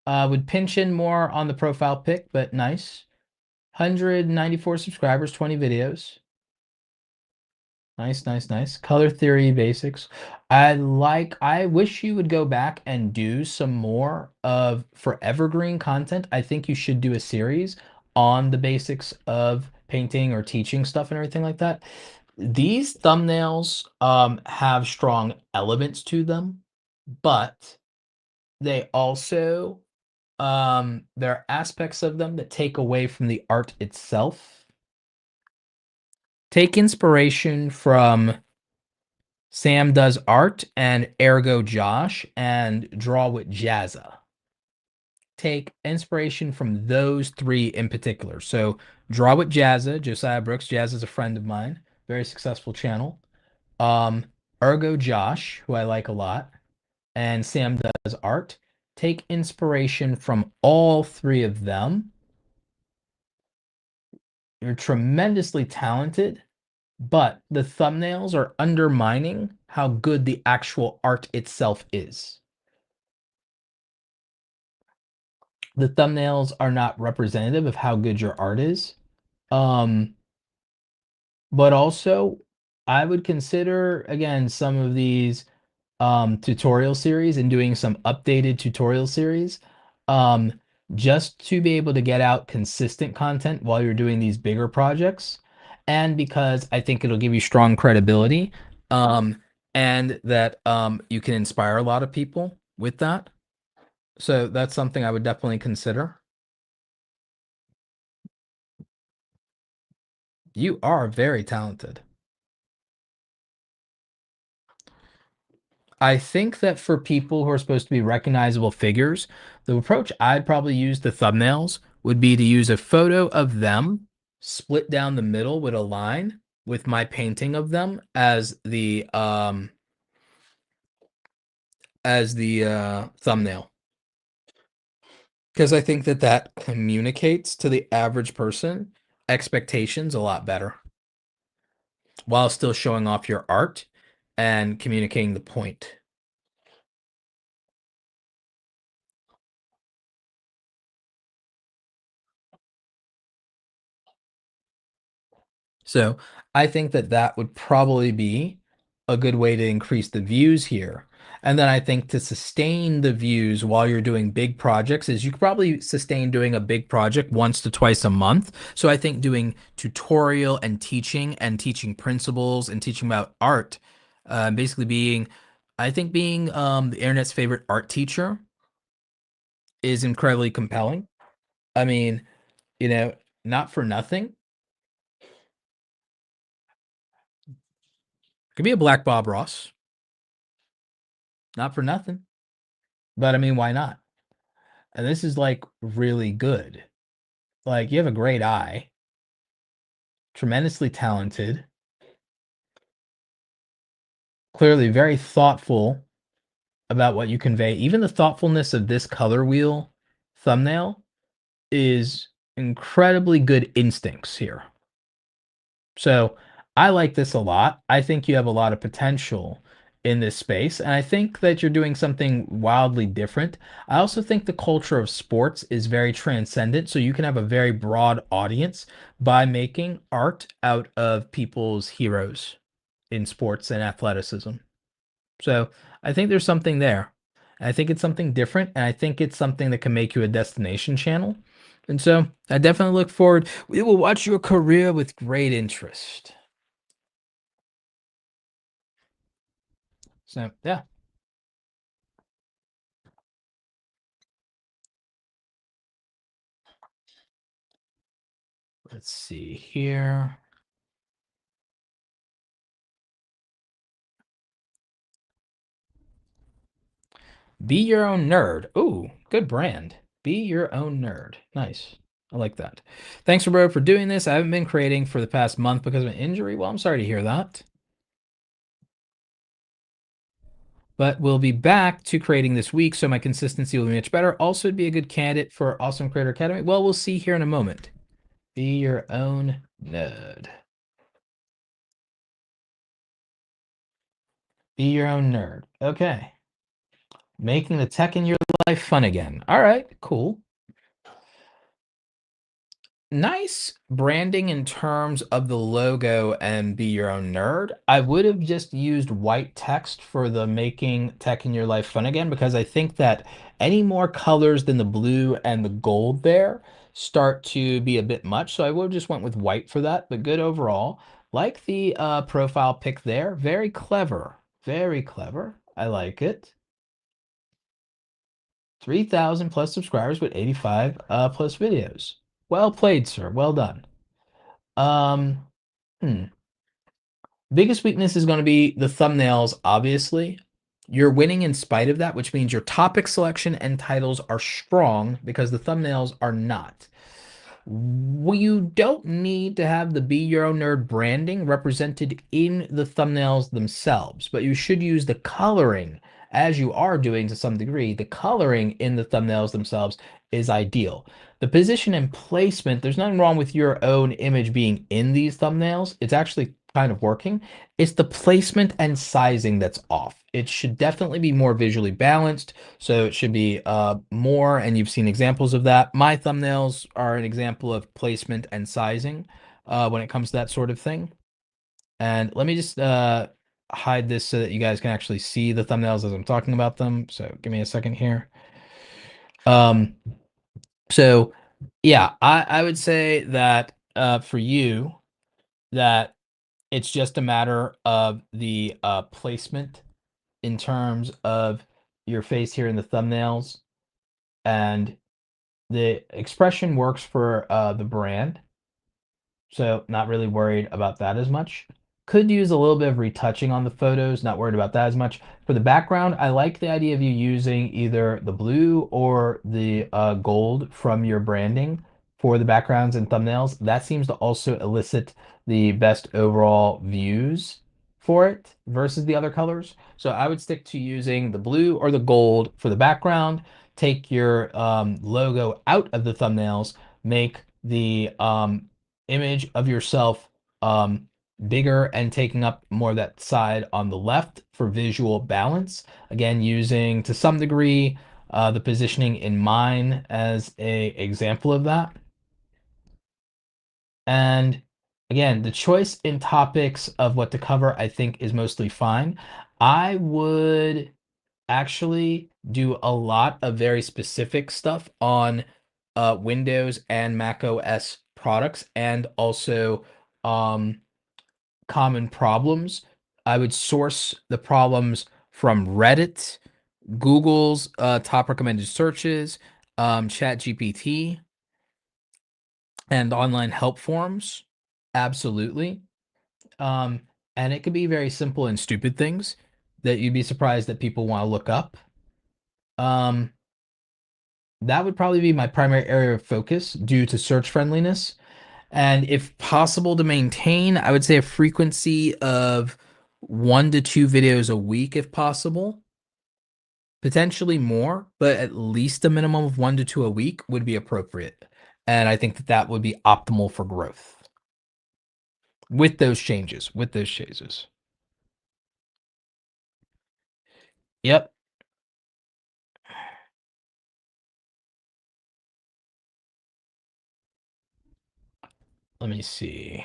[SPEAKER 1] Would pinch in more on the profile pic, but nice. 194 subscribers, 20 videos. Nice, nice, nice. Color theory basics. I wish you would go back and do some more of for evergreen content. I think you should do a series on the basics of painting or teaching stuff and everything like that. These thumbnails have strong elements to them, but they also there are aspects of them that take away from the art itself. Take inspiration from Sam Does Art and Ergo Josh and draw with Jazza. take inspiration from those three in particular. So Draw with Jazza, Josiah Brooks. Jazz is a friend of mine, very successful channel. Um, Ergo Josh, who I like a lot, and Sam Does Art. Take inspiration from all three of them. You're tremendously talented, but the thumbnails are undermining how good the actual art itself is. The thumbnails are not representative of how good your art is. Um, but also, I would consider again some of these tutorial series and doing some updated tutorial series um, just to be able to get out consistent content while you're doing these bigger projects. And because I think it'll give you strong credibility um, and that you can inspire a lot of people with that. So that's something I would definitely consider. You are very talented. I think that for people who are supposed to be recognizable figures, the approach I'd probably use the thumbnails would be to use a photo of them split down the middle with a line with my painting of them as the thumbnail. Because I think that that communicates to the average person expectations a lot better while still showing off your art and communicating the point. So I think that that would probably be a good way to increase the views here. And then I think to sustain the views while you're doing big projects is you could probably sustain doing a big project once to twice a month. So I think doing tutorial and teaching principles and teaching about art, basically being, I think being the internet's favorite art teacher is incredibly compelling. I mean, you know, not for nothing. Could be a Black Bob Ross, not for nothing. But I mean, why not? And this is like really good. Like you have a great eye, tremendously talented, clearly very thoughtful about what you convey. Even the thoughtfulness of this color wheel thumbnail is incredibly good instincts here. So I like this a lot. I think you have a lot of potential in this space, and I think that you're doing something wildly different. I also think the culture of sports is very transcendent, so you can have a very broad audience by making art out of people's heroes in sports and athleticism. So I think there's something there. I think it's something different, and I think it's something that can make you a destination channel. And so I definitely look forward. We will watch your career with great interest. So yeah, let's see here. Be your own nerd. Ooh, good brand. Be your own nerd. Nice. I like that. Thanks, Roberto, for doing this. I haven't been creating for the past month because of an injury. Well, I'm sorry to hear that. But we'll be back to creating this week, so my consistency will be much better. Also, it'd be a good candidate for Awesome Creator Academy. Well, we'll see here in a moment. Be your own nerd. Be your own nerd. Okay. Making the tech in your life fun again. All right, cool. Nice branding in terms of the logo and be your own nerd. I would have just used white text for the making tech in your life fun again because I think that any more colors than the blue and the gold there start to be a bit much. So I would have just went with white for that, but good overall. Like the profile pic there, very clever. Very clever. I like it. 3,000 plus subscribers with 85 plus videos. Well played, sir. Well done. Um, hmm. Biggest weakness is going to be the thumbnails, obviously. You're winning in spite of that, which means your topic selection and titles are strong because the thumbnails are not. You don't need to have the Be Your Own Nerd branding represented in the thumbnails themselves, but you should use the coloring, as you are doing to some degree. The coloring in the thumbnails themselves is ideal. The position and placement, there's nothing wrong with your own image being in these thumbnails. It's actually kind of working. It's the placement and sizing that's off. It should definitely be more visually balanced. So it should be more, and you've seen examples of that. My thumbnails are an example of placement and sizing when it comes to that sort of thing. And let me just hide this so that you guys can actually see the thumbnails as I'm talking about them. So give me a second here. Um, so yeah, I would say that for you, that it's just a matter of the placement in terms of your face here in the thumbnails, and the expression works for the brand, so not really worried about that as much. Could use a little bit of retouching on the photos, not worried about that as much. For the background, I like the idea of you using either the blue or the gold from your branding for the backgrounds and thumbnails. That seems to also elicit the best overall views for it versus the other colors. So I would stick to using the blue or the gold for the background. Take your logo out of the thumbnails, make the image of yourself bigger and taking up more of that side on the left for visual balance. Again, using to some degree the positioning in mine as a example of that. And again, the choice in topics of what to cover, I think, is mostly fine. I would actually do a lot of very specific stuff on Windows and Mac OS products, and also um, common problems. I would source the problems from Reddit, Google's top recommended searches, ChatGPT, and online help forums. Absolutely. Um, and it could be very simple and stupid things that you'd be surprised that people want to look up. Um, that would probably be my primary area of focus due to search friendliness. And if possible to maintain, I would say a frequency of 1 to 2 videos a week if possible. Potentially more, but at least a minimum of 1 to 2 a week would be appropriate. And I think that that would be optimal for growth with those changes, with those changes. Yep. Let me see.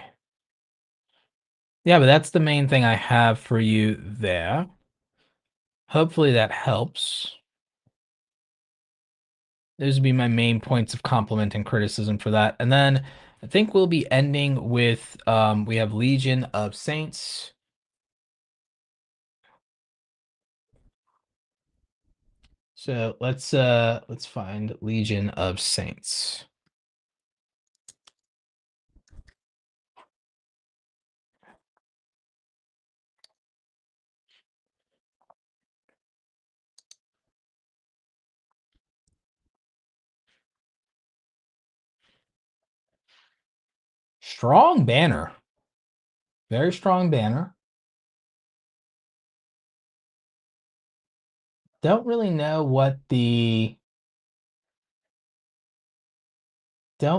[SPEAKER 1] Yeah, but that's the main thing I have for you there. Hopefully that helps. Those would be my main points of compliment and criticism for that. And then I think we'll be ending with we have Legion of Saints. So let's find Legion of Saints. Strong banner. Very strong banner. Don't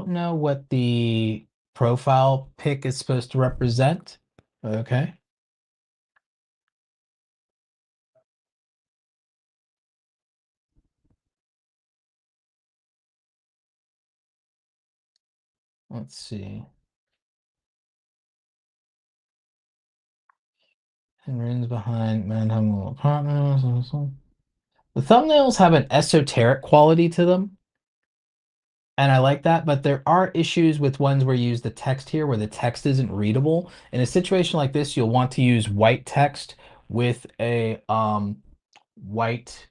[SPEAKER 1] know what the profile pic is supposed to represent. Okay. Let's see. And rings behind Manhattan Apartments. The thumbnails have an esoteric quality to them, and I like that, but there are issues with ones where you use the text here where the text isn't readable. In a situation like this, you'll want to use white text with a white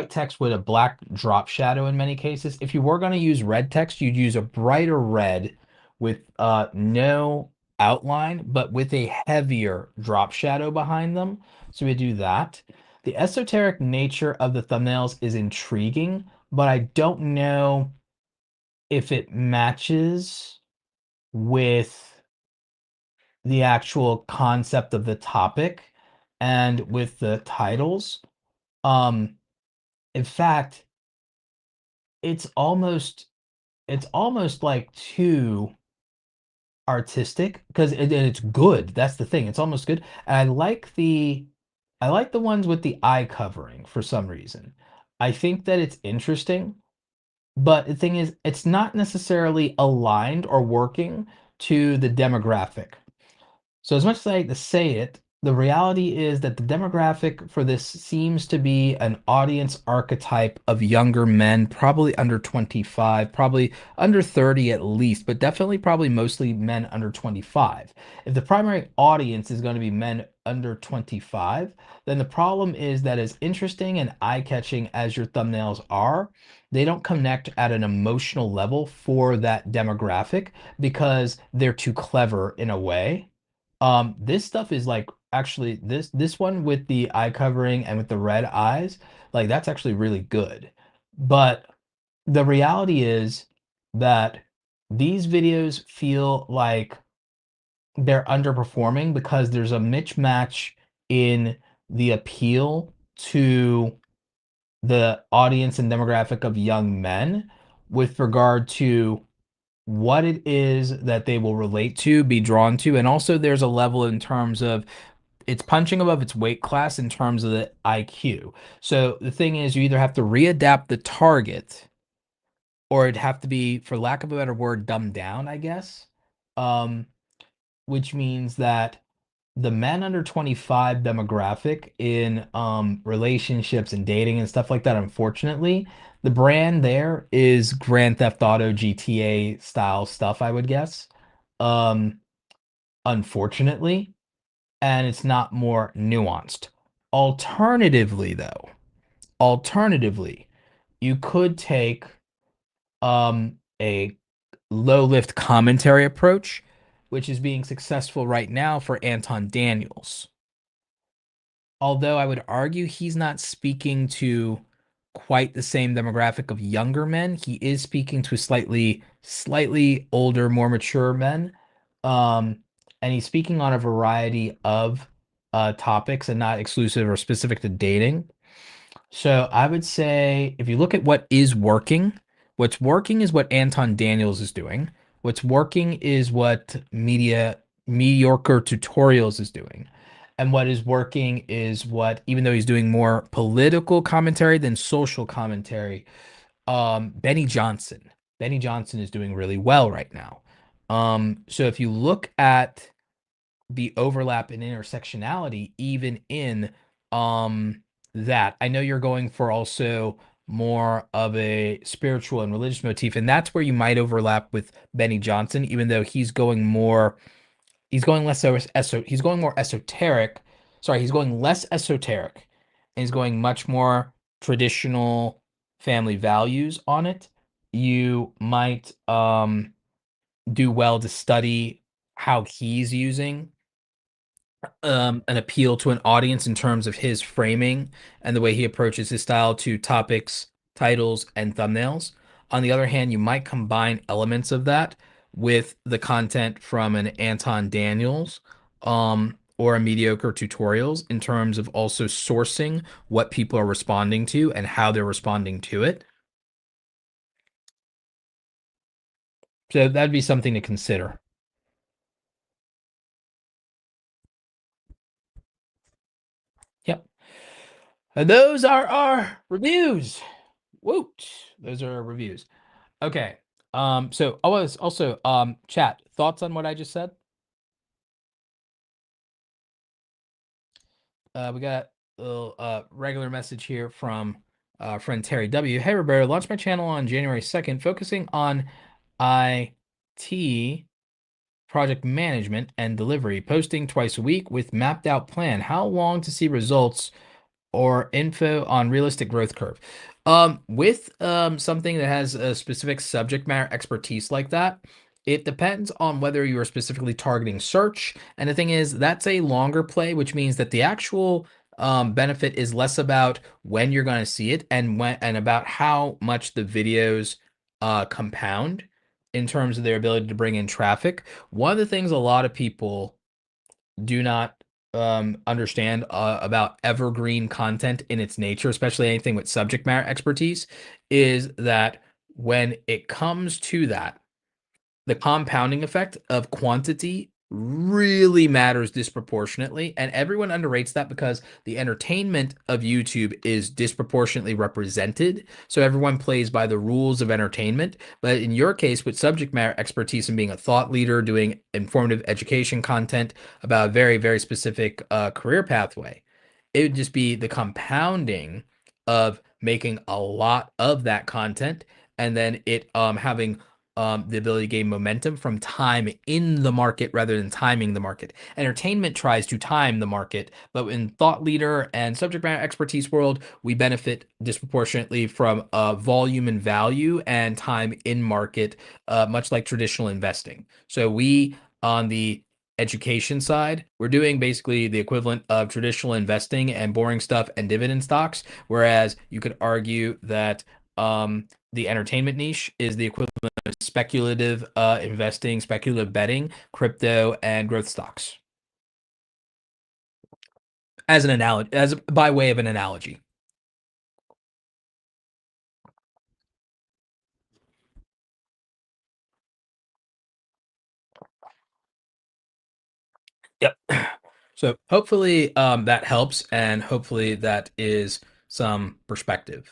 [SPEAKER 1] text with a black drop shadow in many cases. If you were going to use red text, you'd use a brighter red with no outline, but with a heavier drop shadow behind them. So we do that. The esoteric nature of the thumbnails is intriguing, but I don't know if it matches with the actual concept of the topic and with the titles. Um, in fact, it's almost it's almost like too artistic because and it's good. That's the thing. It's almost good. And I like the ones with the eye covering for some reason. I think that it's interesting, but the thing is, it's not necessarily aligned or working to the demographic. So as much as I hate to say it, the reality is that the demographic for this seems to be an audience archetype of younger men, probably under 25, probably under 30 at least, but definitely probably mostly men under 25. If the primary audience is going to be men under 25, then the problem is that as interesting and eye-catching as your thumbnails are, they don't connect at an emotional level for that demographic because they're too clever in a way. This stuff is like actually this one with the eye covering and with the red eyes, like that's actually really good. But the reality is that these videos feel like they're underperforming because there's a mismatch in the appeal to the audience and demographic of young men with regard to what it is that they will relate to, be drawn to, and also there's a level in terms of it's punching above its weight class in terms of the IQ. So the thing is, you either have to readapt the target, or it'd have to be, for lack of a better word, dumbed down, I guess. Um, which means that the men under 25 demographic in relationships and dating and stuff like that, unfortunately, the brand there is Grand Theft Auto GTA style stuff, I would guess. Um, unfortunately, and it's not more nuanced. Alternatively, though, alternatively, you could take a low lift commentary approach, which is being successful right now for Anton Daniels. Although I would argue he's not speaking to quite the same demographic of younger men, he is speaking to slightly older, more mature men. Um, and he's speaking on a variety of topics and not exclusive or specific to dating. So I would say if you look at what is working, what's working is what Anton Daniels is doing. What's working is what mediocre tutorials is doing. And what is working is what, even though he's doing more political commentary than social commentary, Benny Johnson. Benny Johnson is doing really well right now. So if you look at the overlap and intersectionality even in that. I know you're going for also more of a spiritual and religious motif, and that's where you might overlap with Benny Johnson, even though he's going less he's going more esoteric. Sorry, he's going less esoteric and he's going much more traditional family values on it. You might do well to study how he's using an appeal to an audience in terms of his framing and the way he approaches his style to topics, titles, and thumbnails. On the other hand, you might combine elements of that with the content from an Anton Daniels or a mediocre tutorials in terms of also sourcing what people are responding to and how they're responding to it. So that'd be something to consider. Yep. And those are our reviews. Woot. Those are our reviews. Okay. So I was also chat thoughts on what I just said. We got a little regular message here from friend Terry W. Hey Roberto, launched my channel on January 2nd, focusing on IT project management and delivery, posting twice a week with mapped out plan. How long to see results or info on realistic growth curve? With something that has a specific subject matter expertise like that, it depends on whether you are specifically targeting search. And the thing is, that's a longer play, which means that the actual benefit is less about when you're going to see it and about how much the videos compound in terms of their ability to bring in traffic. One of the things a lot of people do not understand about evergreen content in its nature, especially anything with subject matter expertise, is that when it comes to that, the compounding effect of quantity really matters disproportionately, and everyone underrates that because the entertainment of YouTube is disproportionately represented, so everyone plays by the rules of entertainment. But in your case, with subject matter expertise and being a thought leader, doing informative education content about a very, very specific career pathway, it would just be the compounding of making a lot of that content and then it having the ability to gain momentum from time in the market rather than timing the market. Entertainment tries to time the market, but in thought leader and subject matter expertise world, we benefit disproportionately from volume and value and time in market, much like traditional investing. So we on the education side, we're doing basically the equivalent of traditional investing and boring stuff and dividend stocks, whereas you could argue that the entertainment niche is the equivalent speculative investing, speculative betting, crypto, and growth stocks. As an analogy, as by way of an analogy. Yep. So hopefully that helps, and hopefully that is some perspective.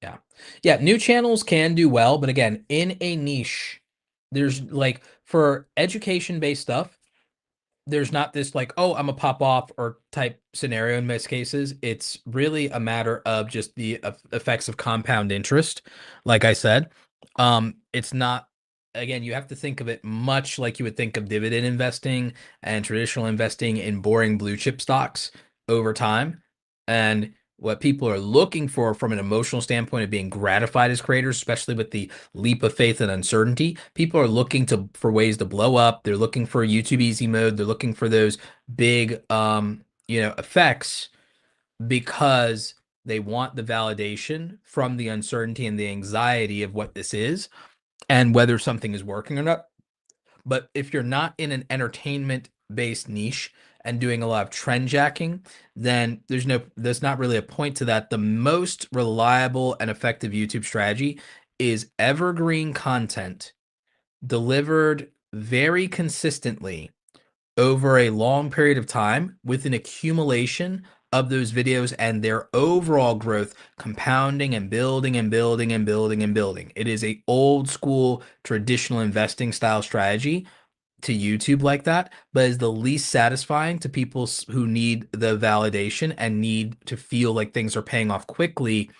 [SPEAKER 1] Yeah. Yeah, new channels can do well, but again, in a niche, there's like for education-based stuff, there's not this like, oh, I'm a pop off or type scenario in most cases. It's really a matter of just the effects of compound interest. Like I said, it's not, again, you have to think of it much like you would think of dividend investing and traditional investing in boring blue chip stocks over time. And what people are looking for from an emotional standpoint of being gratified as creators, especially with the leap of faith and uncertainty. People are looking to for ways to blow up. They're looking for YouTube easy mode. They're looking for those big effects because they want the validation from the uncertainty and the anxiety of what this is and whether something is working or not. But if you're not in an entertainment based niche and doing a lot of trend jacking, then there's not really a point to that. The most reliable and effective YouTube strategy is evergreen content delivered very consistently over a long period of time with an accumulation of those videos and their overall growth compounding and building and building and building and building. It is a old school traditional investing style strategy to YouTube like that, but is the least satisfying to people who need the validation and need to feel like things are paying off quickly,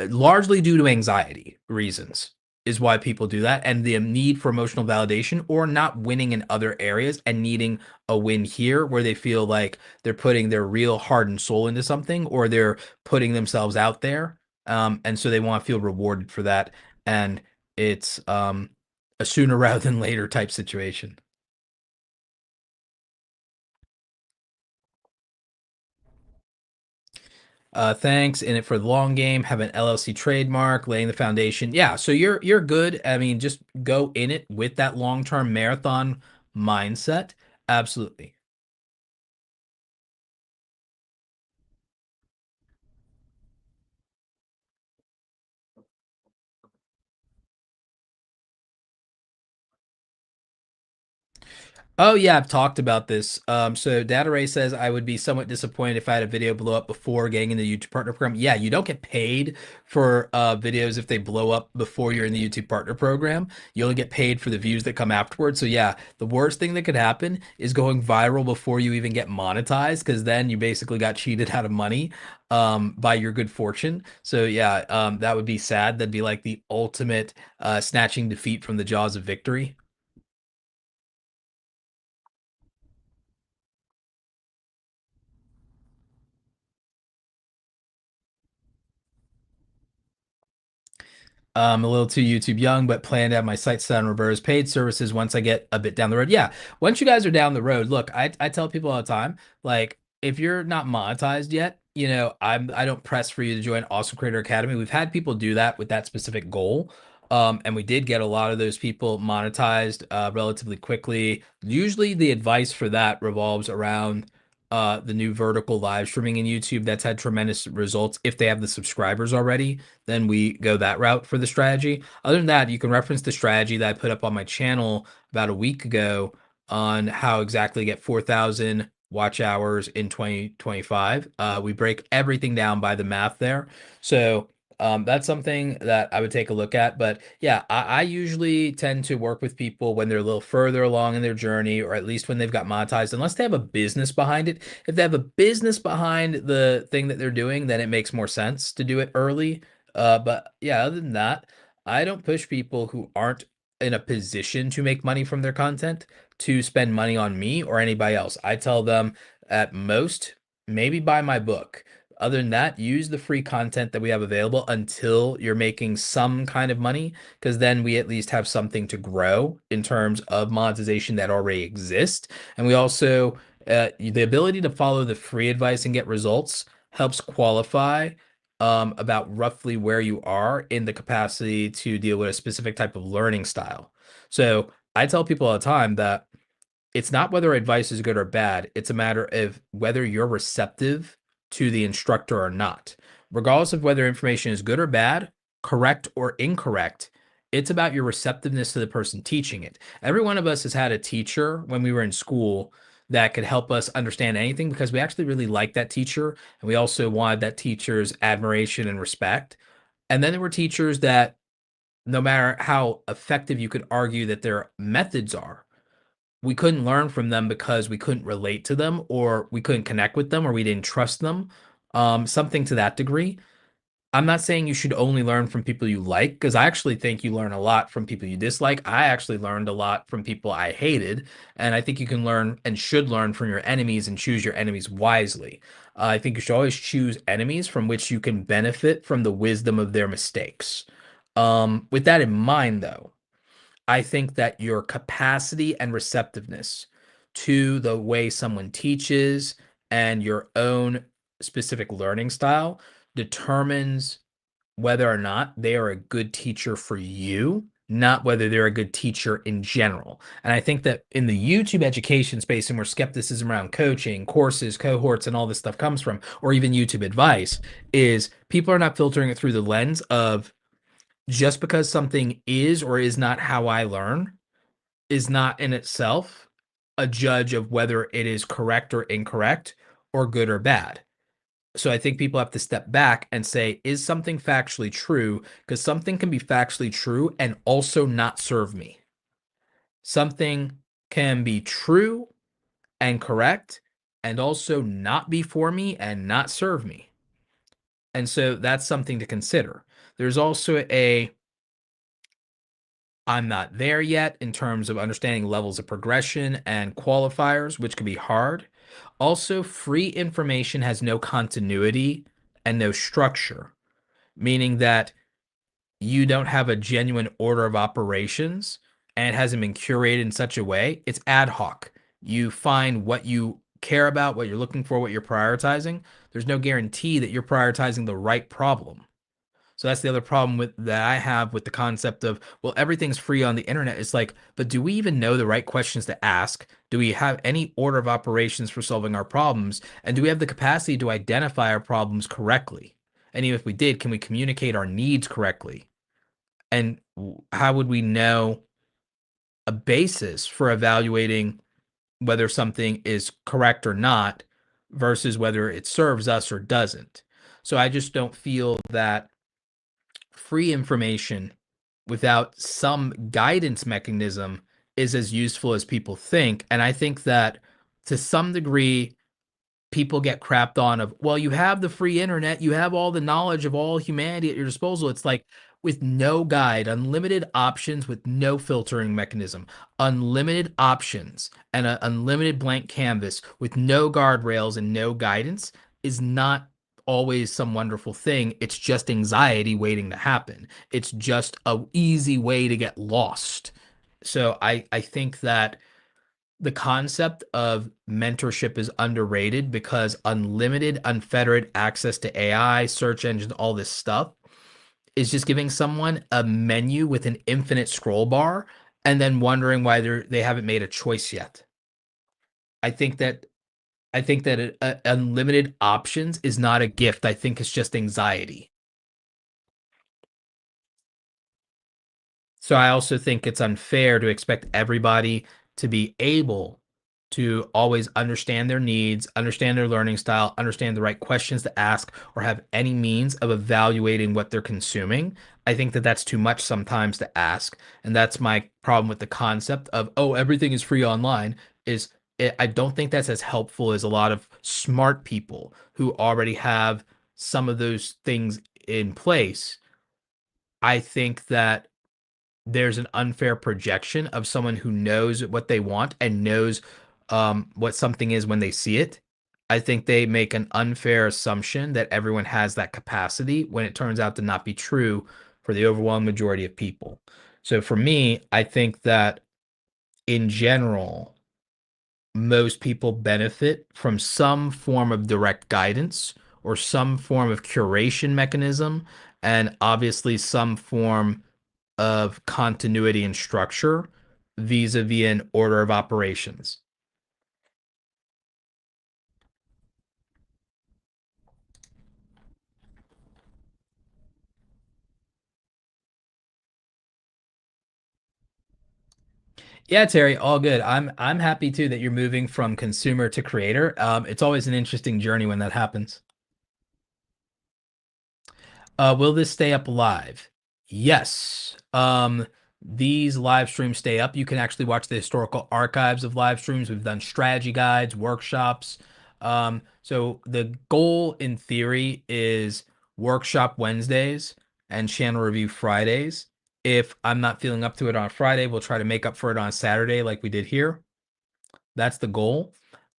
[SPEAKER 1] largely due to anxiety reasons is why people do that, and the need for emotional validation or not winning in other areas and needing a win here where they feel like they're putting their real heart and soul into something or they're putting themselves out there, and so they want to feel rewarded for that, and it's a sooner rather than later type situation. Thanks. In it for the long game, have an LLC trademark, laying the foundation. Yeah, so you're good. I mean, just go in it with that long-term marathon mindset. Absolutely. Oh yeah, I've talked about this. So Data Ray says I would be somewhat disappointed if I had a video blow up before getting in the YouTube Partner Program. Yeah, you don't get paid for videos if they blow up before you're in the YouTube Partner Program. You only get paid for the views that come afterwards. So yeah, the worst thing that could happen is going viral before you even get monetized, because then you basically got cheated out of money by your good fortune. So yeah, that would be sad. That'd be like the ultimate snatching defeat from the jaws of victory. A little too YouTube young, but plan to have my sights set on Roberto's paid services once I get a bit down the road. Yeah, once you guys are down the road, look, I tell people all the time, like if you're not monetized yet, I don't press for you to join Awesome Creator Academy. We've had people do that with that specific goal. And we did get a lot of those people monetized relatively quickly. Usually the advice for that revolves around the new vertical live streaming in YouTube that's had tremendous results. If they have the subscribers already, then we go that route for the strategy. Other than that, you can reference the strategy that I put up on my channel about a week ago on how exactly to get 4,000 watch hours in 2025. We break everything down by the math there. So that's something that I would take a look at. But yeah, I usually tend to work with people when they're a little further along in their journey, or at least when they've got monetized, unless they have a business behind it. If they have a business behind the thing that they're doing, then it makes more sense to do it early. But yeah, other than that, I don't push people who aren't in a position to make money from their content to spend money on me or anybody else. I tell them at most, maybe buy my book. Other than that, use the free content that we have available until you're making some kind of money, because then we at least have something to grow in terms of monetization that already exists. And we also, the ability to follow the free advice and get results helps qualify about roughly where you are in the capacity to deal with a specific type of learning style. So I tell people all the time that it's not whether advice is good or bad. It's a matter of whether you're receptive to the instructor or not. Regardless of whether information is good or bad, correct or incorrect, it's about your receptiveness to the person teaching it. Every one of us has had a teacher when we were in school that could help us understand anything because we actually really liked that teacher, and we also wanted that teacher's admiration and respect. And then there were teachers that, no matter how effective you could argue that their methods are, we couldn't learn from them because we couldn't relate to them, or we couldn't connect with them, or we didn't trust them. Something to that degree. I'm not saying you should only learn from people you like, because I actually think you learn a lot from people you dislike. I actually learned a lot from people I hated, and I think you can learn and should learn from your enemies and choose your enemies wisely. I think you should always choose enemies from which you can benefit from the wisdom of their mistakes. With that in mind, though, I think that your capacity and receptiveness to the way someone teaches and your own specific learning style determines whether or not they are a good teacher for you, not whether they're a good teacher in general. And I think that in the YouTube education space, and where skepticism around coaching, courses, cohorts, and all this stuff comes from, or even YouTube advice, is people are not filtering it through the lens of, just because something is or is not how I learn is not in itself a judge of whether it is correct or incorrect, or good or bad. So I think people have to step back and say, is something factually true? Because something can be factually true and also not serve me. Something can be true and correct and also not be for me and not serve me. And so that's something to consider. There's also I'm not there yet in terms of understanding levels of progression and qualifiers, which can be hard. Also, free information has no continuity and no structure, meaning that you don't have a genuine order of operations, and it hasn't been curated in such a way. It's ad hoc. You find what you care about, what you're looking for, what you're prioritizing. There's no guarantee that you're prioritizing the right problem. So that's the other problem with that I have with the concept of, well, everything's free on the internet. It's like, but do we even know the right questions to ask? Do we have any order of operations for solving our problems? And do we have the capacity to identify our problems correctly? And even if we did, can we communicate our needs correctly? And how would we know a basis for evaluating whether something is correct or not versus whether it serves us or doesn't? So I just don't feel that free information without some guidance mechanism is as useful as people think. And I think that to some degree, people get crapped on of, well, you have the free internet, you have all the knowledge of all humanity at your disposal. It's like, with no guide, unlimited options with no filtering mechanism, unlimited options and an unlimited blank canvas with no guardrails and no guidance is not always some wonderful thing. It's just anxiety waiting to happen. It's just a easy way to get lost. So I think that the concept of mentorship is underrated because unlimited, unfettered access to AI, search engine, all this stuff is just giving someone a menu with an infinite scroll bar and then wondering why they haven't made a choice yet. I think that I think that unlimited options is not a gift. I think it's just anxiety. So I also think it's unfair to expect everybody to be able to always understand their needs, understand their learning style, understand the right questions to ask, or have any means of evaluating what they're consuming. I think that that's too much sometimes to ask. And that's my problem with the concept of, oh, everything is free online is I don't think that's as helpful as a lot of smart people who already have some of those things in place. I think that there's an unfair projection of someone who knows what they want and knows what something is when they see it. I think they make an unfair assumption that everyone has that capacity when it turns out to not be true for the overwhelming majority of people. So for me, I think that in general, most people benefit from some form of direct guidance or some form of curation mechanism, and obviously some form of continuity and structure vis-a-vis an order of operations. Yeah, Terry, all good. I'm happy too that you're moving from consumer to creator. It's always an interesting journey when that happens. Will this stay up live? Yes. These live streams stay up. You can actually watch the historical archives of live streams. We've done strategy guides, workshops. So the goal in theory is workshop Wednesdays and channel review Fridays. If I'm not feeling up to it on Friday, we'll try to make up for it on Saturday like we did here. That's the goal.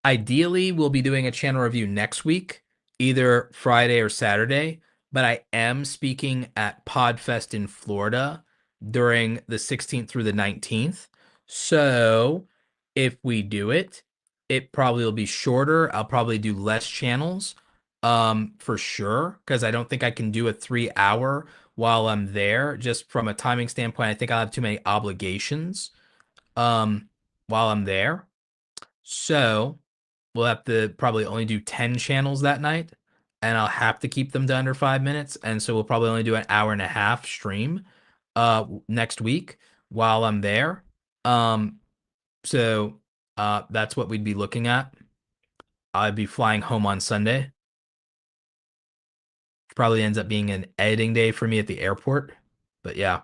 [SPEAKER 1] Ideally, we'll be doing a channel review next week, either Friday or Saturday, but I am speaking at Podfest in Florida during the 16th through the 19th. So if we do it, it probably will be shorter. I'll probably do less channels for sure, because I don't think I can do a 3 hour while I'm there. Just from a timing standpoint, I think I'll have too many obligations um while I'm there. So we'll have to probably only do 10 channels that night, and I'll have to keep them to under 5 minutes. And so we'll probably only do an hour and a half stream next week while I'm there. Um, so that's what we'd be looking at. I'd be flying home on Sunday. Probably ends up being an editing day for me at the airport. But yeah,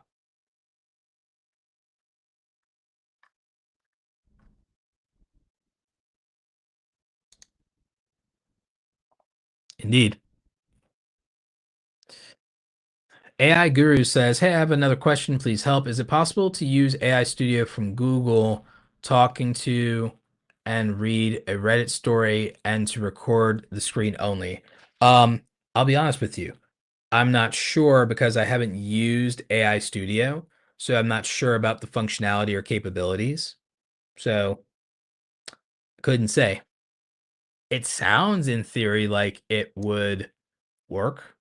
[SPEAKER 1] indeed. AI Guru says, "Hey, I have another question. Please help. Is it possible to use AI Studio from Google talking to and read a Reddit story and to record the screen only?" Um, I'll be honest with you. I'm not sure because I haven't used AI Studio, so I'm not sure about the functionality or capabilities. So couldn't say. It sounds in theory like it would work.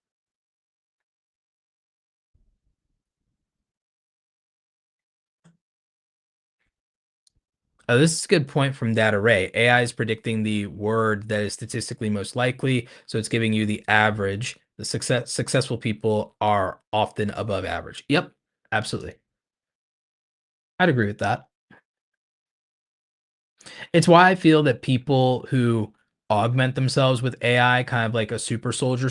[SPEAKER 1] This is a good point from Data Array. AI is predicting the word that is statistically most likely, so it's giving you the average. The successful people are often above average. Yep, absolutely. I'd agree with that. It's why I feel that people who augment themselves with AI, kind of like a super soldier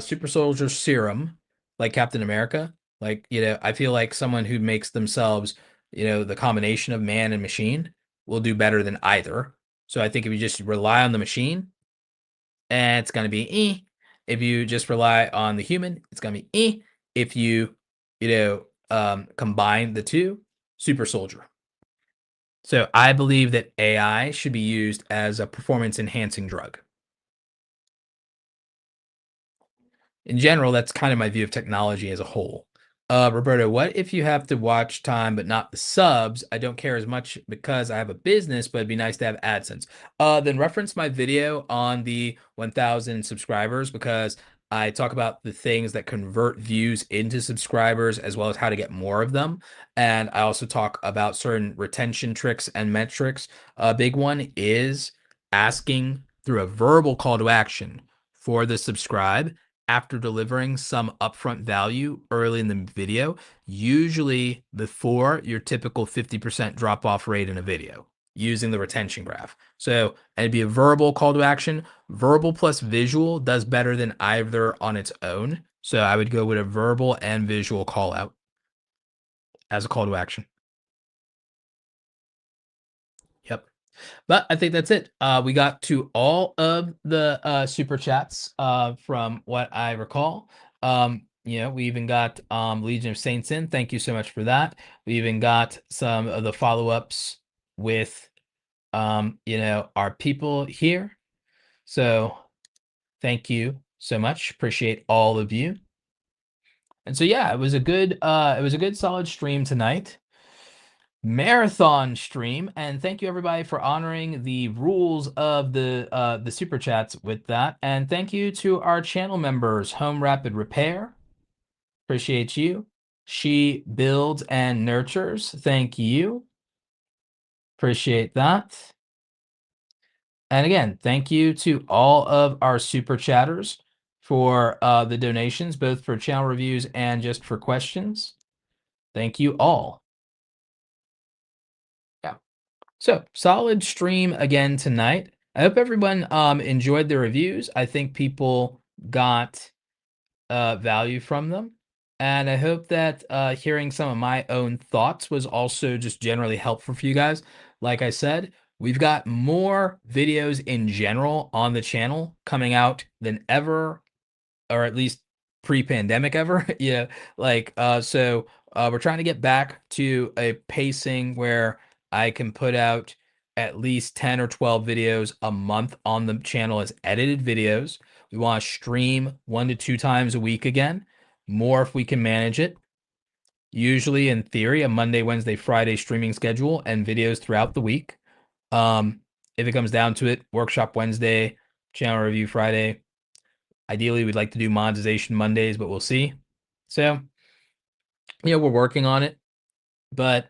[SPEAKER 1] super soldier serum, like Captain America. Like, I feel like someone who makes themselves, the combination of man and machine will do better than either. So I think if you just rely on the machine, it's going to be eh. If you just rely on the human, it's going to be eh. If you combine the two, super soldier. So I believe that AI should be used as a performance enhancing drug. in general, that's kind of my view of technology as a whole. Roberto, what if you have to watch time but not the subs? I don't care as much because I have a business, but it'd be nice to have AdSense. Then reference my video on the 1,000 subscribers because I talk about the things that convert views into subscribers as well as how to get more of them. And I also talk about certain retention tricks and metrics. A big one is asking through a verbal call to action for the subscribe after delivering some upfront value early in the video, usually before your typical 50% drop off rate in a video using the retention graph. So it'd be a verbal call to action. Verbal plus visual does better than either on its own. So I would go with a verbal and visual call out as a call to action. Yep. But I think that's it. We got to all of the super chats from what I recall. We even got Legion of Saints in. Thank you so much for that. We even got some of the follow-ups with our people here. So thank you so much. Appreciate all of you. And so yeah, it was a good solid stream tonight. Marathon stream, and thank you everybody for honoring the rules of the super chats with that. And thank you to our channel members, Home Rapid Repair. Appreciate you. She Builds and Nurtures. Thank you. Appreciate that. And again, thank you to all of our super chatters for the donations, both for channel reviews and just for questions. Thank you all. Yeah. So solid stream again tonight. I hope everyone enjoyed the reviews. I think people got value from them. And I hope that hearing some of my own thoughts was also just generally helpful for you guys. Like I said, we've got more videos in general on the channel coming out than ever, or at least pre-pandemic ever. So we're trying to get back to a pacing where I can put out at least 10 or 12 videos a month on the channel as edited videos. We want to stream 1 to 2 times a week again, more if we can manage it. Usually, in theory, a Monday, Wednesday, Friday streaming schedule and videos throughout the week. If it comes down to it, workshop Wednesday, channel review Friday. Ideally, we'd like to do monetization Mondays, but we'll see. So, we're working on it, but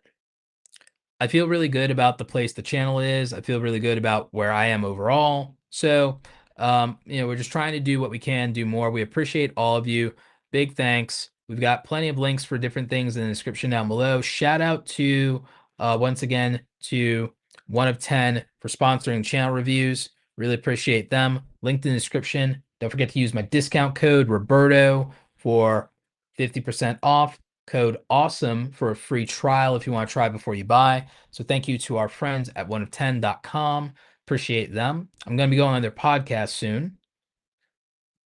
[SPEAKER 1] I feel really good about the place the channel is. I feel really good about where I am overall. So, we're just trying to do what we can, do more. We appreciate all of you. Big thanks. We've got plenty of links for different things in the description down below. Shout out to, once again, to 1 of 10 for sponsoring channel reviews. Really appreciate them. Linked in the description. Don't forget to use my discount code Roberto for 50% off. Code AWESOME for a free trial if you want to try before you buy. So thank you to our friends at 1of10.com. Appreciate them. I'm going to be going on their podcast soon.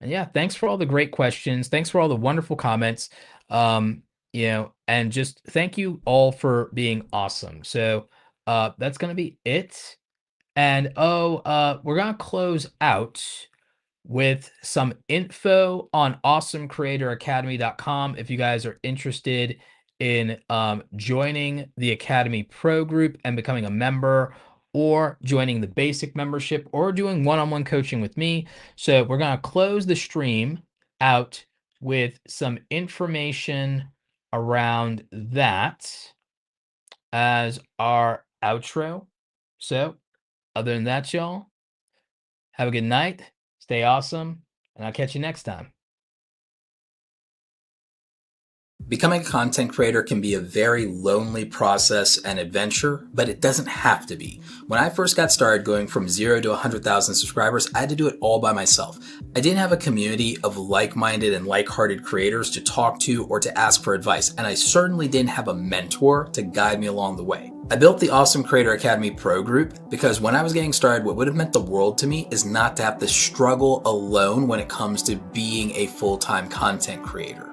[SPEAKER 1] And yeah, thanks for all the great questions. Thanks for all the wonderful comments. And just thank you all for being awesome. So that's going to be it. And we're going to close out with some info on awesomecreatoracademy.com if you guys are interested in joining the Academy Pro group and becoming a member, or joining the basic membership, or doing one-on-one coaching with me. So we're going to close the stream out with some information around that as our outro. So other than that, y'all, have a good night. Stay awesome, and I'll catch you next time.
[SPEAKER 2] Becoming a content creator can be a very lonely process and adventure, but it doesn't have to be. When I first got started going from 0 to 100,000 subscribers, I had to do it all by myself. I didn't have a community of like-minded and like-hearted creators to talk to or to ask for advice, and I certainly didn't have a mentor to guide me along the way. I built the Awesome Creator Academy Pro group because when I was getting started, what would have meant the world to me is not to have to struggle alone when it comes to being a full-time content creator.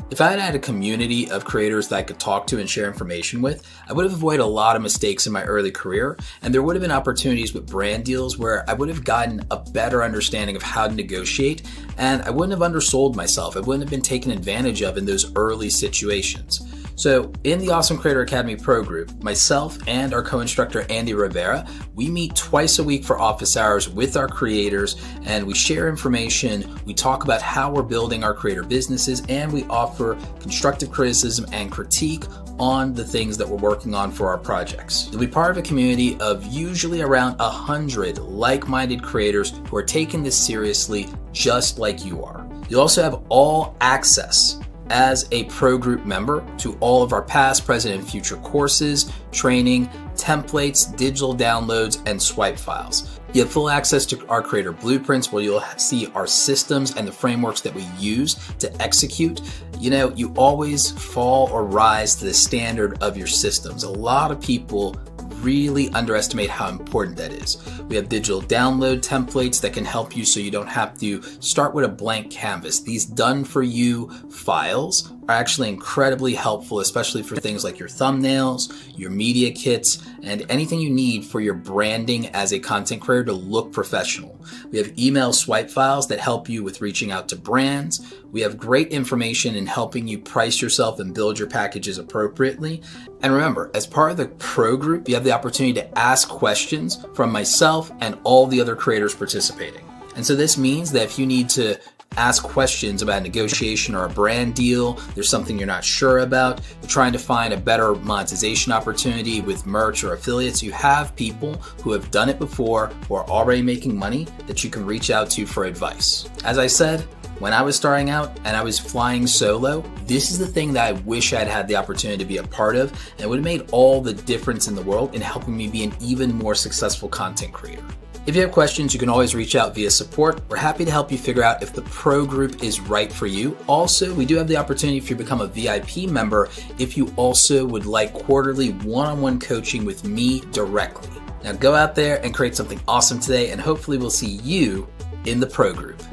[SPEAKER 2] If I had had a community of creators that I could talk to and share information with, I would have avoided a lot of mistakes in my early career, and there would have been opportunities with brand deals where I would have gotten a better understanding of how to negotiate, and I wouldn't have undersold myself. I wouldn't have been taken advantage of in those early situations. So in the Awesome Creator Academy Pro Group, myself and our co-instructor Andy Rivera, we meet twice a week for office hours with our creators, and we share information, we talk about how we're building our creator businesses, and we offer constructive criticism and critique on the things that we're working on for our projects. You'll be part of a community of usually around 100 like-minded creators who are taking this seriously just like you are. You'll also have all access as a pro group member to all of our past, present, and future courses, training, templates, digital downloads, and swipe files. You have full access to our creator blueprints where you'll see our systems and the frameworks that we use to execute. You know, you always fall or rise to the standard of your systems. A lot of people really underestimate how important that is. We have digital download templates that can help you so you don't have to start with a blank canvas. These done for you files are actually incredibly helpful, especially for things like your thumbnails, your media kits, and anything you need for your branding as a content creator to look professional. We have email swipe files that help you with reaching out to brands. We have great information in helping you price yourself and build your packages appropriately. And remember, as part of the pro group, you have the opportunity to ask questions from myself and all the other creators participating. And so this means that if you need to ask questions about negotiation or a brand deal, there's something you're not sure about, you're trying to find a better monetization opportunity with merch or affiliates, you have people who have done it before, who are already making money, that you can reach out to for advice. As I said, when I was starting out and I was flying solo, this is the thing that I wish I'd had the opportunity to be a part of, and it would have made all the difference in the world in helping me be an even more successful content creator. If you have questions, you can always reach out via support. We're happy to help you figure out if the pro group is right for you. Also, we do have the opportunity for you to become a VIP member if you also would like quarterly one-on-one coaching with me directly. Now go out there and create something awesome today, and hopefully we'll see you in the pro group.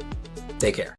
[SPEAKER 2] Take care.